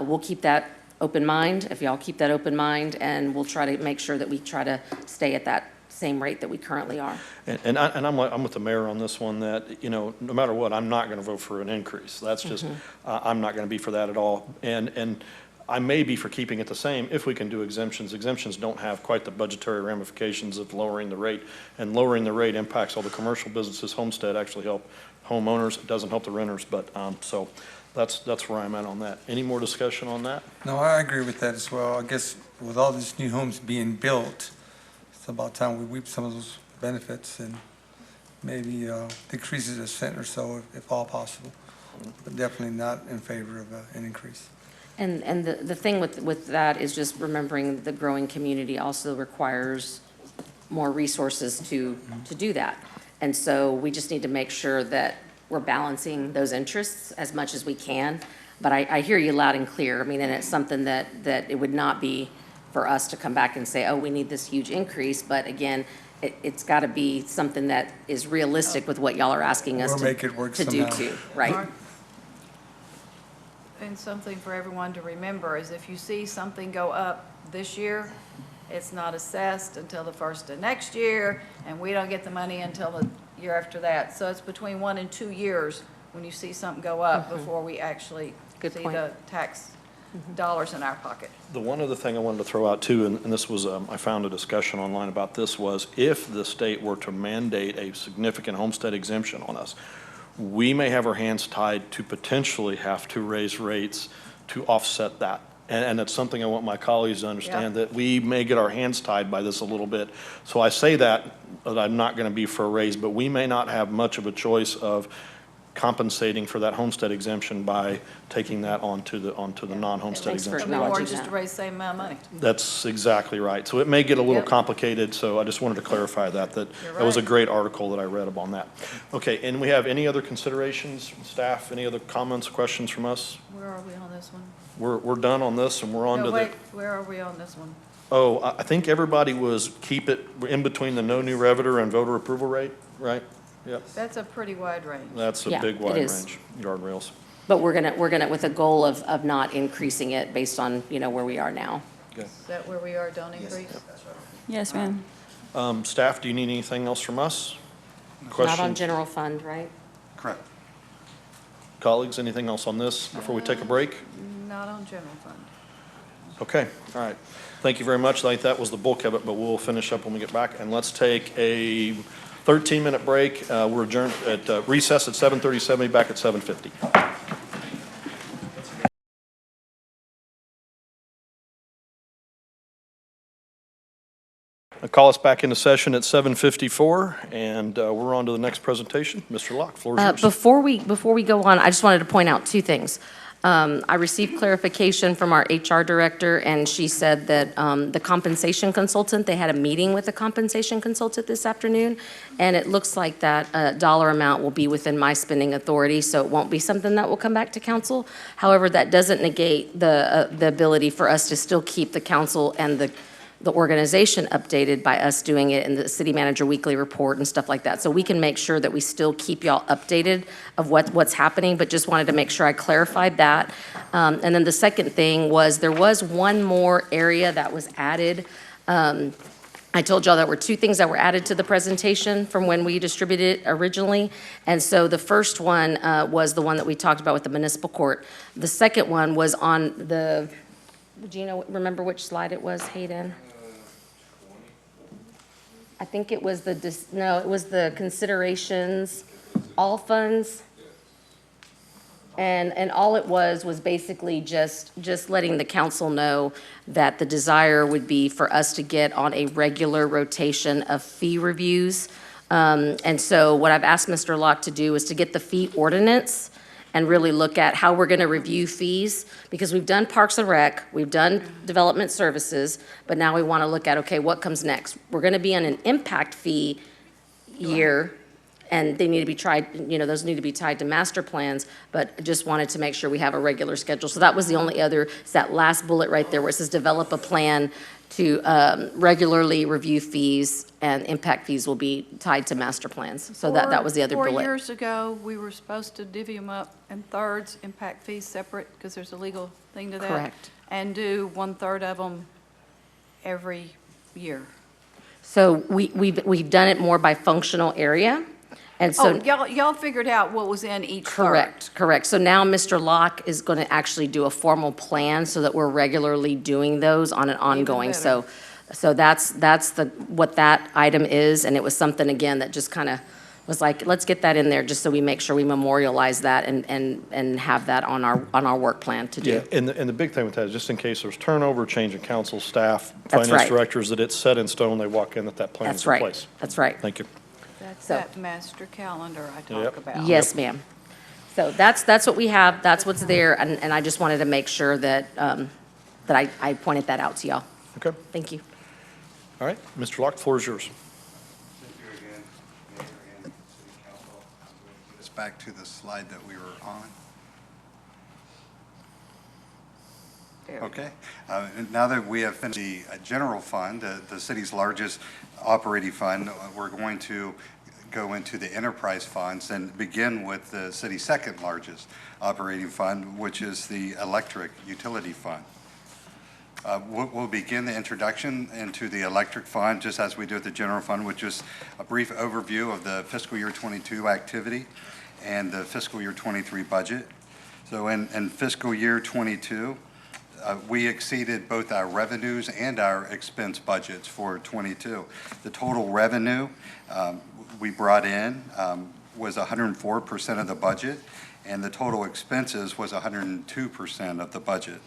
we'll keep that open mind, if y'all keep that open mind, and we'll try to make sure that we try to stay at that same rate that we currently are. And I'm with the mayor on this one, that, you know, no matter what, I'm not gonna vote for an increase. That's just, I'm not gonna be for that at all. And I may be for keeping it the same if we can do exemptions. Exemptions don't have quite the budgetary ramifications of lowering the rate. And lowering the rate impacts all the commercial businesses. Homestead actually help homeowners. It doesn't help the renters, but, so that's where I'm at on that. Any more discussion on that? No, I agree with that as well. I guess with all these new homes being built, it's about time we reap some of those benefits and maybe decreases a cent or so if all possible. But definitely not in favor of an increase. And the thing with that is just remembering the growing community also requires more resources to do that. And so we just need to make sure that we're balancing those interests as much as we can. But I hear you loud and clear. I mean, and it's something that it would not be for us to come back and say, oh, we need this huge increase. But again, it's got to be something that is realistic with what y'all are asking us We'll make it work to do somehow. too, right? Mark? And something for everyone to remember is if you see something go up this year, it's not assessed until the first of next year, and we don't get the money until the year after that. So it's between 1 and 2 years when you see something go up before we actually Good see point. the tax dollars in our pocket. The one other thing I wanted to throw out too, and this was, I found a discussion online about this, was if the state were to mandate a significant homestead exemption on us, we may have our hands tied to potentially have to raise rates to offset that. And it's something I want my colleagues to understand, that we may get our hands tied by this a little bit. So I say that I'm not going to be for a raise, but we may not have much of a choice of compensating for that homestead exemption by taking that onto the non-homestead Thanks for exemption. It'll be more acknowledging just to that. raise the same amount of money. That's exactly right. So it may get a little Yep. complicated, so I just wanted to clarify that You're that was a right. great article that I read up on that. Okay, and we have any other considerations, staff, any other comments, questions from us? Where are we on this one? We're done on this, and we're on to No, the, wait, where are we on this one? oh, I think everybody was keep it in between the no new revenue and voter approval rate, right? Yep, That's a pretty wide range. that's a Yeah, big it wide is. range, guardrails. But we're gonna, with a goal of not increasing it based on, you know, where we are now. Okay. Is that where we are, don't increase? Yes, ma'am. Staff, do you need anything else from us? Not on Questions? general fund, right? Correct. Colleagues, anything else on this before we take a break? Not on general fund. Okay, all right. Thank you very much. I think that was the bulk of it, but we'll finish up when we get back. And let's take a 13-minute break. We're adjourned at recess at 7:37, be back at 7:50. I'll call us back into session at 7:54, and we're on to the next presentation. Mr. Locke, floor is yours. Before we go on, I just wanted to point out two things. I received clarification from our HR director, and she said that the compensation consultant, they had a meeting with the compensation consultant this afternoon, and it looks like that dollar amount will be within my spending authority, so it won't be something that will come back to council. However, that doesn't negate the ability for us to still keep the council and the organization updated by us doing it in the city manager weekly report and stuff like that. So we can make sure that we still keep y'all updated of what's happening, but just wanted to make sure I clarified that. And then the second thing was there was one more area that was added. I told y'all there were two things that were added to the presentation from when we distributed it originally. And so the first one was the one that we talked about with the municipal court. The second one was on the do you know, remember which slide it was, Hayden? I think it was no, it was the considerations, all funds. And all it was basically just letting the council know that the desire would be for us to get on a regular rotation of fee reviews. And so what I've asked Mr. Locke to do is to get the fee ordinance and really look at how we're going to review fees, because we've done Parks and Rec, we've done Development Services, but now we want to look at, okay, what comes next? We're going to be on an impact fee year, and they need to be tried, those need to be tied to master plans, but just wanted to make sure we have a regular schedule. So that was the only other, it's that last bullet right there where it says develop a plan to regularly review fees, and impact fees will be tied to master plans. So that was the other bullet. 4 years ago, we were supposed to divvy them up in thirds, impact fees separate, because there's a legal thing to that. Correct. And do 1/3 of them every year. So we've done it more by functional area. And so. Oh, y'all figured out what was in each third. Correct. So now Mr. Locke is going to actually do a formal plan so that we're regularly doing those on an ongoing. better. So that's what that item is, and it was something, again, that just kind of was like, let's get that in there just so we make sure we memorialize that and have that on our work plan to do. Yeah, and the big thing with that is just in case there's turnover, change in council, staff, That's finance right. directors, that it's set in stone, they walk in, that plan is That's in right. place. That's right. Thank you. That's So- that master calendar I talk Yep. about. Yes, ma'am. So that's what we have, that's what's there, and I just wanted to make sure that I pointed that out to y'all. Okay, Thank you. all right. Mr. Locke, the floor is yours. Thank you again, Mayor and City Council. I'm going to put us back to the slide that we were on. There we Okay. And now that we have finished the general fund, the city's largest operating fund, we're going to go into the enterprise funds and begin with the city's second largest operating fund, which is the electric utility fund. We'll begin the introduction into the electric fund, just as we do with the general fund, with just a brief overview of the fiscal year 22 activity and the fiscal year 23 budget. So in fiscal year 22, we exceeded both our revenues and our expense budgets for 22. The total revenue we brought in was 104% of the budget, and the total expenses was 102% of the budget.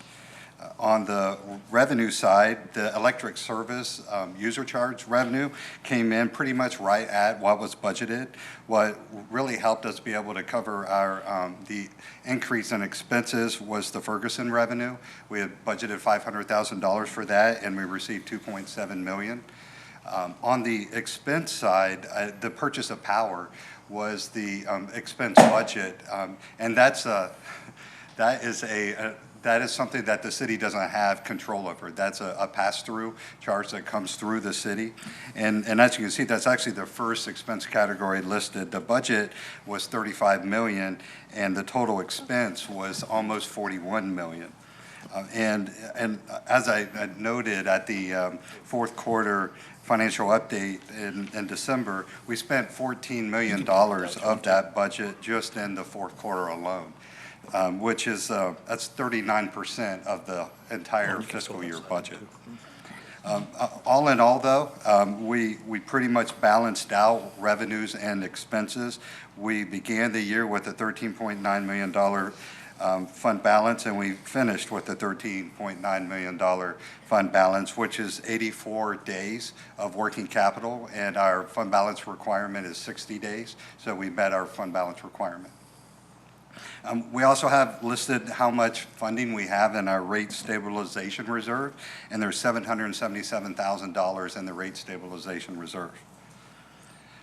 On the revenue side, the electric service user charge revenue came in pretty much right at what was budgeted. What really helped us be able to cover our the increase in expenses was the Ferguson revenue. We had budgeted $500,000 for that, and we received $2.7 million. On the expense side, the purchase of power was the expense budget, and that is something that the city doesn't have control over. That's a pass-through charge that comes through the city. And as you can see, that's actually the first expense category listed. The budget was $35 million, and the total expense was almost $41 million. And as I noted at the fourth quarter financial update in December, we spent $14 million of that budget just in the fourth quarter alone. Which is, that's 39% of the entire fiscal year budget. All in all, though, we pretty much balanced out revenues and expenses. We began the year with a $13.9 million fund balance, and we finished with a $13.9 million fund balance, which is 84 days of working capital, and our fund balance requirement is 60 days, so we met our fund balance requirement. We also have listed how much funding we have in our rate stabilization reserve, and there's $777,000 in the rate stabilization reserve.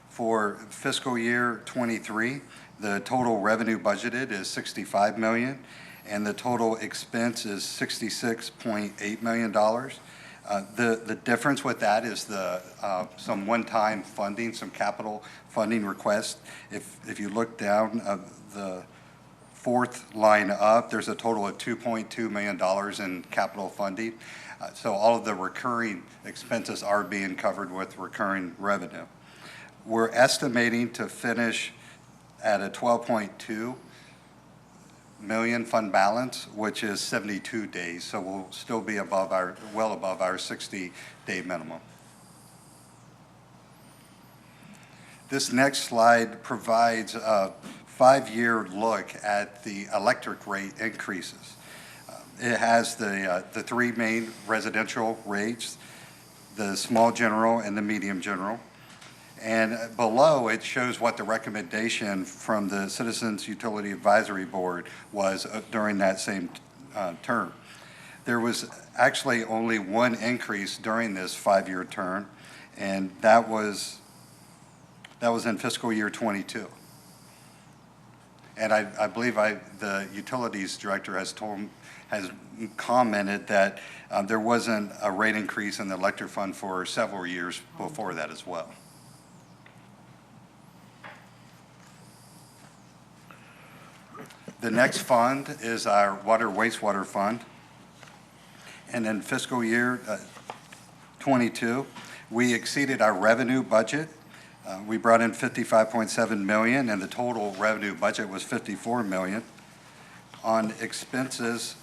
For fiscal year 23, the total revenue budgeted is $65 million, and the total expense is $66.8 million. The difference with that is some one-time funding, some capital funding requests. If you look down the fourth line up, there's a total of $2.2 million in capital funding. So all of the recurring expenses are being covered with recurring revenue. We're estimating to finish at a $12.2 million fund balance, which is 72 days. So we'll still be above well above our 60-day minimum. This next slide provides a 5-year look at the electric rate increases. It has the three main residential rates, the small general and the medium general. And below, it shows what the recommendation from the Citizens Utility Advisory Board was during that same term. There was actually only one increase during this 5-year term, and that was in fiscal year 22. And I believe the utilities director has commented that there wasn't a rate increase in the electric fund for several years before that as well. The next fund is our water wastewater fund. And in fiscal year 22, we exceeded our revenue budget. We brought in $55.7 million, and the total revenue budget was $54 million. On expenses,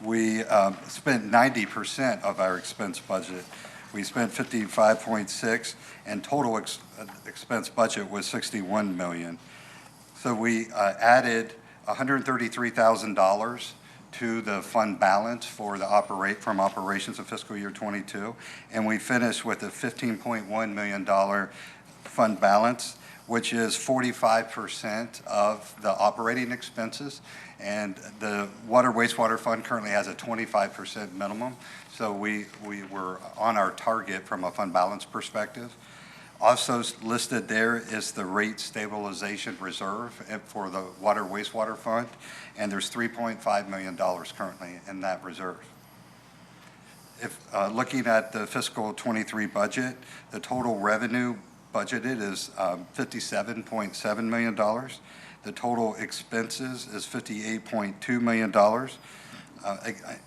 we spent 90% of our expense budget. We spent 55.6, and total expense budget was $61 million. So we added $133,000 to the fund balance for from operations of fiscal year 22, and we finished with a $15.1 million fund balance, which is 45% of the operating expenses. And the water wastewater fund currently has a 25% minimum, so we were on our target from a fund balance perspective. Also listed there is the rate stabilization reserve for the water wastewater fund, and there's $3.5 million currently in that reserve. If looking at the fiscal 23 budget, the total revenue budgeted is $57.7 million. The total expenses is $58.2 million.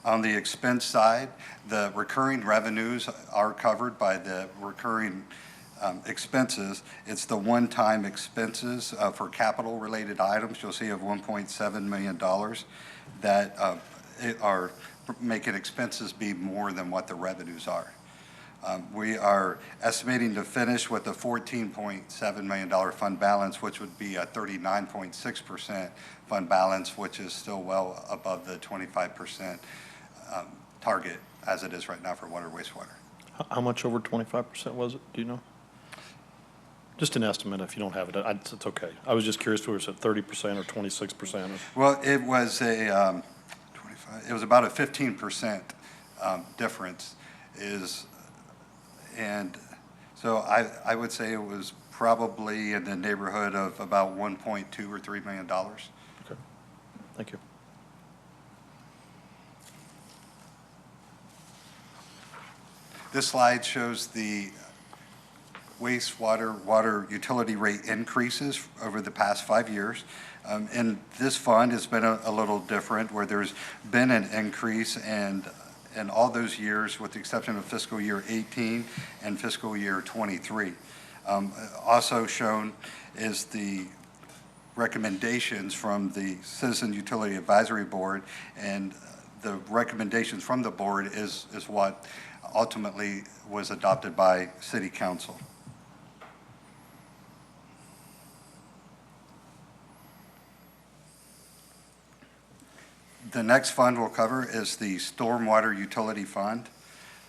On the expense side, the recurring revenues are covered by the recurring expenses. It's the one-time expenses for capital-related items you'll see of $1.7 million that are making expenses be more than what the revenues are. We are estimating to finish with a $14.7 million fund balance, which would be a 39.6% fund balance, which is still well above the 25% target as it is right now for water wastewater. How much over 25% was it? Do you know? Just an estimate if you don't have it. It's okay. I was just curious if it was at 30% or 26%. Well, it was it was about a 15% difference and so I would say it was probably in the neighborhood of about $1.2 or $3 million. Okay. Thank you. This slide shows the water utility rate increases over the past 5 years. And this fund has been a little different, where there's been an increase in all those years, with the exception of fiscal year 18 and fiscal year 23. Also shown is the recommendations from the Citizen Utility Advisory Board, and the recommendations from the board is what ultimately was adopted by City Council. The next fund we'll cover is the Stormwater Utility Fund.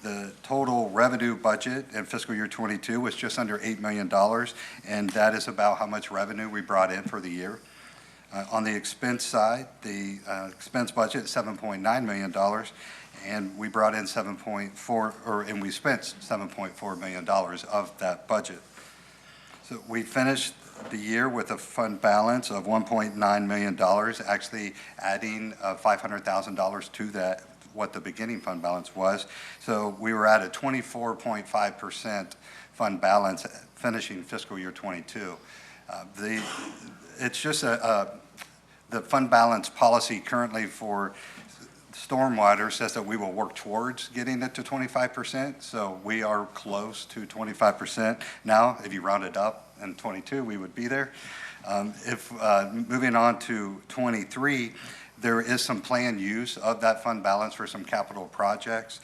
The total revenue budget in fiscal year 22 was just under $8 million, and that is about how much revenue we brought in for the year. On the expense side, the expense budget is $7.9 million, and we brought in and we spent $7.4 million of that budget. So we finished the year with a fund balance of $1.9 million, actually adding $500,000 to that, what the beginning fund balance was. So we were at a 24.5% fund balance finishing fiscal year 22. It's just the fund balance policy currently for stormwater says that we will work towards getting it to 25%. So we are close to 25% now, if you round it up in 22, we would be there. Moving on to 23, there is some planned use of that fund balance for some capital projects.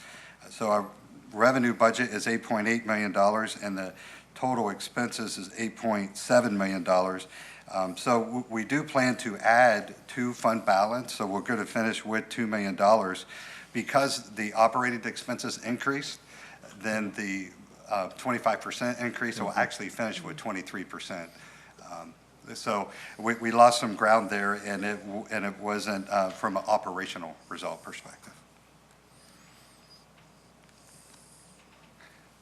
So our revenue budget is $8.8 million, and the total expenses is $8.7 million. So we do plan to add to fund balance, so we're going to finish with $2 million. Because the operating expenses increased, then the 25% increase will actually finish with 23%. So we lost some ground there, and it wasn't from an operational result perspective.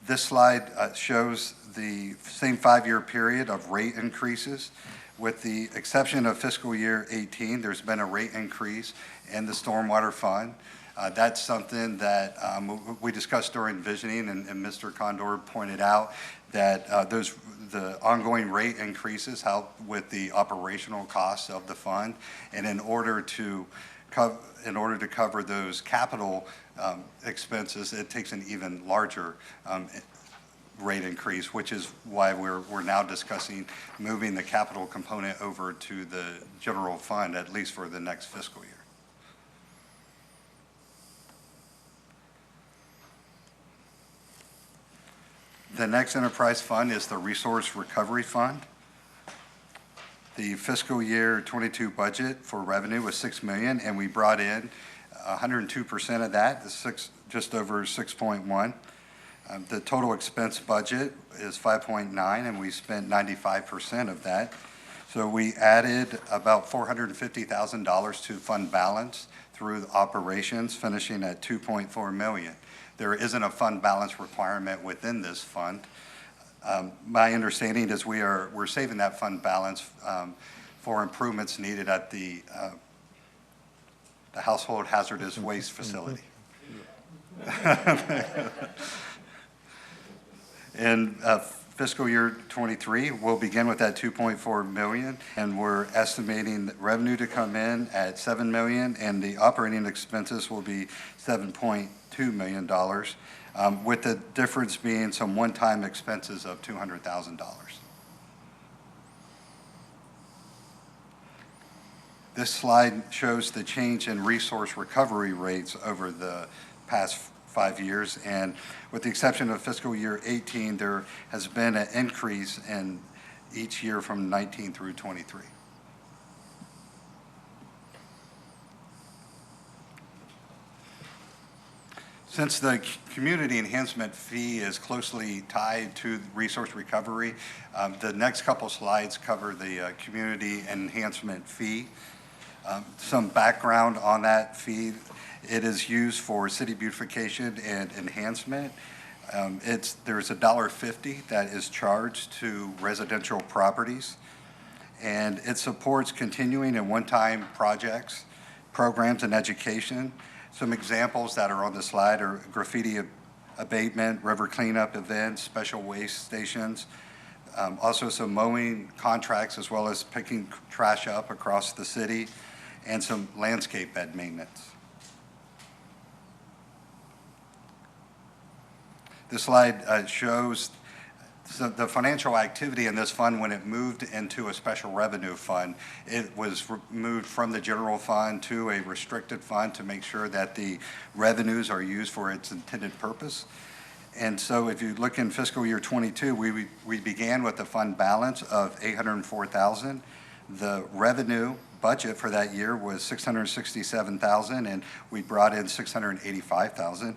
This slide shows the same 5-year period of rate increases. With the exception of fiscal year 18, there's been a rate increase in the Stormwater Fund. That's something that we discussed during visioning, and Mr. Condor pointed out that the ongoing rate increases help with the operational costs of the fund, and in order to cover those capital expenses, it takes an even larger rate increase, which is why we're now discussing moving the capital component over to the general fund, at least for the next fiscal year. The next enterprise fund is the Resource Recovery Fund. The fiscal year 22 budget for revenue was $6 million, and we brought in 102% of that, just over 6.1. The total expense budget is 5.9, and we spent 95% of that. So we added about $450,000 to fund balance through operations, finishing at $2.4 million. There isn't a fund balance requirement within this fund. My understanding is we're saving that fund balance for improvements needed at the household hazardous waste facility. In fiscal year 23, we'll begin with that $2.4 million, and we're estimating revenue to come in at $7 million, and the operating expenses will be $7.2 million, with the difference being some one-time expenses of $200,000. This slide shows the change in resource recovery rates over the past 5 years, and with the exception of fiscal year 18, there has been an increase in each year from 19 through 23. Since the community enhancement fee is closely tied to resource recovery, the next couple slides cover the community enhancement fee. Some background on that fee: it is used for city beautification and enhancement. There's $1.50 that is charged to residential properties, and it supports continuing and one-time projects, programs, and education. Some examples that are on the slide are graffiti abatement, river cleanup events, special waste stations, also some mowing contracts, as well as picking trash up across the city, and some landscape bed maintenance. This slide shows the financial activity in this fund when it moved into a special revenue fund. It was moved from the general fund to a restricted fund to make sure that the revenues are used for its intended purpose. And so if you look in fiscal year 22, we began with a fund balance of $804,000. The revenue budget for that year was $667,000, and we brought in $685,000.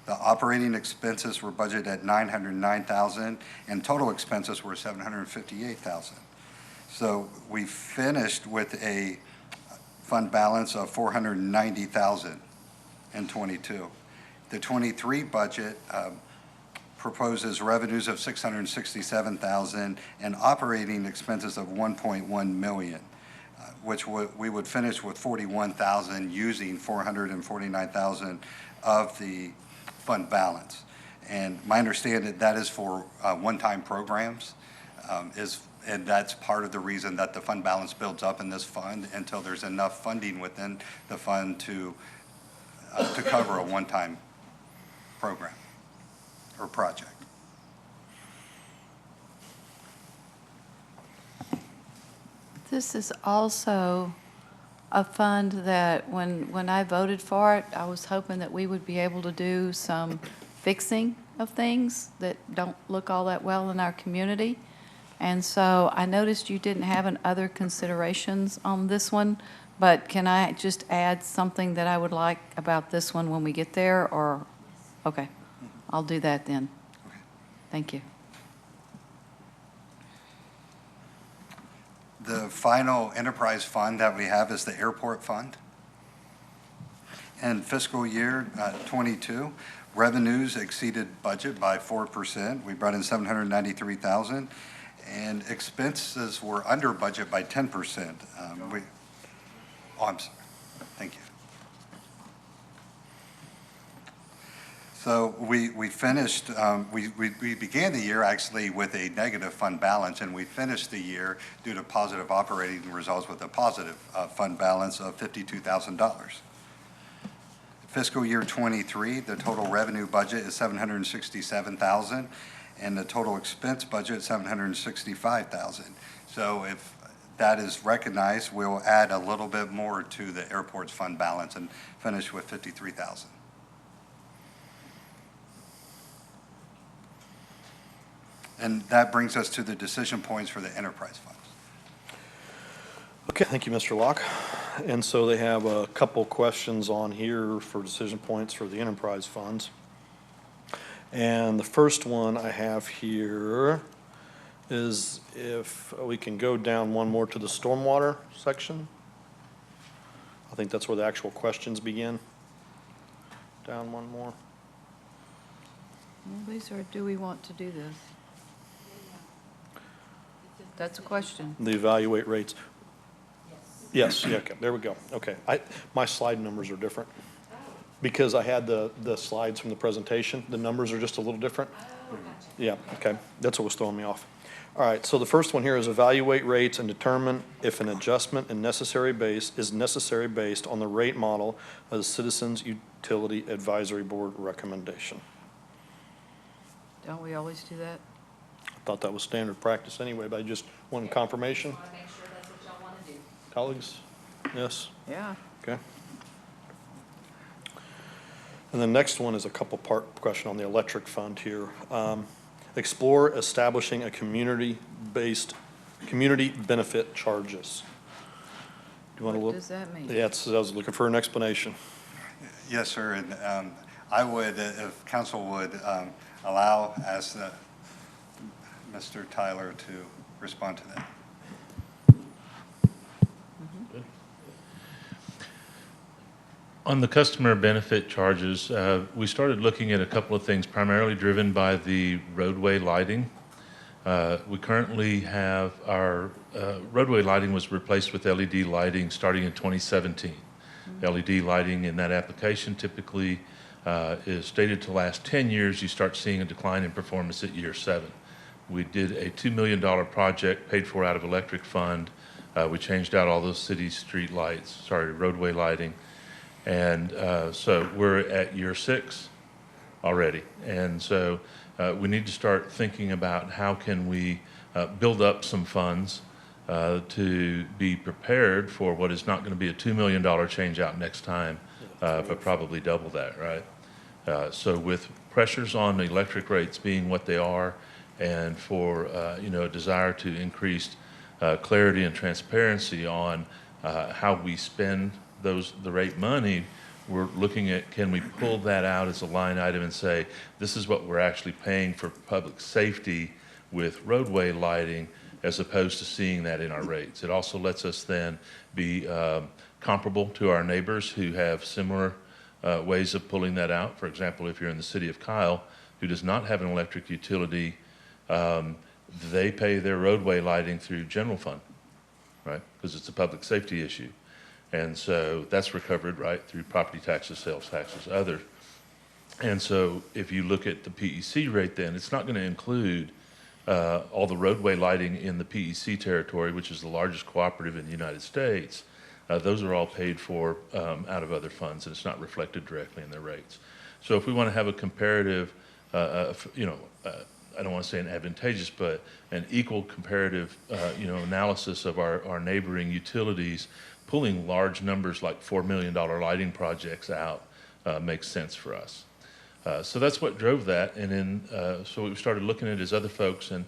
The operating expenses were budgeted at $909,000, and total expenses were $758,000. So we finished with a fund balance of $490,000 in 22. The 23 budget proposes revenues of $667,000 and operating expenses of $1.1 million, which we would finish with $41,000, using $449,000 of the fund balance. And my understanding that is for one-time programs, and that's part of the reason that the fund balance builds up in this fund until there's enough funding within the fund to cover a one-time program or project. This is also a fund that when I voted for it, I was hoping that we would be able to do some fixing of things that don't look all that well in our community. And so I noticed you didn't have an other considerations on this one, but can I just add something that I would like about this one when we get there, or, okay, I'll do that then. Thank you. The final enterprise fund that we have is the airport fund. In fiscal year '22, revenues exceeded budget by 4%. We brought in $793,000, and expenses were under budget by 10%. I'm sorry. Thank you. So we finished, we began the year actually with a negative fund balance, and we finished the year due to positive operating results with a positive fund balance of $52,000. Fiscal year '23, the total revenue budget is $767,000, and the total expense budget is $765,000. So if that is recognized, we'll add a little bit more to the airport's fund balance and finish with $53,000. And that brings us to the decision points for the enterprise funds. Okay, thank you, Mr. Locke. And so they have a couple questions on here for decision points for the enterprise funds. And the first one I have here is if we can go down one more to the stormwater section. I think that's where the actual questions begin. Down one more. Well, these are, do we want to do this? That's a question. The evaluate rates. Yes, yeah, okay, there we go. Okay, my slide numbers are different. Because I had the slides from the presentation, the numbers are just a little different. Yeah, okay, that's what was throwing me off. All right, so the first one here is evaluate rates and determine if an adjustment is necessary based on the rate model of the Citizens Utility Advisory Board recommendation. Don't we always do that? I thought that was standard practice anyway, but I just wanted confirmation. Want to make sure that's what y'all want to do. Colleagues? Yes? Yeah. Okay. And the next one is a couple-part question on the electric fund here. Explore establishing a community benefit charges. Do you want to look? What does that mean? Yeah, I was looking for an explanation. Yes, sir, and I would, if council would allow, ask Mr. Tyler to respond to that. On the customer benefit charges, we started looking at a couple of things, primarily driven by the roadway lighting. We currently have our roadway lighting was replaced with LED lighting starting in 2017. LED lighting in that application typically is stated to last 10 years. You start seeing a decline in performance at year 7. We did a $2 million project paid for out of electric fund. We changed out all those city street lights, roadway lighting. And so we're at year 6 already. And so we need to start thinking about how can we build up some funds to be prepared for what is not going to be a $2 million change out next time, but probably double that, right? So with pressures on electric rates being what they are, and for a desire to increase clarity and transparency on how we spend the rate money, we're looking at, can we pull that out as a line item and say, this is what we're actually paying for public safety with roadway lighting, as opposed to seeing that in our rates. It also lets us then be comparable to our neighbors who have similar ways of pulling that out. For example, if you're in the city of Kyle, who does not have an electric utility, they pay their roadway lighting through general fund, right? Because it's a public safety issue. And so that's recovered, right, through property taxes, sales taxes, others. And so if you look at the PEC rate then, it's not going to include all the roadway lighting in the PEC territory, which is the largest cooperative in the United States. Those are all paid for out of other funds, and it's not reflected directly in their rates. So if we want to have a comparative, I don't want to say an advantageous, but an equal comparative, analysis of our neighboring utilities, pulling large numbers like $4 million lighting projects out makes sense for us. So that's what drove that. And then, so we started looking at his other folks and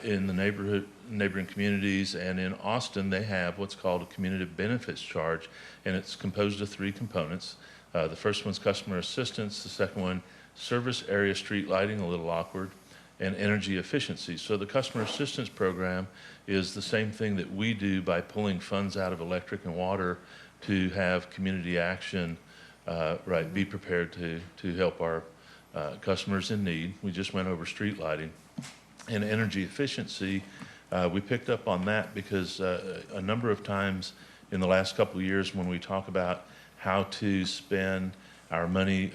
in the neighboring communities, and in Austin, they have what's called a community benefits charge, and it's composed of 3 components. The first one's customer assistance, the second one, service area street lighting, a little awkward, and energy efficiency. So the customer assistance program is the same thing that we do by pulling funds out of electric and water to have community action, be prepared to help our customers in need. We just went over street lighting. And energy efficiency, we picked up on that because a number of times in the last couple of years when we talk about how to spend our money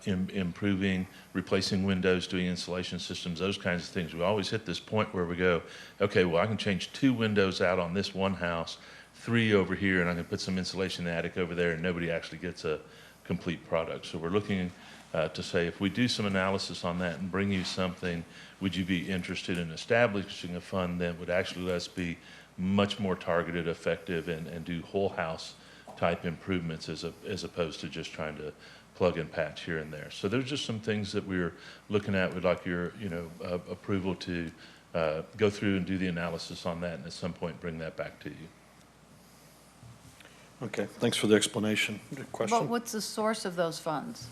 improving, replacing windows, doing insulation systems, those kinds of things, we always hit this point where we go, okay, well, I can change 2 windows out on this one house, 3 over here, and I can put some insulation in the attic over there, and nobody actually gets a complete product. So we're looking to say, if we do some analysis on that and bring you something, would you be interested in establishing a fund that would actually let us be much more targeted, effective, and do whole house type improvements as opposed to just trying to plug and patch here and there. So there's just some things that we're looking at. We'd like your approval to go through and do the analysis on that, and at some point bring that back to you. Okay, thanks for the explanation. Question? But what's the source of those funds?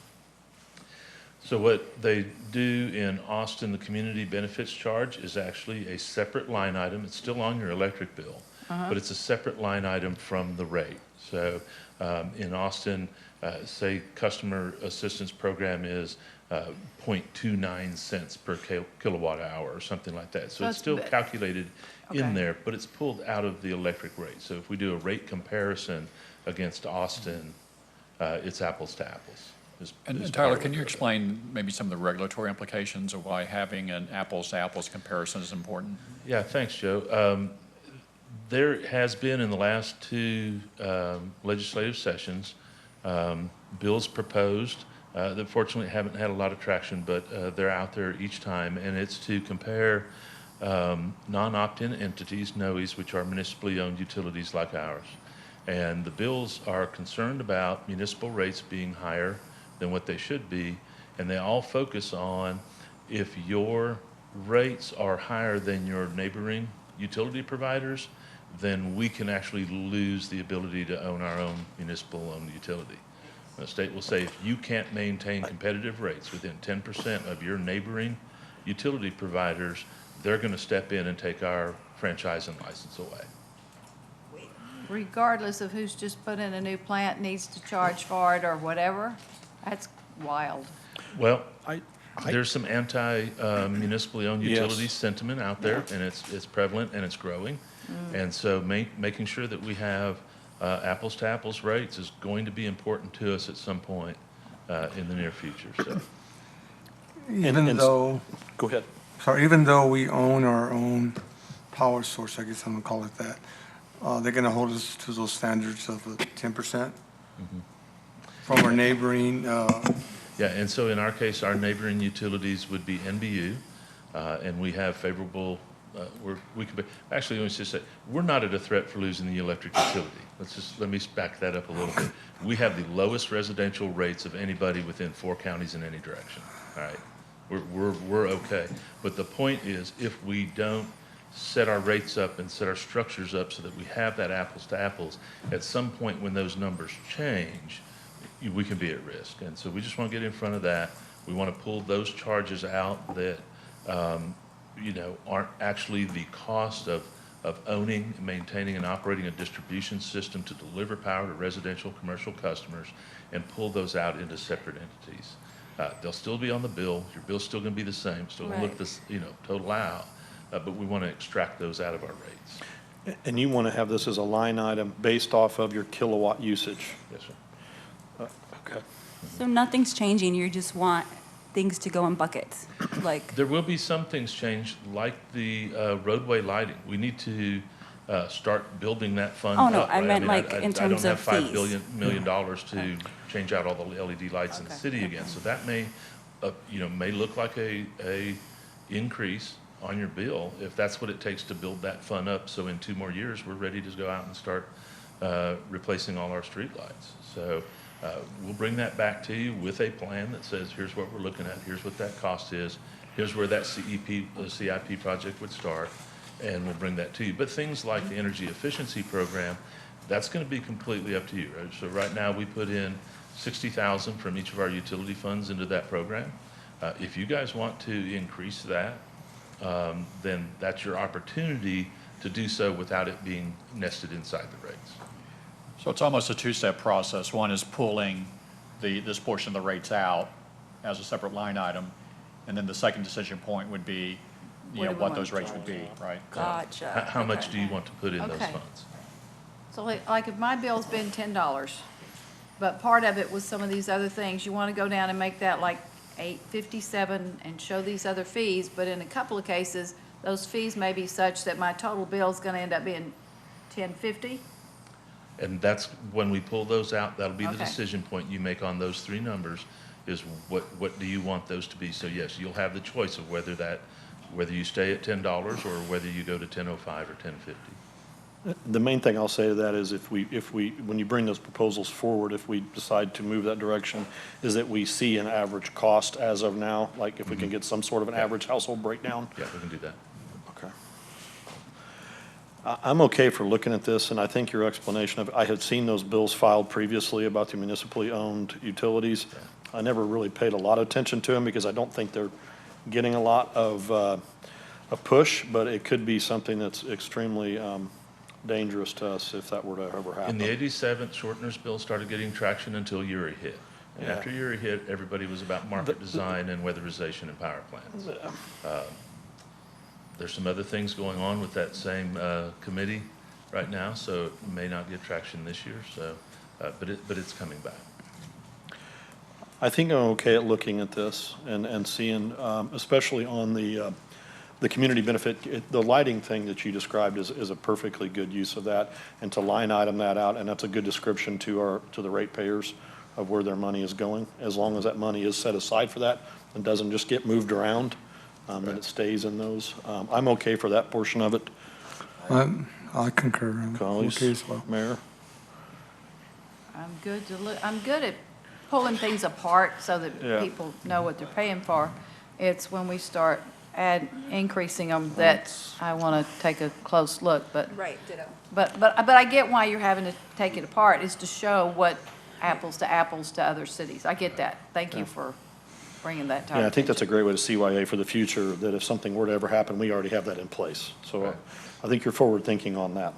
So what they do in Austin, the community benefits charge is actually a separate line item. It's still on your electric bill, but it's a separate line item from the rate. So in Austin, say customer assistance program is 0.29 cents per kilowatt hour or something like that. So it's still calculated in there, but it's pulled out of the electric rate. So if we do a rate comparison against Austin, it's apples to apples. And Tyler, can you explain maybe some of the regulatory implications of why having an apples-to-apples comparison is important? Yeah, thanks, Joe. There has been in the last 2 legislative sessions bills proposed that fortunately haven't had a lot of traction, but they're out there each time, and it's to compare non-opt-in entities, NOEs, which are municipally owned utilities like ours. And the bills are concerned about municipal rates being higher than what they should be, and they all focus on if your rates are higher than your neighboring utility providers, then we can actually lose the ability to own our own municipal-owned utility. The state will say if you can't maintain competitive rates within 10% of your neighboring utility providers, they're going to step in and take our franchise and license away. Regardless of who's just put in a new plant needs to charge for it or whatever? That's wild. Well, there's some anti-municipally owned utilities sentiment out there, and it's prevalent and it's growing. And so making sure that we have apples to apples rates is going to be important to us at some point in the near future. So. Go ahead. Sorry, even though we own our own power source, I guess I'm gonna call it that, they're gonna hold us to those standards of 10% from our neighboring. Yeah, and so in our case, our neighboring utilities would be NBU, and we have favorable. Actually, let me just say, we're not at a threat for losing the electric utility. Let me back that up a little bit. We have the lowest residential rates of anybody within 4 counties in any direction. All right, we're okay. But the point is, if we don't set our rates up and set our structures up so that we have that apples to apples, at some point when those numbers change, we can be at risk. And so we just want to get in front of that. We want to pull those charges out that aren't actually the cost of owning, maintaining, and operating a distribution system to deliver power to residential, commercial customers, and pull those out into separate entities. They'll still be on the bill. Your bill's still going to be the same. Still going to look this, total out. But we want to extract those out of our rates. And you want to have this as a line item based off of your kilowatt usage? Yes, sir. Okay. So nothing's changing, you just want things to go in buckets, like? There will be some things changed, like the roadway lighting. We need to start building that fund up. Oh, no, right? I meant in terms of I don't fees. have $5 million to change out all the LED lights in the city again. So that may look like a increase on your bill, if that's what it takes to build that fund up, so in 2 more years, we're ready to go out and start replacing all our streetlights. So we'll bring that back to you with a plan that says, here's what we're looking at, here's what that cost is, here's where that CIP project would start, and we'll bring that to you. But things like the energy efficiency program, that's going to be completely up to you, right? So right now, we put in $60,000 from each of our utility funds into that program. If you guys want to increase that, then that's your opportunity to do so without it being nested inside the rates. So it's almost a two-step process. One is pulling this portion of the rates out as a separate line item, and then the second decision point would be, what those rates would be, right? Gotcha. How much do you want to put in those Okay. funds? So like if my bill's been $10, but part of it was some of these other things, you want to go down and make that like $8.57 and show these other fees, but in a couple of cases, those fees may be such that my total bill's going to end up being $10.50? And that's, when we pull those out, that'll be the Okay. decision point you make on those 3 numbers, is what do you want those to be? So yes, you'll have the choice of whether you stay at $10 or whether you go to $10.05 or $10.50. The main thing I'll say to that is if we, when you bring those proposals forward, if we decide to move that direction, is that we see an average cost as of now, like if we can get some sort of an average household breakdown. Yeah, we can do that. Okay. I'm okay for looking at this, and I think your explanation of, I had seen those bills filed previously about the municipally owned utilities. I never really paid a lot of attention to them because I don't think they're getting a lot of a push, but it could be something that's extremely dangerous to us if that were to ever happen. In the 87th, Shortner's bill started getting traction until Uri hit. And Yeah. after Uri hit, everybody was about market design and weatherization and power plants. There's some other things going on with that same committee right now, so it may not get traction this year, so, but it's coming back. I think I'm okay at looking at this and seeing, especially on the community benefit, the lighting thing that you described is a perfectly good use of that, and to line item that out, and that's a good description to the ratepayers of where their money is going. As long as that money is set aside for that and doesn't just get moved around, and it stays in those. I'm okay for that portion of it. I concur. I'm Colleagues, okay as well. Mayor? I'm good at pulling things apart so that Yeah. people know what they're paying for. It's when we start increasing them that I want to take a close look, but. Right, ditto. But I get why you're having to take it apart, is to show what apples to other cities. I get that. Thank you for bringing that to our Yeah, I think that's a attention. great way to CYA for the future, that if something were to ever happen, we already have that in place. So I think you're forward thinking on that.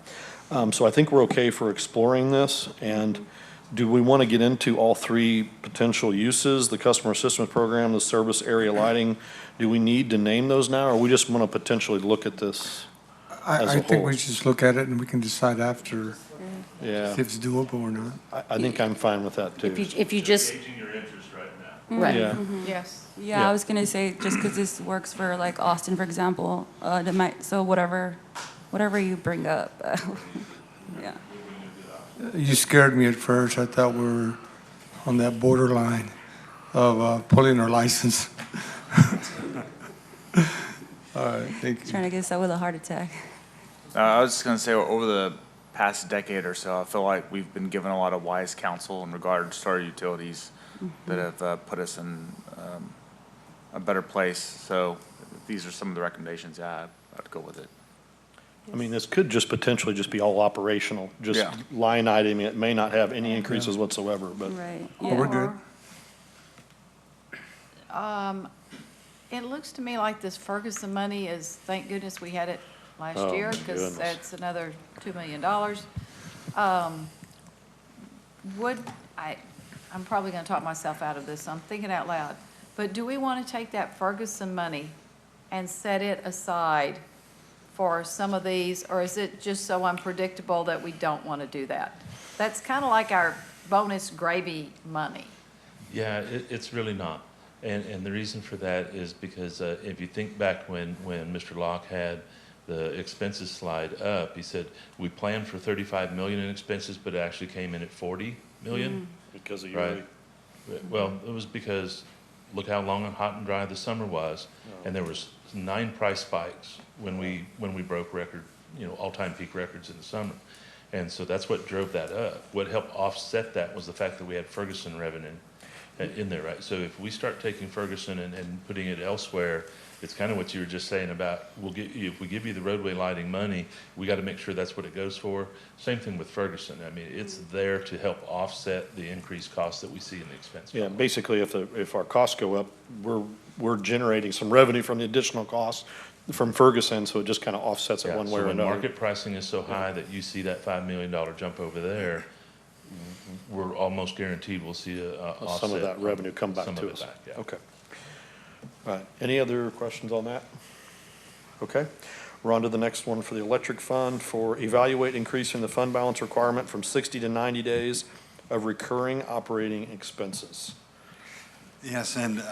So I think we're okay for exploring this, and do we want to get into all 3 potential uses, the customer assistance program, the service area lighting? Do we need to name those now, or we just want to potentially look at this as a I think whole? we should just look at it and we can decide after Yeah, if it's doable or not. I think I'm fine with that, too. If you just, Gauging your interest right now. right. Yeah. Yes. Yeah, Yeah. I was gonna say, just because this works for like Austin, for example, it might, so whatever you bring up, yeah. You scared me at first. I thought we were on that borderline of pulling our license. All right, thank you. Trying to get us out with a heart attack. I was just gonna say, over the past decade or so, I feel like we've been given a lot of wise counsel in regards to our utilities that have put us in a better place. So these are some of the recommendations. Yeah, I'd go with it. I mean, this could just potentially just be all operational, just Yeah. line iteming. It may not have any increases whatsoever, but. Right, Oh, we're yeah. good. It looks to me like this Ferguson money is, thank goodness we had it last Oh, year, my because goodness. that's another $2 million. I'm probably going to talk myself out of this, so I'm thinking out loud. But do we want to take that Ferguson money and set it aside for some of these, or is it just so unpredictable that we don't want to do that? That's kind of like our bonus gravy money. Yeah, it's really not. And the reason for that is because if you think back when Mr. Locke had the expenses slide up, he said, we planned for 35 million in expenses, but it actually came in at 40 million. Because of Right. Well, it was because look how long and hot and dry the summer was, and there was 9 price spikes when we broke record, all-time peak records in the summer. And so that's what drove that up. What helped offset that was the fact that we had Ferguson revenue in there, right? So if we start taking Ferguson and putting it elsewhere, it's kind of what you were just saying about, if we give you the roadway lighting money, we got to make sure that's what it goes for. Same thing with Ferguson. I mean, it's there to help offset the increased costs that we see in the expense. Yeah, basically, if our costs go up, we're generating some revenue from the additional costs from Ferguson, so it just kind of offsets it Yeah, one way so or when another. market pricing is so high that you see that $5 million jump over there, we're almost guaranteed we'll see a offset. Some of that revenue come back some of to it us. back, yeah. Okay. All right, any other questions on that? Okay, we're on to the next one for the electric fund, for evaluate increasing the fund balance requirement from 60 to 90 days of recurring operating expenses. Yes, and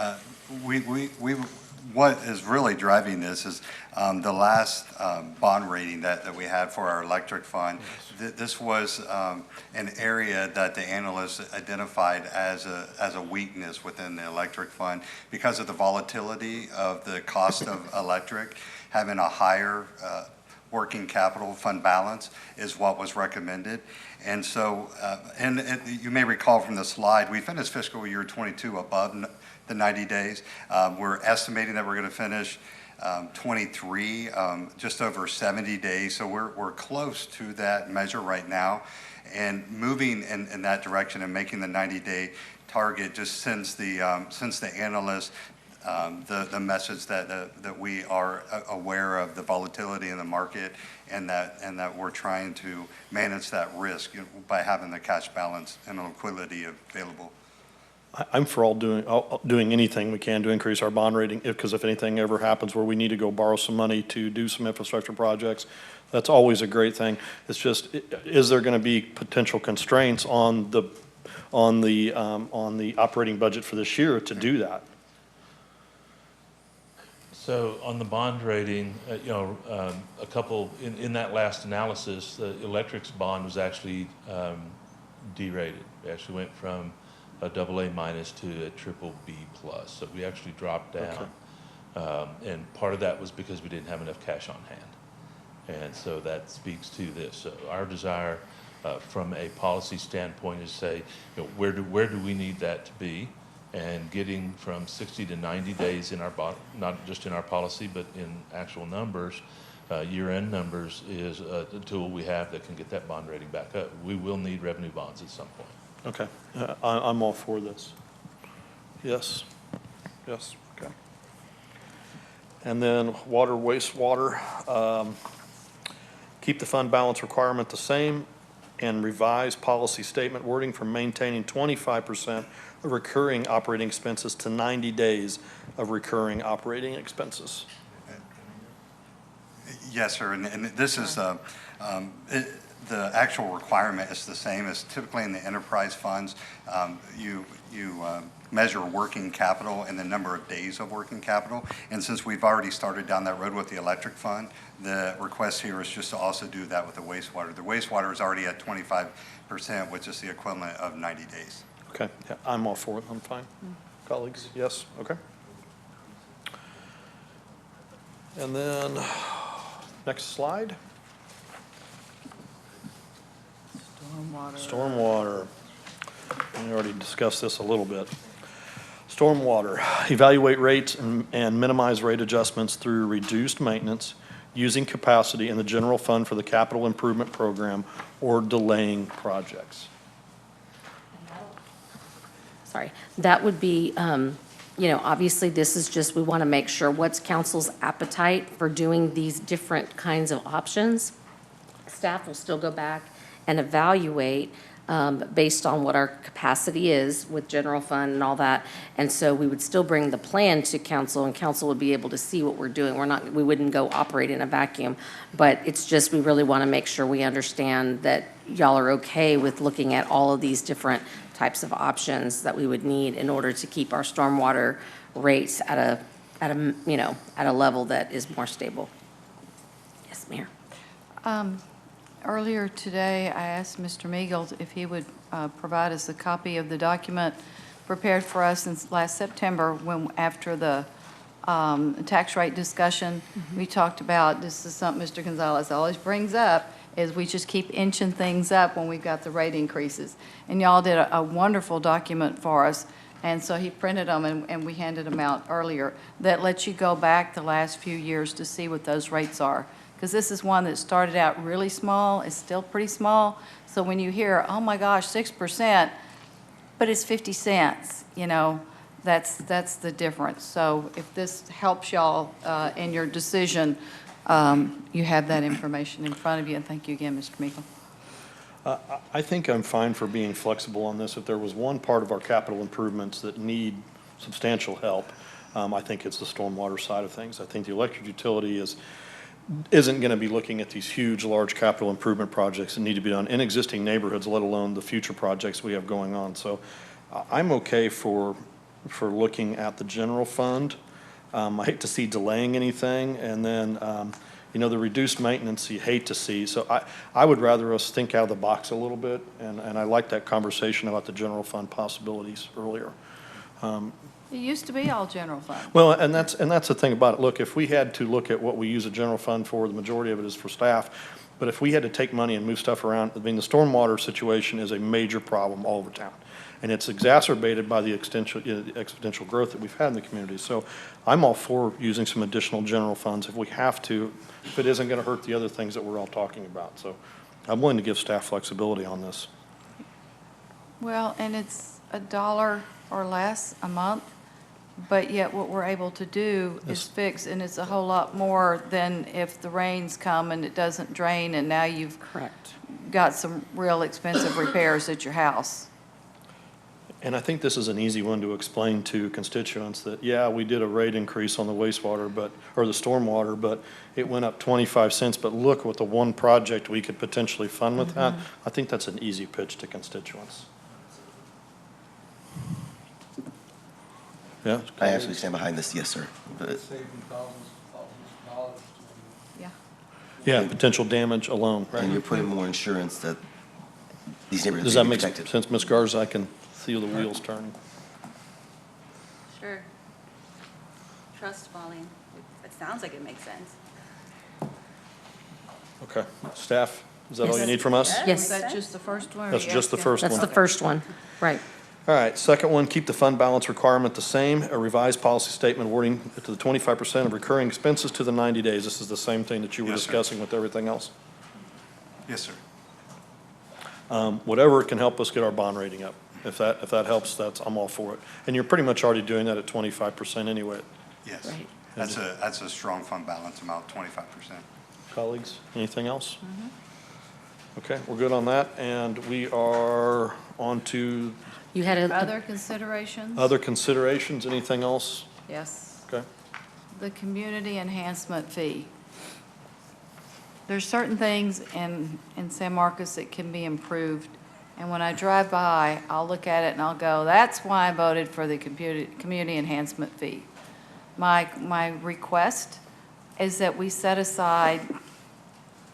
what is really driving this is the last bond rating that we had for our electric fund. This was an area that the analysts identified as a weakness within the electric fund because of the volatility of the cost of electric. Having a higher working capital fund balance is what was recommended. And so, and you may recall from the slide, we finished fiscal year 22 above the 90 days. We're estimating that we're going to finish 23 just over 70 days. So we're close to that measure right now. And moving in that direction and making the 90-day target just sends the analysts the message that we are aware of the volatility in the market and that we're trying to manage that risk by having the cash balance and the liquidity available. I'm for all doing anything we can to increase our bond rating, because if anything ever happens where we need to go borrow some money to do some infrastructure projects, that's always a great thing. It's just, is there going to be potential constraints on the operating budget for this year to do that? So on the bond rating, a couple, in that last analysis, the electric's bond was actually derated. It actually went from a AA- to a BBB+. So we actually dropped down. Okay. And part of that was because we didn't have enough cash on hand. And so that speaks to this. So our desire from a policy standpoint is say, where do we need that to be? And getting from 60 to 90 days in our not just in our policy, but in actual numbers, year-end numbers is a tool we have that can get that bond rating back up. We will need revenue bonds at some point. Okay, I'm all for this. Yes, okay. And then water, wastewater, keep the fund balance requirement the same and revise policy statement wording from maintaining 25% of recurring operating expenses to 90 days of recurring operating expenses. Yes, sir, and this is the actual requirement is the same as typically in the enterprise funds. You measure working capital and the number of days of working capital. And since we've already started down that road with the electric fund, the request here is just to also do that with the wastewater. The wastewater is already at 25%, which is the equivalent of 90 days. Okay, yeah, I'm all for it, I'm fine. Colleagues, yes, okay. And then, next slide. Stormwater. We already discussed this a little bit. Stormwater, evaluate rates and minimize rate adjustments through reduced maintenance, using capacity in the general fund for the capital improvement program, or delaying projects. Sorry, that would be, obviously this is just, we want to make sure what's council's appetite for doing these different kinds of options. Staff will still go back and evaluate based on what our capacity is with general fund and all that. And so we would still bring the plan to council, and council would be able to see what we're doing. We wouldn't go operate in a vacuum, but it's just, we really want to make sure we understand that y'all are okay with looking at all of these different types of options that we would need in order to keep our stormwater rates at a level that is more stable. Yes, Mayor. Earlier today, I asked Mr. Meagle if he would provide us a copy of the document prepared for us since last September when, after the tax rate discussion, we talked about, this is something Mr. Gonzalez always brings up, is we just keep inching things up when we've got the rate increases. And y'all did a wonderful document for us. And so he printed them and we handed them out earlier that lets you go back the last few years to see what those rates are. Because this is one that started out really small, it's still pretty small. So when you hear, oh my gosh, 6%, but it's 50 cents, you know, that's the difference. So if this helps y'all in your decision, you have that information in front of you. And thank you again, Mr. Meekel. I think I'm fine for being flexible on this. If there was one part of our capital improvements that need substantial help, I think it's the stormwater side of things. I think the electric utility isn't going to be looking at these huge, large capital improvement projects that need to be done in existing neighborhoods, let alone the future projects we have going on. So I'm okay for looking at the general fund. I hate to see delaying anything, and then you know, the reduced maintenance you hate to see. So I would rather us think out of the box a little bit, and I like that conversation about the general fund possibilities earlier. It used to be all general fund. Well, and that's the thing about it. Look, if we had to look at what we use a general fund for, the majority of it is for staff. But if we had to take money and move stuff around, I mean, the stormwater situation is a major problem all over town. And it's exacerbated by the exponential growth that we've had in the community. So I'm all for using some additional general funds if we have to, if it isn't going to hurt the other things that we're all talking about. So I'm willing to give staff flexibility on this. Well, and it's $1 or less a month, but yet what we're able to do is fix, and it's a whole lot more than if the rains come and it doesn't drain, and now you've got some real expensive repairs at your house. And I think this is an easy one to explain to constituents that, yeah, we did a rate increase on the wastewater, or the stormwater, but it went up 25 cents. But look what the one project we could potentially fund with that. I think that's an easy pitch to constituents. Yeah. I actually stand behind this, yes, sir. But Saving thousands of dollars. Yeah. Yeah, potential damage alone, and right? you're putting more insurance that these neighborhoods Does will that be make protected. sense, Ms. Garza? I can feel the wheels turning. Sure. Trust falling. It sounds like it makes sense. Okay. Staff, is that all you Yes. need from us? Yes. Is that just the first one? or That's you just the asking? first That's one. the first one, right. All right, second one, keep the fund balance requirement the same. A revised policy statement wording to the 25% of recurring expenses to the 90 days. This is the same thing that you were Yes, sir. discussing with everything else. Yes, sir. Whatever can help us get our bond rating up. If that helps, I'm all for it. And you're pretty much already doing that at 25% anyway. Yes. Right. That's a strong fund balance amount, 25%. Colleagues, anything else? Okay, we're good on that, and we are on to You had a, Other considerations? other considerations. Anything else? Yes. Okay. The community enhancement fee. There's certain things in San Marcos that can be improved, and when I drive by, I'll look at it and I'll go, that's why I voted for the community enhancement fee. My request is that we set aside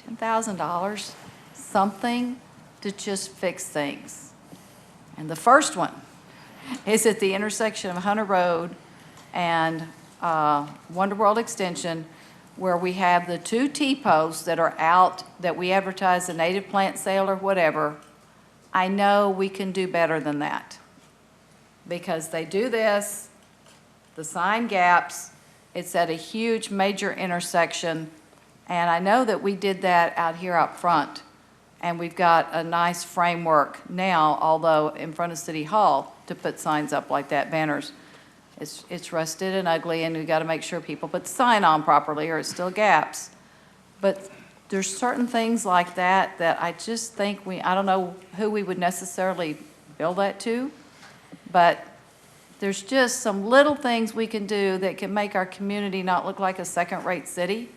$10,000, something to just fix things. And the first one is at the intersection of Hunter Road and Wonder World Extension, where we have the two T-posts that are out, that we advertise the native plant sale or whatever. I know we can do better than that, because they do this, the sign gaps, it's at a huge major intersection, and I know that we did that out here up front, and we've got a nice framework now, although in front of City Hall, to put signs up like that, banners. It's rusted and ugly, and we've got to make sure people put the sign on properly, or it still gaps. But there's certain things like that that I just think I don't know who we would necessarily bill that to, but there's just some little things we can do that can make our community not look like a second-rate city.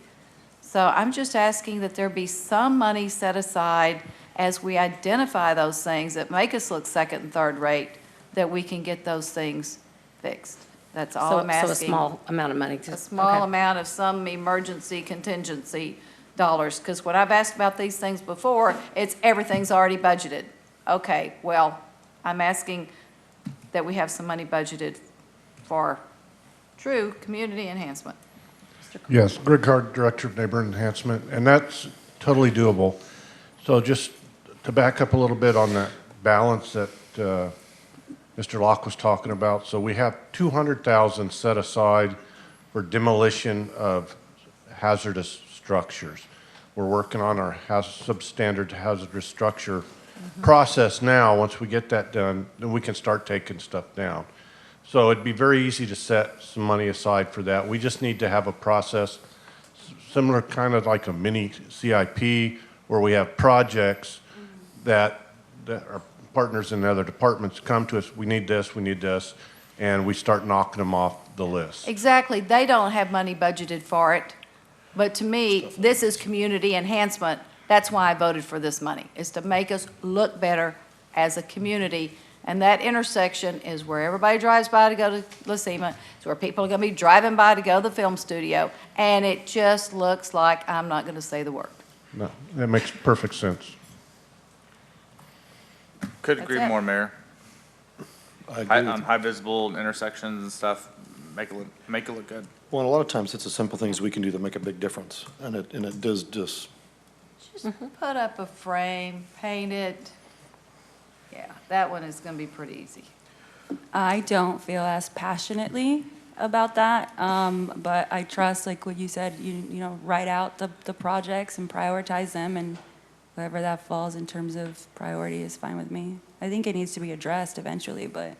So I'm just asking that there be some money set aside as we identify those things that make us look second and third rate, that we can get those things fixed. That's all I'm asking. So a small amount of money. A small amount of some emergency contingency dollars, because when I've asked about these things before, it's everything's already budgeted. Okay, well, I'm asking that we have some money budgeted for true community enhancement. Yes, Greg Hart, Director of Neighborhood Enhancement, and that's totally doable. So just to back up a little bit on that balance that Mr. Locke was talking about, so we have 200,000 set aside for demolition of hazardous structures. We're working on our substandard hazardous structure process now. Once we get that done, then we can start taking stuff down. So it'd be very easy to set some money aside for that. We just need to have a process similar, kind of like a mini CIP, where we have projects that our partners in other departments come to us, we need this, and we start knocking them off the list. Exactly. They don't have money budgeted for it. But to me, this is community enhancement. That's why I voted for this money, is to make us look better as a community. And that intersection is where everybody drives by to go to La Cima. It's where people are going to be driving by to go to the film studio. And it just looks like, I'm not going to say the word. No, that makes perfect sense. Could That's agree it. more, Mayor. I agree with you. High visible intersections and stuff, make it look good. Well, and a lot of times it's the simple things we can do that make a big difference, and it does just, Just put up a frame, paint it. Yeah, that one is going to be pretty easy. I don't feel as passionately about that, but I trust, like what you said, you know, write out the projects and prioritize them, and wherever that falls in terms of priority is fine with me. I think it needs to be addressed eventually, but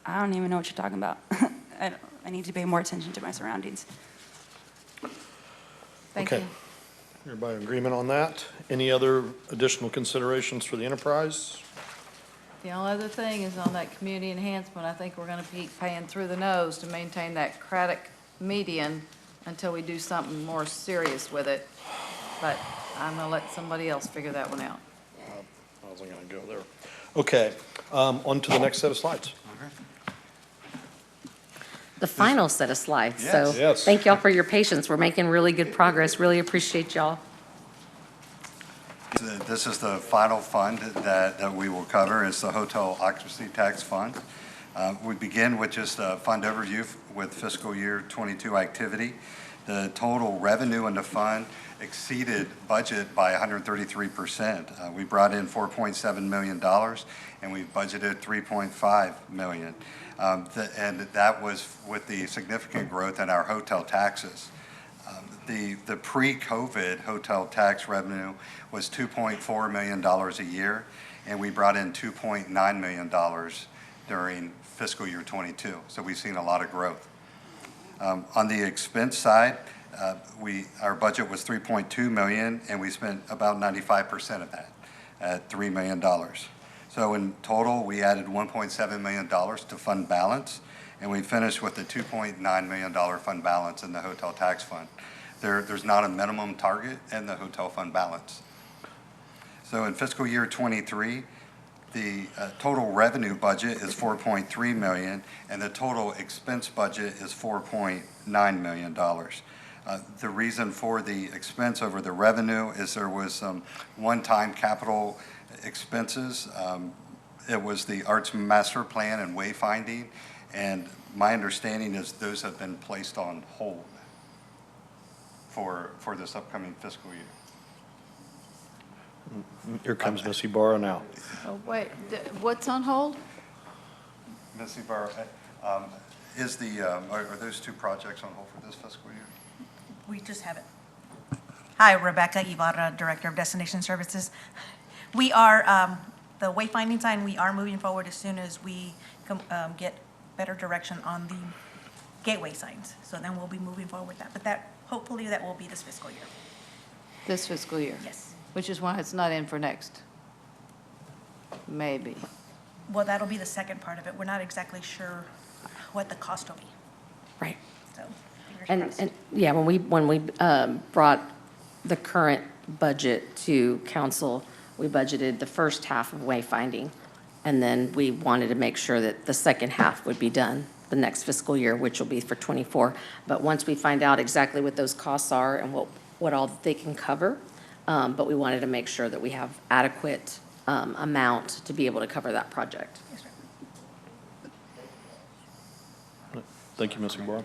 I don't even know what you're talking about. I need to pay more attention to my surroundings. Thank okay. you. Everybody in agreement on that? Any other additional considerations for the enterprise? The only other thing is on that community enhancement, I think we're going to be paying through the nose to maintain that Craddock median until we do something more serious with it. But I'm going to let somebody else figure that one out. I wasn't going to go there. Okay, on to the next set of slides. The final set of slides. Yes. So Yes. thank y'all for your patience. We're making really good progress. Really appreciate y'all. This is the final fund that we will cover, is the hotel occupancy tax fund. We begin with just a fund overview with fiscal year 22 activity. The total revenue in the fund exceeded budget by 133%. We brought in $4.7 million, and we budgeted $3.5 million. And that was with the significant growth in our hotel taxes. The pre-COVID hotel tax revenue was $2.4 million a year, and we brought in $2.9 million during fiscal year 22. So we've seen a lot of growth. On the expense side, our budget was $3.2 million, and we spent about 95% of that at $3 million. So in total, we added $1.7 million to fund balance, and we finished with a $2.9 million fund balance in the hotel tax fund. There's not a minimum target in the hotel fund balance. So in fiscal year 23, the total revenue budget is $4.3 million, and the total expense budget is $4.9 million. The reason for the expense over the revenue is there was some one-time capital expenses. It was the Arts Master Plan and wayfinding, and my understanding is those have been placed on hold for this upcoming fiscal year. Here comes Miss Ibarra now. Oh, wait, what's on hold? Ms. Ibarra, are those two projects on hold for this fiscal year? We just have it. Hi, Rebecca Ibarra, Director of Destination Services. We are, the wayfinding sign, we are moving forward as soon as we get better direction on the gateway signs. So then we'll be moving forward with that. But hopefully that will be this fiscal year. This fiscal year? Yes. Which is why it's not in for next. Maybe. Well, that'll be the second part of it. We're not exactly sure what the cost will be. Right. So, fingers crossed. And yeah, when we brought the current budget to council, we budgeted the first half of wayfinding, and then we wanted to make sure that the second half would be done the next fiscal year, which will be for '24. But once we find out exactly what those costs are and what all they can cover, but we wanted to make sure that we have adequate amount to be able to cover that project. Yes, sir. Thank you, Ms. Ibarra.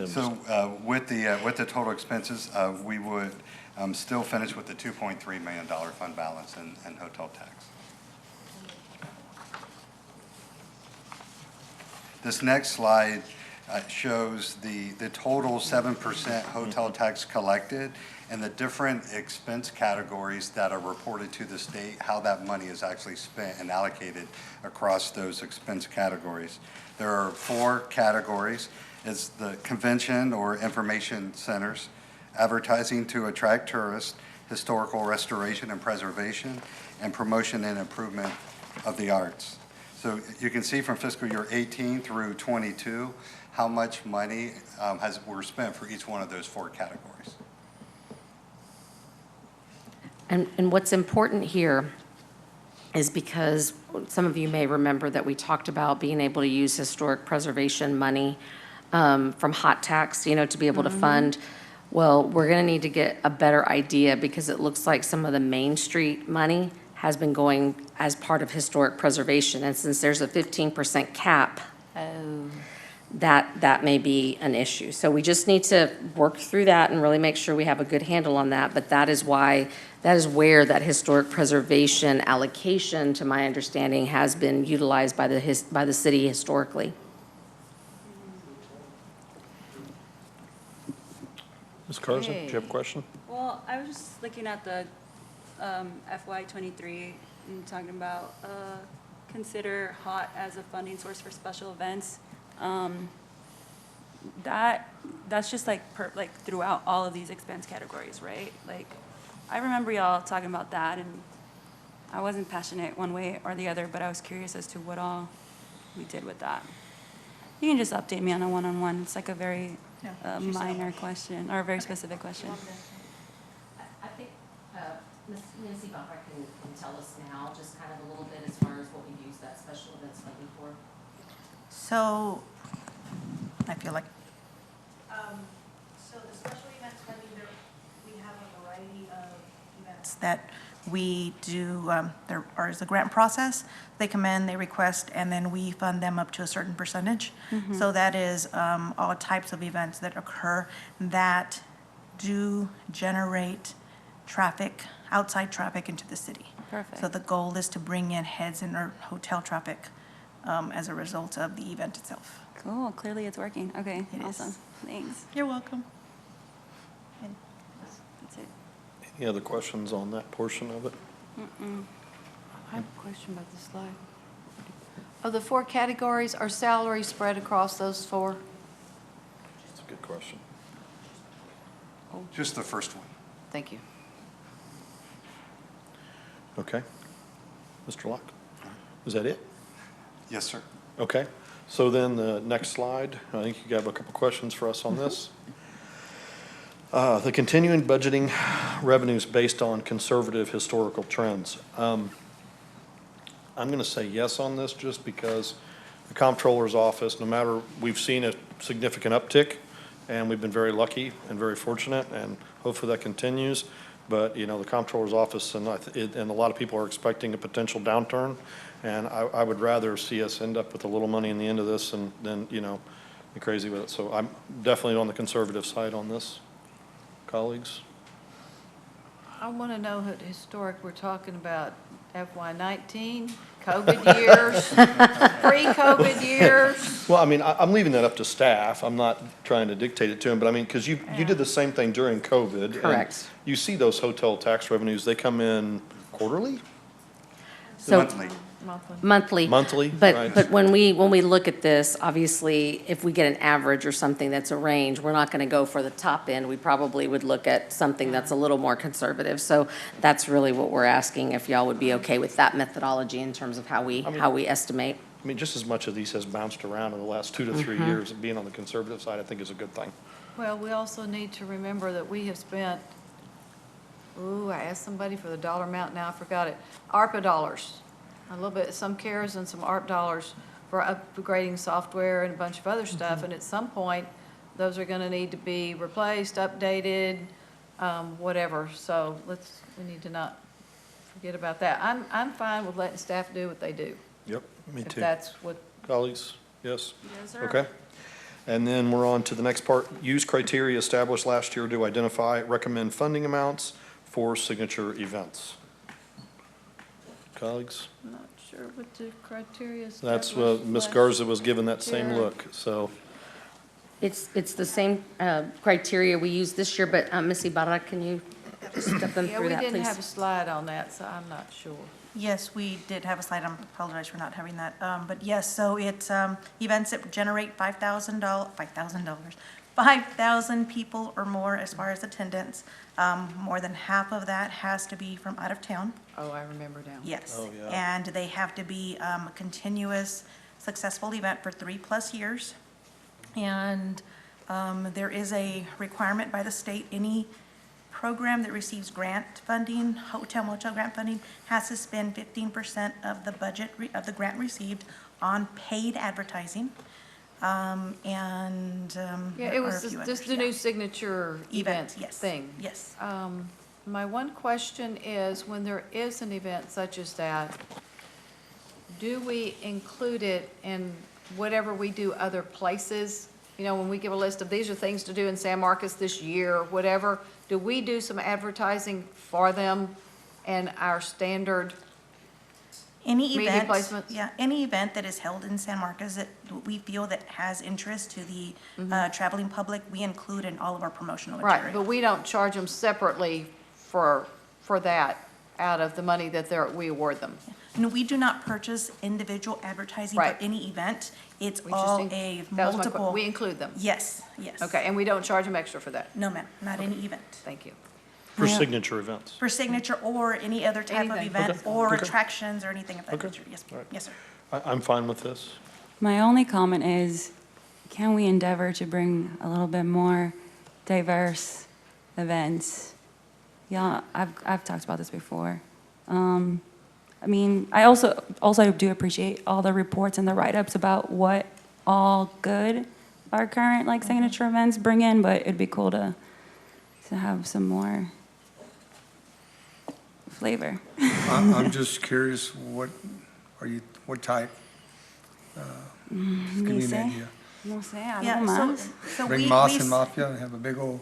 So with the total expenses, we would still finish with the $2.3 million fund balance and hotel tax. This next slide shows the total 7% hotel tax collected and the different expense categories that are reported to the state, how that money is actually spent and allocated across those expense categories. There are 4 categories. It's the convention or information centers, advertising to attract tourists, historical restoration and preservation, and promotion and improvement of the arts. So you can see from fiscal year 18 through 22, how much money were spent for each one of those 4 categories. And what's important here is because some of you may remember that we talked about being able to use historic preservation money from hot tax, to be able to fund. Well, we're going to need to get a better idea because it looks like some of the Main Street money has been going as part of historic preservation. And since there's a 15% cap, that may be an issue. So we just need to work through that and really make sure we have a good handle on that. But that is where that historic preservation allocation, to my understanding, has been utilized by the city historically. Ms. Carson, do you have a question? Well, I was just looking at the FY23 and talking about consider HOT as a funding source for special events. That's just like throughout all of these expense categories, right? Like, I remember y'all talking about that, and I wasn't passionate one way or the other, but I was curious as to what all we did with that. You can just update me on a one-on-one. It's like a very minor question, or a very specific question. I think Ms. Ibarra can tell us now just kind of a little bit as far as what we use that special events funding for. So, I feel like. So the special events funding, we have a variety of events that we do. There is a grant process. They come in, they request, and then we fund them up to a certain percentage. So that is all types of events that occur that do generate traffic, outside traffic into the city. Perfect. So the goal is to bring in heads and or hotel traffic as a result of the event itself. Cool, clearly it's working. Okay, It awesome. is. Thanks. You're welcome. That's it. Any other questions on that portion of it? I have a question about this slide. Of the 4 categories, are salaries spread across those 4? That's a good question. Just the first one. Thank you. Okay. Mr. Locke, is that it? Yes, sir. Okay. So then the next slide, I think you have a couple questions for us on this. The continuing budgeting revenues based on conservative historical trends. I'm going to say yes on this just because the comptroller's office, no matter, we've seen a significant uptick, and we've been very lucky and very fortunate, and hopefully that continues. But, the comptroller's office and a lot of people are expecting a potential downturn, and I would rather see us end up with a little money in the end of this and then, be crazy with it. So I'm definitely on the conservative side on this, colleagues. I want to know what historic we're talking about. FY19, COVID years, pre-COVID years. Well, I'm leaving that up to staff. I'm not trying to dictate it to them, but because you did the same thing during COVID. and Correct. You see those hotel tax revenues, they come in quarterly? So Monthly. monthly. Monthly, But right. when we look at this, obviously, if we get an average or something that's a range, we're not going to go for the top end. We probably would look at something that's a little more conservative. So that's really what we're asking, if y'all would be okay with that methodology in terms of how we estimate. Just as much of these has bounced around in the last 2 to 3 years, and being on the conservative side, I think is a good thing. Well, we also need to remember that we have spent, I asked somebody for the dollar amount, now I forgot it, ARPA dollars. A little bit, some CARES and some ARP dollars for upgrading software and a bunch of other stuff. And at some point, those are going to need to be replaced, updated, whatever. So we need to not forget about that. I'm fine with letting staff do what they do. Yep, me If too. that's what, Colleagues, yes? Yes, sir. Okay. And then we're on to the next part. Use criteria established last year to identify, recommend funding amounts for signature events. Colleagues? I'm not sure what the criteria is. That's what Ms. Garza was given that same year. look, so. It's the same criteria we used this year, but Ms. Ibarra, can you just step them Yeah, through we that, didn't have a please? slide on that, so I'm not sure. Yes, we did have a slide. I apologize for not having that. But yes, so it's events that generate $5,000 people or more as far as attendance. More than half of that has to be from out of town. Oh, I remember now. Yes. Oh, yeah. And they have to be a continuous, successful event for 3+ years. And there is a requirement by the state, any program that receives grant funding, hotel motel grant funding, has to spend 15% of the budget of the grant received on paid advertising. Yeah, it was just the new signature event Yes. thing. Yes. My one question is, when there is an event such as that, do we include it in whatever we do other places? You know, when we give a list of these are things to do in San Marcos this year, or whatever, do we do some advertising for them and our standard? Any Media event, placements? yeah, any event that is held in San Marcos that we feel that has interest to the traveling public, we include in all of our promotional material. Right, but we don't charge them separately for that out of the money that we award them. No, we do not purchase individual advertising for Right. any event. It's We just all in- a that was my que- multiple. We include them. Yes, yes. Okay, and we don't charge them extra for that? No, ma'am, not any event. Thank you. For Yeah. signature events. For signature or any other type of Anything. event, Okay, or okay. attractions or anything of that Okay. nature. Yes, All right. yes, sir. I'm fine with this. My only comment is, can we endeavor to bring a little bit more diverse events? Yeah, I've talked about this before. I mean, I also do appreciate all the reports and the write-ups about what all good our current like signature events bring in, but it'd be cool to have some more flavor. I'm just curious, what type? Give me an idea. No sé, algo Yeah, más. so Bring we, Moss we and Mafia and have a big old,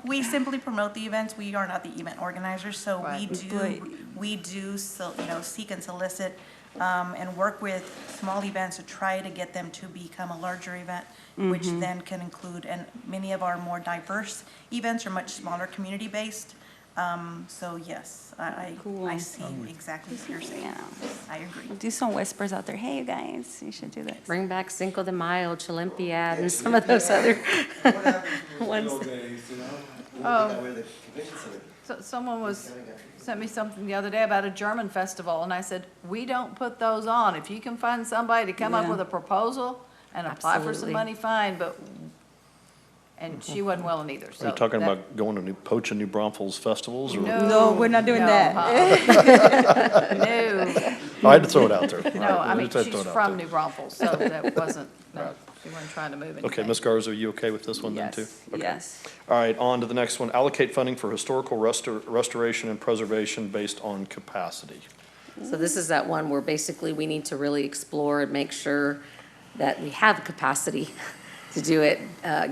we simply promote the events. We are not the event organizers, so Right. we do, so, seek and solicit, and work with small events to try to get them to become a larger event, which then can include, and many of our more diverse events are much smaller, community-based. So yes, I Cool. see exactly what you're saying. Yeah. I agree. Do some whispers out there. Hey, you guys, you should do this. Bring back Cinco de Mayo, Chillimpiad, and some of those other ones. So someone sent me something the other day about a German festival, and I said, we don't put those on. If you can find somebody to come up Yeah. with a proposal and apply for some Absolutely. money, fine, but, and she wasn't willing either, so. Are you talking that- about going to poaching New Braunfels festivals or? No, we're not doing no, that. No, I had to throw it out there. no, I mean, just had to she's throw it out from there. New Braunfels, so that wasn't, no, she wasn't trying to move anything. Okay, Ms. Garza, are you okay with this one then too? Yes. Okay. Yes. All right, on to the next one. Allocate funding for historical restoration and preservation based on capacity. So this is that one where basically we need to really explore and make sure that we have capacity to do it,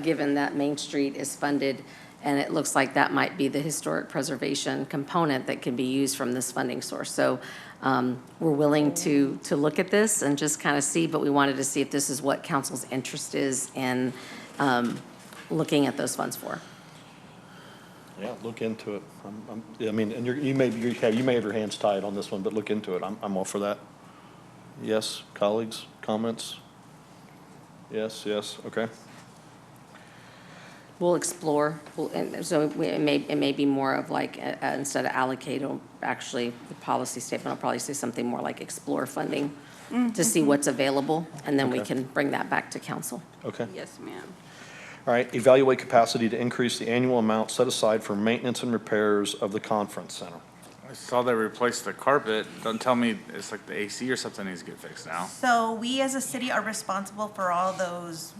given that Main Street is funded. And it looks like that might be the historic preservation component that can be used from this funding source. So we're willing to look at this and just kind of see, but we wanted to see if this is what council's interest is in looking at those funds for. Yeah, look into it. I mean, and you may have your hands tied on this one, but look into it. I'm all for that. Yes, colleagues, comments? Yes, okay. We'll explore, and so it may be more of like, instead of allocate, it'll actually, the policy statement will probably say something more like explore funding to see what's available, and then we Okay. can bring that back to council. Okay. Yes, ma'am. All right, evaluate capacity to increase the annual amount set aside for maintenance and repairs of the conference center. I saw they replaced the carpet. Don't tell me it's like the AC or something needs to get fixed now. So we as a city are responsible for all those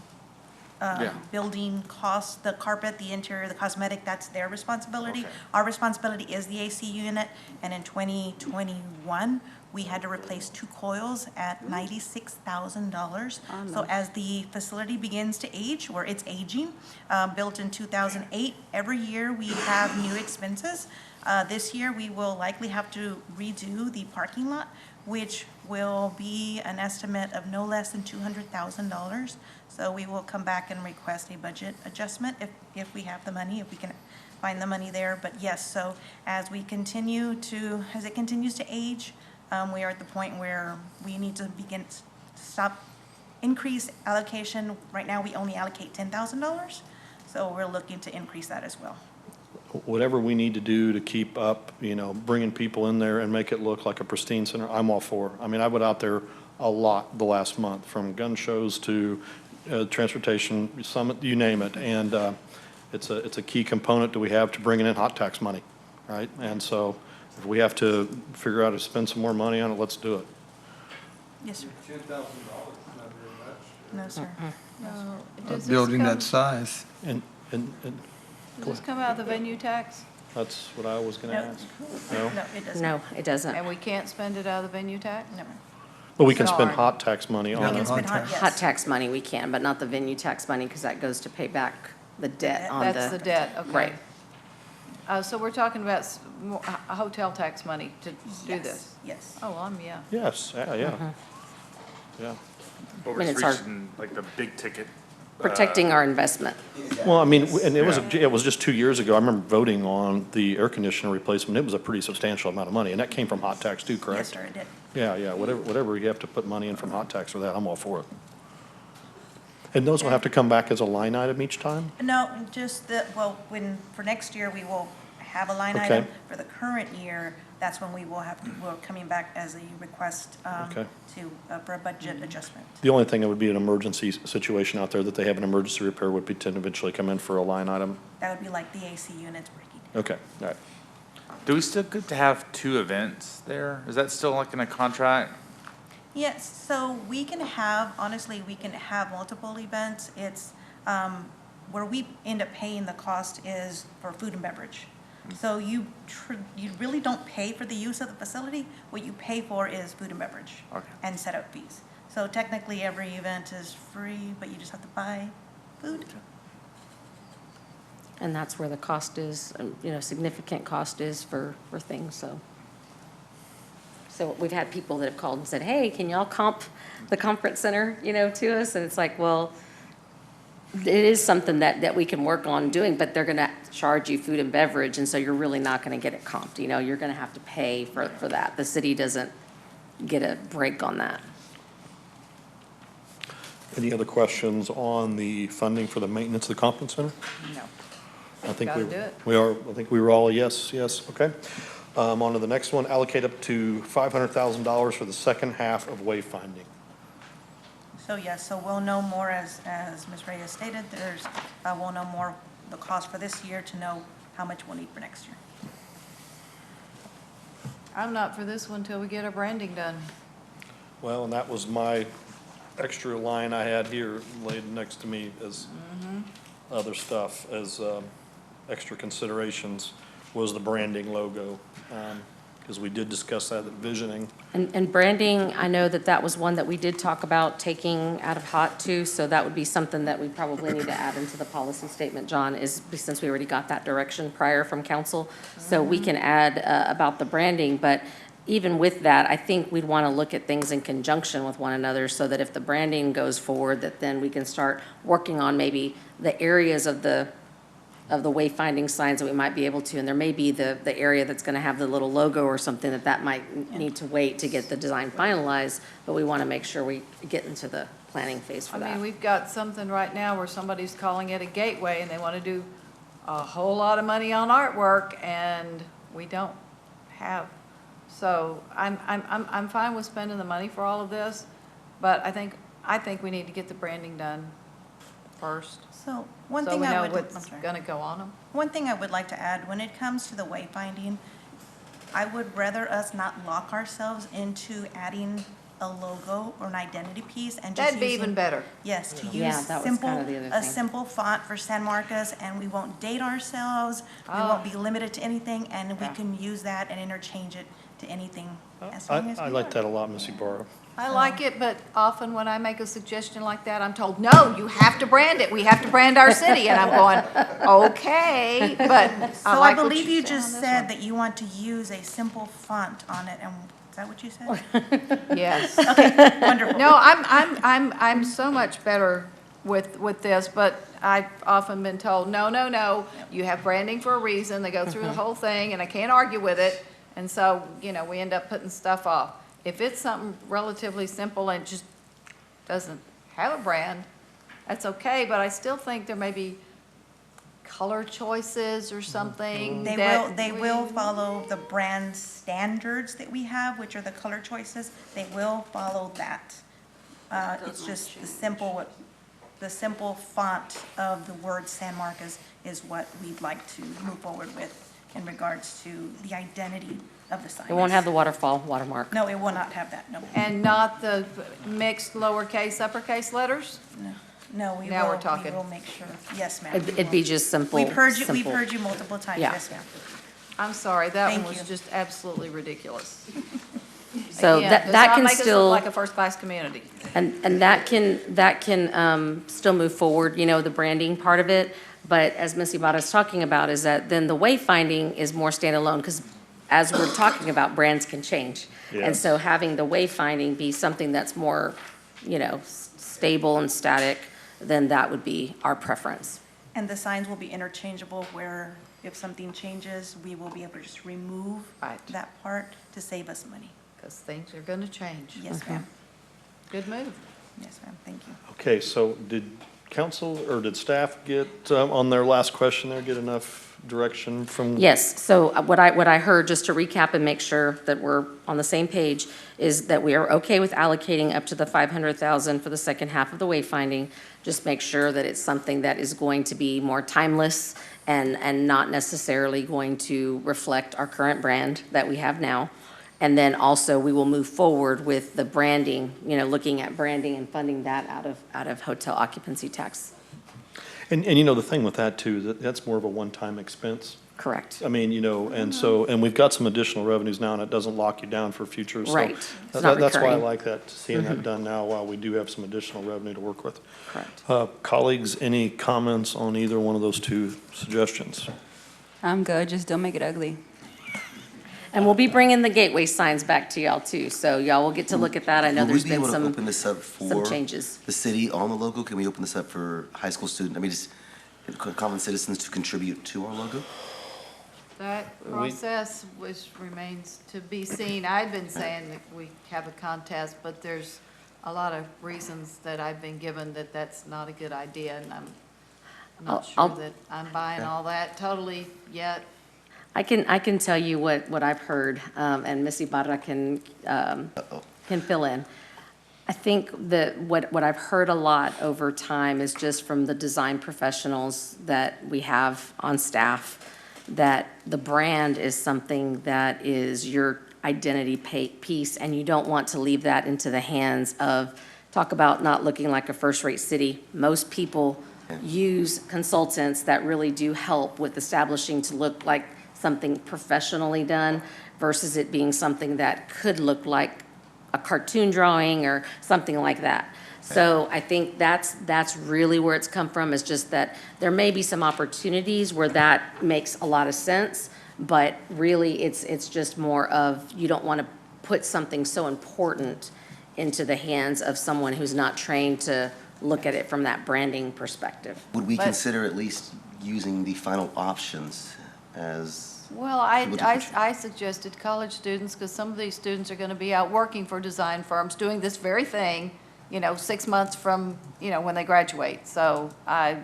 Yeah. building costs, the carpet, the interior, the cosmetic, that's their responsibility. Our responsibility is the AC unit, and in 2021, we had to replace 2 coils at $96,000. So as the facility begins to age, or it's aging, built in 2008, every year we have new expenses. This year, we will likely have to redo the parking lot, which will be an estimate of no less than $200,000. So we will come back and request a budget adjustment if we have the money, if we can find the money there. But yes, so as it continues to age, we are at the point where we need to increase allocation. Right now, we only allocate $10,000, so we're looking to increase that as well. Whatever we need to do to keep up, bringing people in there and make it look like a pristine center, I'm all for. I mean, I went out there a lot the last month, from gun shows to transportation summit, you name it. And it's a key component that we have to bringing in hot tax money, right? And so if we have to figure out how to spend some more money on it, let's do it. Yes, sir. $10,000 is not very much. No, sir. No, A does this building come- that size. And Does this come out of the venue tax? that's what I was going to No. ask. No? No, it doesn't. No, it doesn't. And we can't spend it out of the venue tax? No. But we can spend Darn. hot tax money Yeah. on We it. can spend hot, Hot yes. tax money we can, but not the venue tax money, because that goes to pay back the debt on the. That's the debt, okay. Right. So we're talking about hotel tax money to do Yes, this? yes. Oh, yeah. Yes, yeah. Yeah. But I we're mean, just it's our- reaching like the big ticket. Protecting our investment. Well, I mean, and it was just 2 years ago. I remember voting on the air conditioner replacement. It was a pretty substantial amount of money, and that came from hot tax too, correct? Yes, sir, it did. Yeah, whatever you have to put money in from hot tax for that, I'm all for it. And those will have to come back as a line item each time? No, just for next year, we will have a line Okay. item. For the current year, that's when we're coming back as a request Okay. for a budget adjustment. The only thing that would be an emergency situation out there, that they have an emergency repair, would be to eventually come in for a line item? That would be like the AC units breaking. Okay, all right. Do we still get to have 2 events there? Is that still like in a contract? Yes, so we can have multiple events. It's, where we end up paying the cost is for food and beverage. So you really don't pay for the use of the facility. What you pay for is food and beverage. Okay. And setup fees. So technically, every event is free, but you just have to buy food. And that's where the cost is, significant cost is for things, so. So we've had people that have called and said, hey, can y'all comp the conference center, to us? And it's like, well, it is something that we can work on doing, but they're gonna charge you food and beverage, and so you're really not gonna get it comped, you're gonna have to pay for that. The city doesn't get a break on that. Any other questions on the funding for the maintenance of the conference center? No. I think Gotta do it. I think we were all yes, okay. On to the next one, allocate up to $500,000 for the second half of wayfinding. So yes, so we'll know more as Ms. Reyes stated, we'll know more the cost for this year to know how much we'll need for next year. I'm not for this one till we get our branding done. Well, and that was my extra line I had here laid next to me as other stuff, as extra considerations, was the branding logo. Because we did discuss that at visioning. And branding, I know that was one that we did talk about taking out of HOT too, so that would be something that we probably need to add into the policy statement, John, since we already got that direction prior from council. So we can add about the branding, but even with that, I think we'd want to look at things in conjunction with one another, so that if the branding goes forward, that then we can start working on maybe the areas of the wayfinding signs that we might be able to, and there may be the area that's gonna have the little logo or something that might need to wait to get the design finalized, but we wanna make sure we get into the planning phase for I that. mean, we've got something right now where somebody's calling it a gateway, and they want to do a whole lot of money on artwork, and we don't have. So I'm fine with spending the money for all of this, but I think we need to get the branding done first. So one So thing we I know would, what's gonna go on them. one thing I would like to add, when it comes to the wayfinding, I would rather us not lock ourselves into adding a logo or an identity piece and just That'd be using- even better. Yes, to Yeah, use that was simple, kind of the other a thing. simple font for San Marcos, and we won't date ourselves, we won't be limited to anything, and we can use that and interchange it to anything as long as we I like that a lot, Ms. Ibarra. I like it, but often when I make a suggestion like that, I'm told, no, you have to brand it. We have to brand our city. And I'm going, okay, but So I I like what believe you you said on just this said one. that you want to use a simple font on it, and is that what you said? Yes. Wonderful. No, I'm so much better with this, but I've often been told, no, no, no, you have branding for a reason. They go through the whole thing, and I can't argue with it. And so, we end up putting stuff off. If it's something relatively simple and just doesn't have a brand, that's okay, but I still think there may be color choices or something They that will follow the brand standards that we have, which are the color choices. They will follow that. It's just the simple font of the word San Marcos is what we'd like to move forward with in regards to the identity of the sign. It won't have the waterfall watermark. No, it will not have that, no. And not the mixed lowercase, uppercase letters? No, we Now we're will, talking. we will make sure. Yes, ma'am. It'd be just simple. We've heard you simple. multiple times, Yeah. yes, ma'am. I'm sorry, that Thank one was you. just absolutely ridiculous. So Again, that does that not can make us look still. like a first-class community. And that can still move forward, the branding part of it. But as Ms. Ibarra is talking about, is that then the wayfinding is more standalone, because as we're talking about, brands can change. And so having the wayfinding be something that's more, stable and static, then that would be our preference. And the signs will be interchangeable where if something changes, we will be able to just remove Right. that part to save us money. Because things are going to change. Yes, ma'am. Good move. Yes, ma'am. Thank you. Okay, so did council or did staff get, on their last question there, get enough direction from? Yes, so what I heard, just to recap and make sure that we're on the same page, is that we are okay with allocating up to the 500,000 for the second half of the wayfinding. Just make sure that it's something that is going to be more timeless and not necessarily going to reflect our current brand that we have now. And then also, we will move forward with the branding, looking at branding and funding that out of hotel occupancy tax. And the thing with that too, that's more of a one-time expense. Correct. I mean, and we've got some additional revenues now, and it doesn't lock you down for future. So Right. It's not That's why I recurring. like that, seeing that done now while we do have some additional revenue to work with. Correct. Colleagues, any comments on either one of those two suggestions? I'm good, just don't make it ugly. And we'll be bringing the gateway signs back to y'all too, so y'all will get to look at that. I know Will we there's be been able to some open this up for changes. the city on the logo? Can we open this up for high school students, just common citizens to contribute to our logo? That process remains to be seen. I've been saying that we have a contest, but there's a lot of reasons that I've been given that that's not a good idea, and I'm not sure that I'm buying all that totally yet. I can tell you what I've heard, and Ms. Ibarra can fill in. I think that what I've heard a lot over time is just from the design professionals that we have on staff, that the brand is something that is your identity piece, and you don't want to leave that into the hands of, talk about not looking like a first-rate city. Most people use consultants that really do help with establishing to look like something professionally done versus it being something that could look like a cartoon drawing or something like that. So I think that's really where it's come from, is just that there may be some opportunities where that makes a lot of sense, but really it's just more of, you don't want to put something so important into the hands of someone who's not trained to look at it from that branding perspective. Would we consider at least using the final options as? Well, I suggested college students, because some of these students are going to be out working for design firms, doing this very thing, 6 months from, when they graduate. So I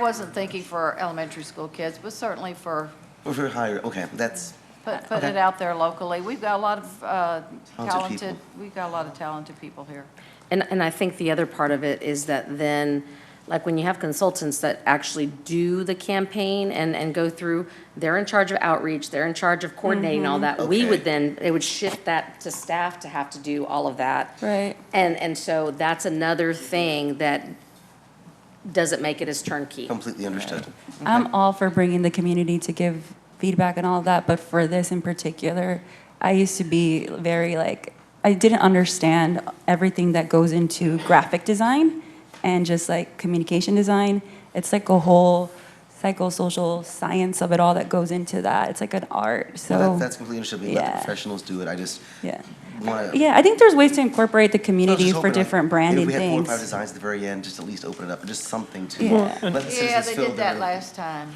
wasn't thinking for elementary school kids, but certainly for Or for higher, okay, that's, putting it out there locally. We've got a lot of Talented we've got a lot of talented people here. And I think the other part of it is that then like when you have consultants that actually do the campaign and go through, they're in charge of outreach, they're in charge of coordinating all that. We would then, it would shift that to staff to have to do all of that. Right. And so that's another thing that doesn't make it as turnkey. Completely understood. I'm all for bringing the community to give feedback and all of that, but for this in particular, I used to be very I didn't understand everything that goes into graphic design and just like communication design. It's like a whole psychosocial science of it all that goes into that. It's like an art, so. Well, that's completely understood. We let the yeah. professionals do it. I just Yeah. want to. Yeah, I think there's ways to incorporate the community for different branding If we had 4 or 5 things. designs at the very end, just at least open it up, and just something to. Yeah. let the Yeah, citizens they feel did that their- last time.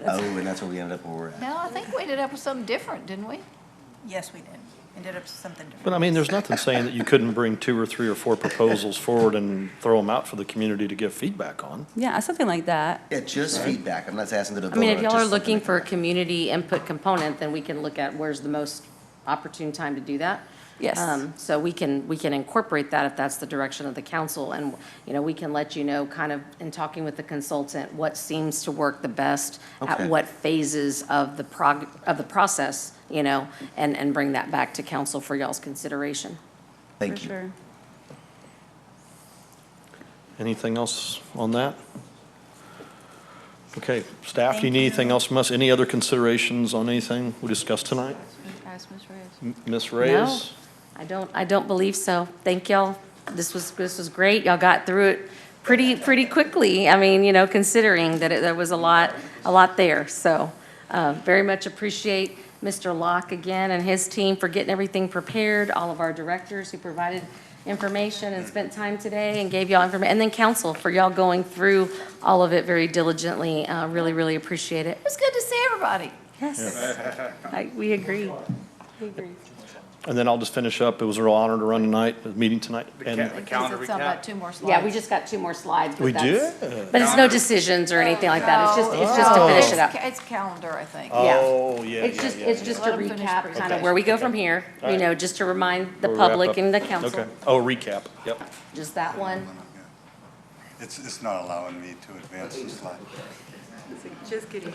Oh, and that's where we ended up where we're at. No, I think we ended up with something different, didn't we? Yes, we did. Ended up something different. But I mean, there's nothing saying that you couldn't bring 2 or 3 or 4 proposals forward and throw them out for the community to give feedback on. Yeah, something like that. Yeah, just feedback. I'm not asking them to I mean, vote if on it, y'all are just something looking like for a that. community input component, then we can look at where's the most opportune time to do that. Yes. So we can incorporate that if that's the direction of the council, and, we can let you know, kind of, in talking with the consultant, what seems to work the best at Okay. what phases of the process, and bring that back to council for y'all's consideration. Thank For you. sure. Anything else on that? Okay, staff, do you Thank need you. anything else from us? Any other considerations on anything we discussed tonight? Ask Ms. Reyes. Ms. Reyes? I don't believe so. Thank y'all. This was great. Y'all got through it pretty quickly. I mean, considering that there was a lot there. So, very much appreciate Mr. Locke again and his team for getting everything prepared, all of our directors who provided information and spent time today and gave y'all information, and then council for y'all going through all of it very diligently. Really appreciate it. It was good to see everybody. Yes. We agree. We agree. And then I'll just finish up. It was a real honor to run tonight, the meeting tonight. And The calendar It's something recap. about 2 more slides. Yeah, we just got 2 more slides. But we that's- did? But it's no decisions or anything like that. It's just to finish it up. It's calendar, I think. Oh, yeah, It's just to Let 'em finish recap kind of presentation. where we go from here, All right. just to remind the We'll wrap public up. and the council. Okay. Oh, recap, yep. Just that one. It's not allowing me to advance the slide. Just kidding.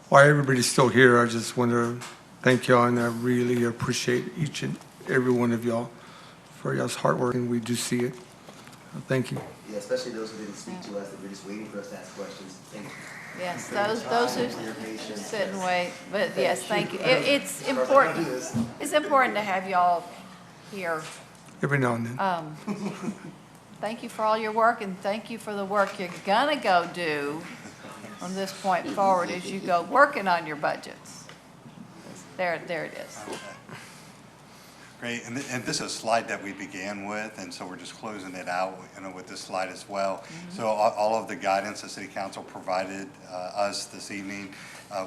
While everybody's still here, I just want to thank y'all, and I really appreciate each and every one of y'all for y'all's hard work, and we do see it. Thank you. Yeah, especially those who didn't speak to us, that were just waiting for us to ask questions. Thank you. Yes, those who Your patience. sit and wait, but yes, thank you. It's important, it's important to have y'all here. Every now and then. Thank you for all your work, and thank you for the work you're gonna go do from this point forward as you go working on your budgets. There it is. Great, and this is a slide that we began with, and so we're just closing it out, with this slide as well. So all of the guidance the city council provided us this evening,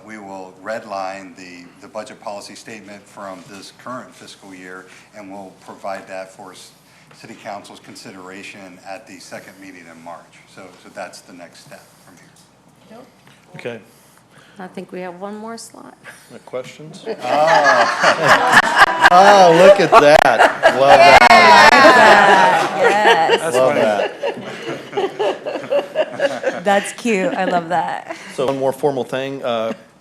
we will redline the budget policy statement from this current fiscal year, and we'll provide that for city council's consideration at the second meeting in March. So that's the next step from here. Okay. I think we have one more slide. Any questions? Oh, look at that. Love that. Yes. Love that. That's cute. I love that. So one more formal thing,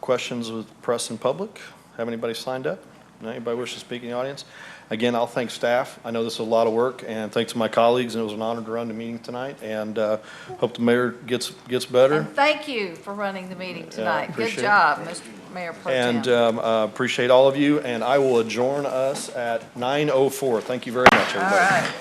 questions with press and public? Have anybody signed up? Anybody wish to speak in the audience? Again, I'll thank staff. I know this is a lot of work, and thanks to my colleagues, and it was an honor to run the meeting tonight, and hope the mayor gets better. And thank you for running the meeting tonight. Good appreciate it. job, Mr. Mayor Pro Tem. And appreciate all of you, and I will adjourn us at 9:04. Thank you very much, everybody. All right.